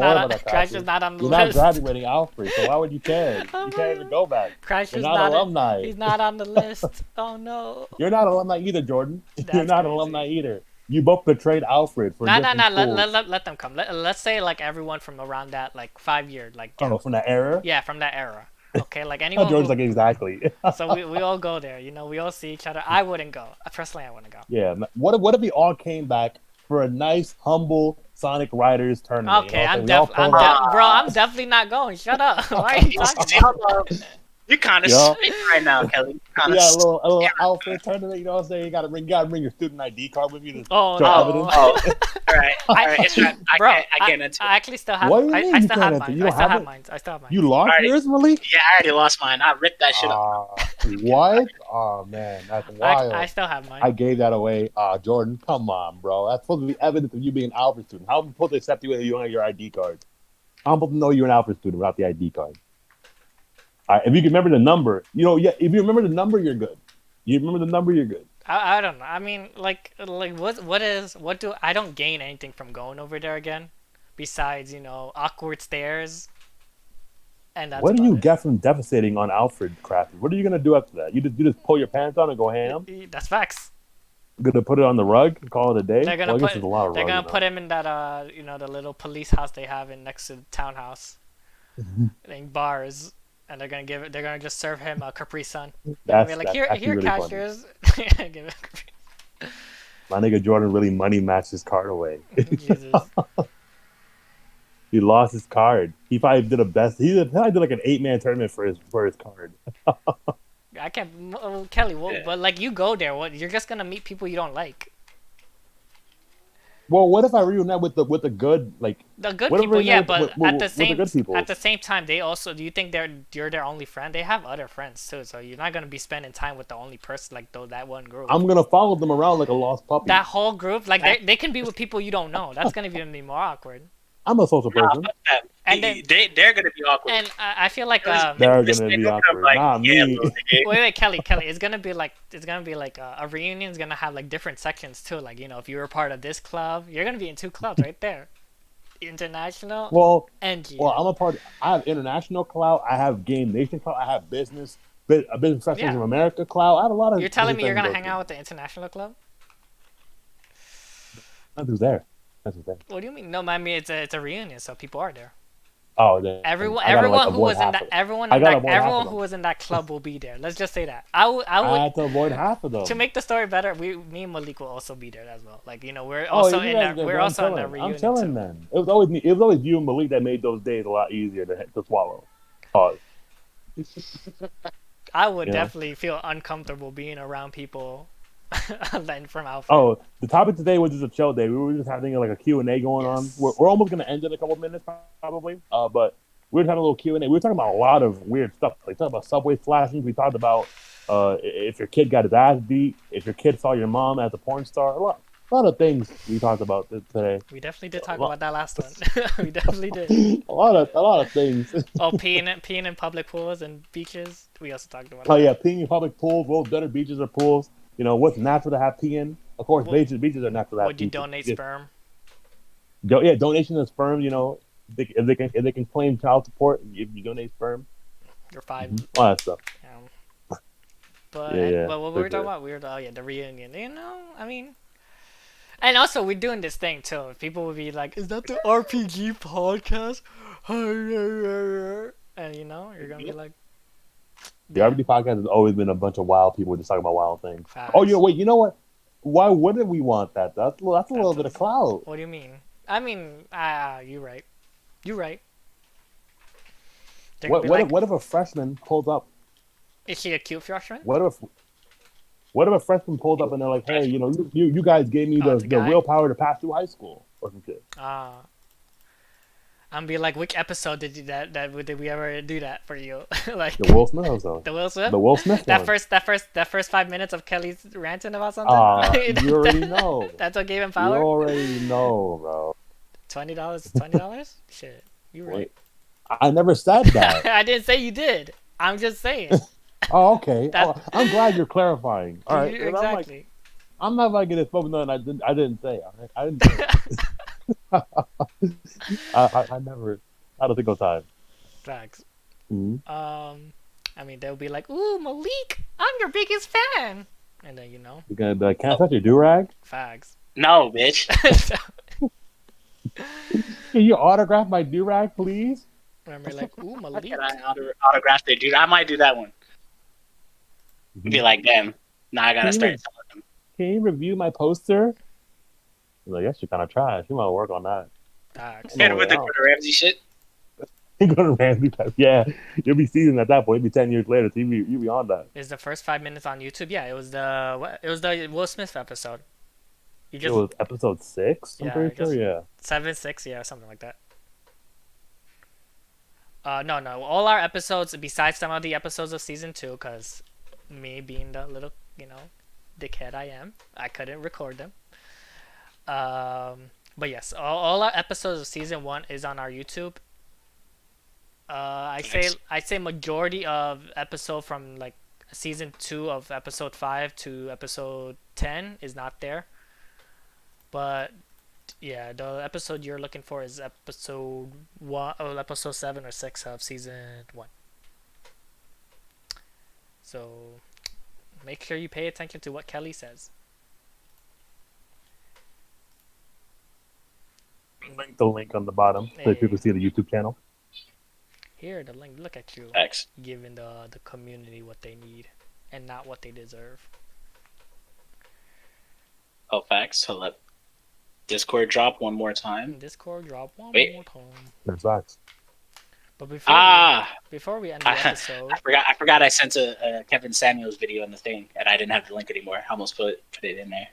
not on the list. You're not graduating Alfred, so why would you care? You can't even go back. Crash You're is not alumni. He's not on the list. Oh no. You're not alumni either, Jordan. You're not crazy. Alumni either. You both betrayed Alfred for different schools. Let them come. Let's say like everyone from around that like 5 year like. Oh, from that era. Yeah, from that era. Okay, like anyone. George's like exactly. So we all go there. We all see each other. I wouldn't go. Personally, I wouldn't go. Yeah. What if we all came back for a nice, humble Sonic Riders tournament? Okay, I'm definitely not going. Shut up. Why are you talking about? You're kind of sweet right now, Kelly. A little outfit tournament. You know what I'm saying? You gotta bring your student ID card with you to show evidence. All right. It's right. I can't enter. I actually still have. What do you mean I you still can't have enter? mine. I still have mine. You lost yours, Malik? Yeah, I already lost mine. I ripped that shit up. What? Oh man, that's wild. I still have mine. I gave that away. Jordan, come on, bro. That's supposed to be evidence of you being an Alfred student. How am I supposed to accept you if you don't have your ID card? I'm supposed to know you're an Alfred student without the ID card. All right, if you can remember the number, if you remember the number, you're good. You remember the number, you're good. I don't know. I mean, like what do I don't gain anything from going over there again, besides awkward stares. And that's what do you get from devastating on Alfred Crafty? What are you gonna do after that? You just pull your pants on and go ham? That's facts. Gonna put it on the rug and call it a day? They're gonna put him in that the little police house they have in next to the townhouse, in bars. And they're gonna just serve him a Capri Sun. Here, really cashiers. My nigga Jordan really money matched his card away. Jesus. He lost his card. He probably did probably did like an 8-man tournament for his card. I can't, Kelly. But like you go there, you're just gonna meet people you don't like. Well, what if I reunite with the good the good people? Yeah, but at the same time, they also. Do you think you're their only friend? They have other friends too, so you're not gonna be spending time with the only person that one group. I'm gonna follow them around like a lost puppy. That whole group, like they can be with people you don't know. That's gonna be more awkward. I'm a social person. And then they're gonna be awkward. And I feel like they're gonna be awkward. Nah, me. Wait, Kelly. It's gonna be like a reunion is gonna have like different sections too. Like if you were part of this club, you're gonna be in 2 clubs right there. International. And I have international clout. I have Game Nation clout. I have business professionals from America clout. I have a lot of. You're telling me you're gonna hang out with the international club? That's who's there. What do you mean? No, I mean it's a reunion, so people are there. Oh, everyone who was in that club will be there. Let's just say that. I would had to avoid half of them. To make the story better, me and Malik will also be there as well. Like we're also in that reunion. I'm telling man. It was always you and Malik that made those days a lot easier to swallow. Pause. I would definitely feel uncomfortable being around people. Then from Alfred. Oh, the topic today was just a chill day. We were just having like a Q&A going on. We're almost going to end in a couple minutes probably. But we were having a little Q&A. We were talking about a lot of weird stuff. Like talking about subway flashings. We talked about if your kid got his ass beat, if your kid saw your mom as a porn star. A lot of things we talked about today. We definitely did talk about that last one. We definitely did. a lot of things. Peeing in public pools and beaches. We also talked about. Oh yeah, peeing in public pools. Both better beaches or pools. What's natural to have pee in? Of course, beaches are natural to have. Would you donate sperm? Donation of sperm. If they can claim child support, if you donate sperm, you're fine. All that stuff. But what we were talking about, the reunion. I mean, and also we're doing this thing too. People would be like, "Is that the RPG podcast?" And you're gonna be like. The RBD podcast has always been a bunch of wild people just talking about wild things. Facts. Oh, wait, you know what? Why wouldn't we want that? That's a little bit of clout. What do you mean? I mean, you're right. You're right. What if a freshman pulls up? Is she a cute freshman? What if a freshman pulled up and they're like, hey, you guys gave me the willpower to pass through high school or some shit. I'm be like, which episode did we ever do that for you? Like the Will Smith episode. The Will Smith. The Will Smith. That first 5 minutes of Kelly's ranting about something. You already know. That's what gave him power. You already know, bro. $20. Shit, you right. I never said that. I didn't say you did. I'm just saying. Oh, okay. I'm glad you're clarifying. All right. Exactly. I'm not like this focused on. I didn't say. I didn't. Say I never. Not a single time. Facts. Mm-hmm. I mean, they'll be like, "Ooh, Malik, I'm your biggest fan," and then you're gonna be like, "Can I touch your do-rag?" Facts. No, bitch. Can you autograph my do-rag, please? Remember, like, "Ooh, Malik." Can I autograph their dude? I might do that one. Mm-hmm. Be like, damn. Now I gotta start telling them. Can you review my poster? I'm like, yes, you're kind of trash. You might work on that. And with the Gordon Ramsay shit? Gordon Ramsay type. Yeah. You'll be seasoned at that point. It'll be 10 years later. So you'll be on that. Is the first 5 minutes on YouTube? Yeah, it was the Will Smith episode. It was episode 6, I'm pretty sure, yeah. 7, 6, yeah, something like that. No. All our episodes, besides some of the episodes of season 2, because me being the little, dickhead I am, I couldn't record them. But yes, all our episodes of season 1 is on our YouTube. I say majority of episode from like season 2 of episode 5 to episode 10 is not there. But yeah, the episode you're looking for is episode 1 or episode 7 or 6 of season 1. So make sure you pay attention to what Kelly says. Link the link on the bottom so people see the YouTube channel. Here, the link. Look at you. Thanks. Giving the community what they need and not what they deserve. Oh, facts. So let Discord drop one more time. Discord drop one more time. That's facts. But before we end the episode, I forgot I sent a Kevin Samuels video in the thing, and I didn't have the link anymore. I almost put it in there.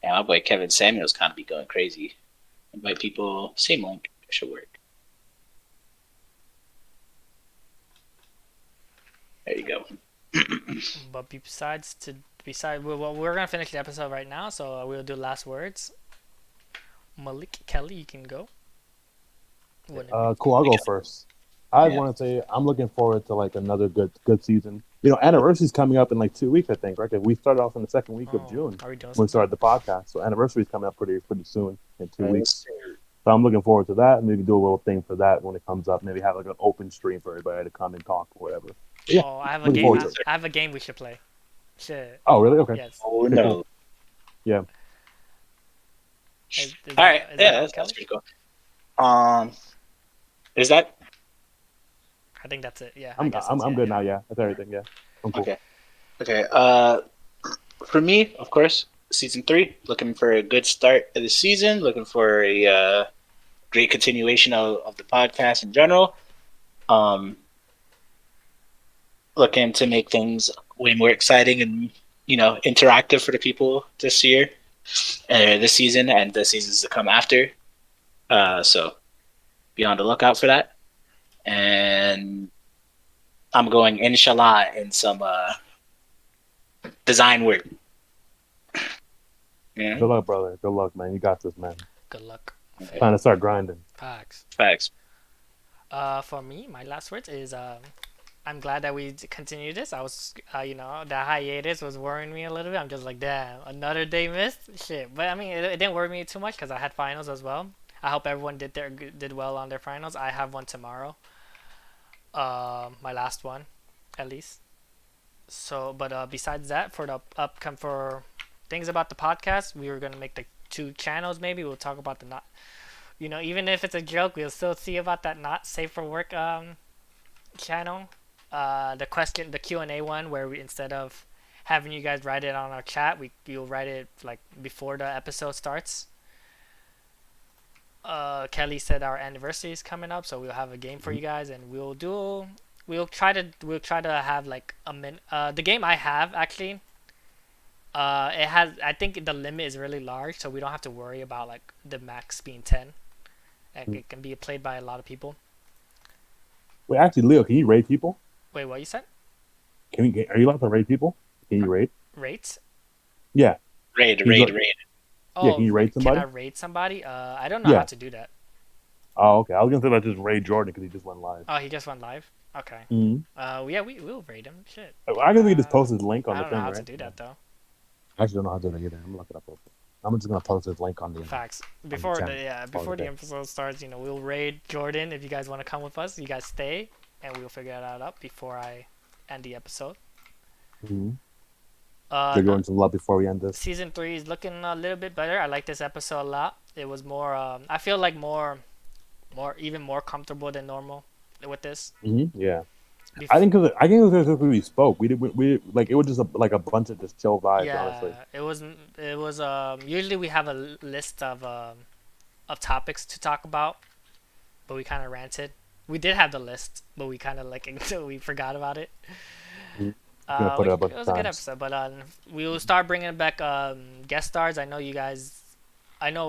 Yeah, my boy Kevin Samuels kind of be going crazy. Invite people, same link, it should work. There you go. But besides, we're gonna finish the episode right now, so we'll do last words. Malik, Kelly, you can go. Cool. I'll go first. I want to say I'm looking forward to like another good season. Anniversary's coming up in like 2 weeks, I think, right? We started off in the second week of June when we started the podcast. So anniversary's coming up pretty soon in 2 weeks. So I'm looking forward to that. Maybe do a little thing for that when it comes up. Maybe have like an open stream for everybody to come and talk or whatever. Yeah, I have a game. I have a game we should play. Shit. Oh, really? Okay. Yes. Oh no. Yeah. All right. Yeah, that's pretty cool. Is that? I think that's it. Yeah. I'm good now. Yeah, that's everything. Yeah. I'm cool. Okay. For me, of course, season 3. Looking for a good start of the season. Looking for a great continuation of the podcast in general. Looking to make things way more exciting and interactive for the people this year, this season, and the seasons to come after. So be on the lookout for that. And I'm going, inshallah, in some design work. Yeah. Good luck, brother. Good luck, man. You got this, man. Good luck. Trying to start grinding. Facts. For me, my last words is I'm glad that we continue this. I was, the hiatus was worrying me a little bit. I'm just like, damn, another day missed. Shit. But I mean, it didn't worry me too much because I had finals as well. I hope everyone did well on their finals. I have one tomorrow. My last one, at least. So, but besides that, for the for things about the podcast, we were gonna make the 2 channels. Maybe we'll talk about the not, even if it's a joke, we'll still see about that not safe for work channel. The Q&A one where we, instead of having you guys write it on our chat, you'll write it like before the episode starts. Kelly said our anniversary is coming up, so we'll have a game for you guys, and we'll try to have like the game I have actually. It has, I think the limit is really large, so we don't have to worry about like the max being 10. Like, it can be played by a lot of people. Wait, actually, Leo, can you raid people? Wait, what you said? Are you allowed to raid people? Can you raid? Rates? Yeah. Raid. Oh, yeah, can you raid somebody? Can I raid somebody? I don't know how to do that. Oh, okay. I was gonna say let's just raid Jordan because he just went live. Oh, he just went live. Okay. Mm-hmm. Yeah, we will raid him. Shit. I guess we could just post his link on the thing, right? I don't know how to do that though. I actually don't know how to do that either. I'm looking up. I'm just gonna post his link on the. Facts. Before the episode starts, we'll raid Jordan. If you guys want to come with us, you guys stay, and we'll figure that out before I end the episode. Mm-hmm. You're going some love before we end this. Season 3 is looking a little bit better. I like this episode a lot. It was more. I feel like even more comfortable than normal with this. Mm-hmm. Yeah. I think it was because we spoke. We like it was just like a bunch of just chill vibes. Yeah, honestly. it was. Usually we have a list of topics to talk about, but we kind of ranted. We did have the list, but we kind of we forgot about it. It was a good episode, but we'll start bringing back guest stars. I know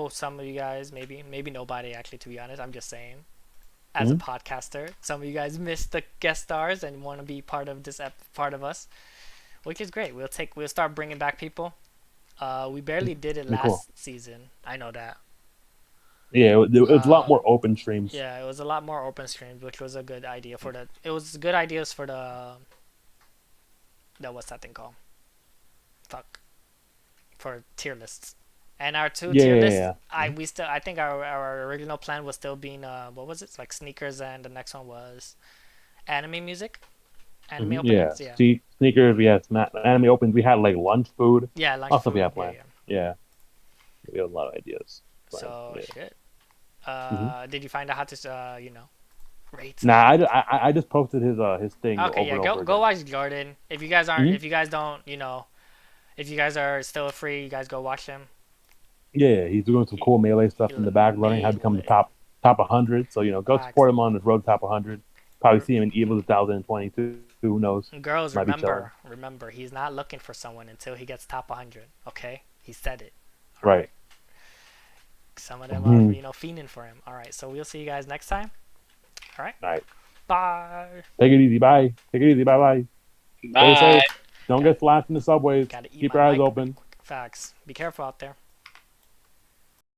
some of you guys, maybe nobody actually. To be honest, I'm just saying. As a podcaster, some of you guys missed the guest stars and want to be part of this part of us, which is great. We'll start bringing back people. We barely did it last season. I know that. Yeah, it was a lot more open streams. Yeah, it was a lot more open streams, which was a good idea for the. It was good ideas for the what's that thing called? Fuck. For tier lists. And our two tier lists, I think our original plan was still being what was it? Like sneakers, and the next one was anime music. Anime openings, yeah. Sneakers, we had anime openings. We had like lunch food. Yeah, lunch food. We had planned. Yeah. We had a lot of ideas. So shit. Did you find out how to rate? Nah, I just posted his thing. Okay, go watch Jordan. If you guys aren't, if you guys don't, if you guys are still free, you guys go watch him. Yeah, he's doing some cool melee stuff in the back, learning how to become the top 100. So go support him on his road to top 100. Probably see him in Evo 2022. Who knows? Girls, remember, he's not looking for someone until he gets top 100. Okay, he said it. All right. Some of them are, fiending for him. All right, so we'll see you guys next time. All right. All right. Bye. Take it easy. Bye. Take it easy. Bye. Bye. Stay safe. Don't get flashed in the subways. Keep your eyes open. Facts. Be careful out there.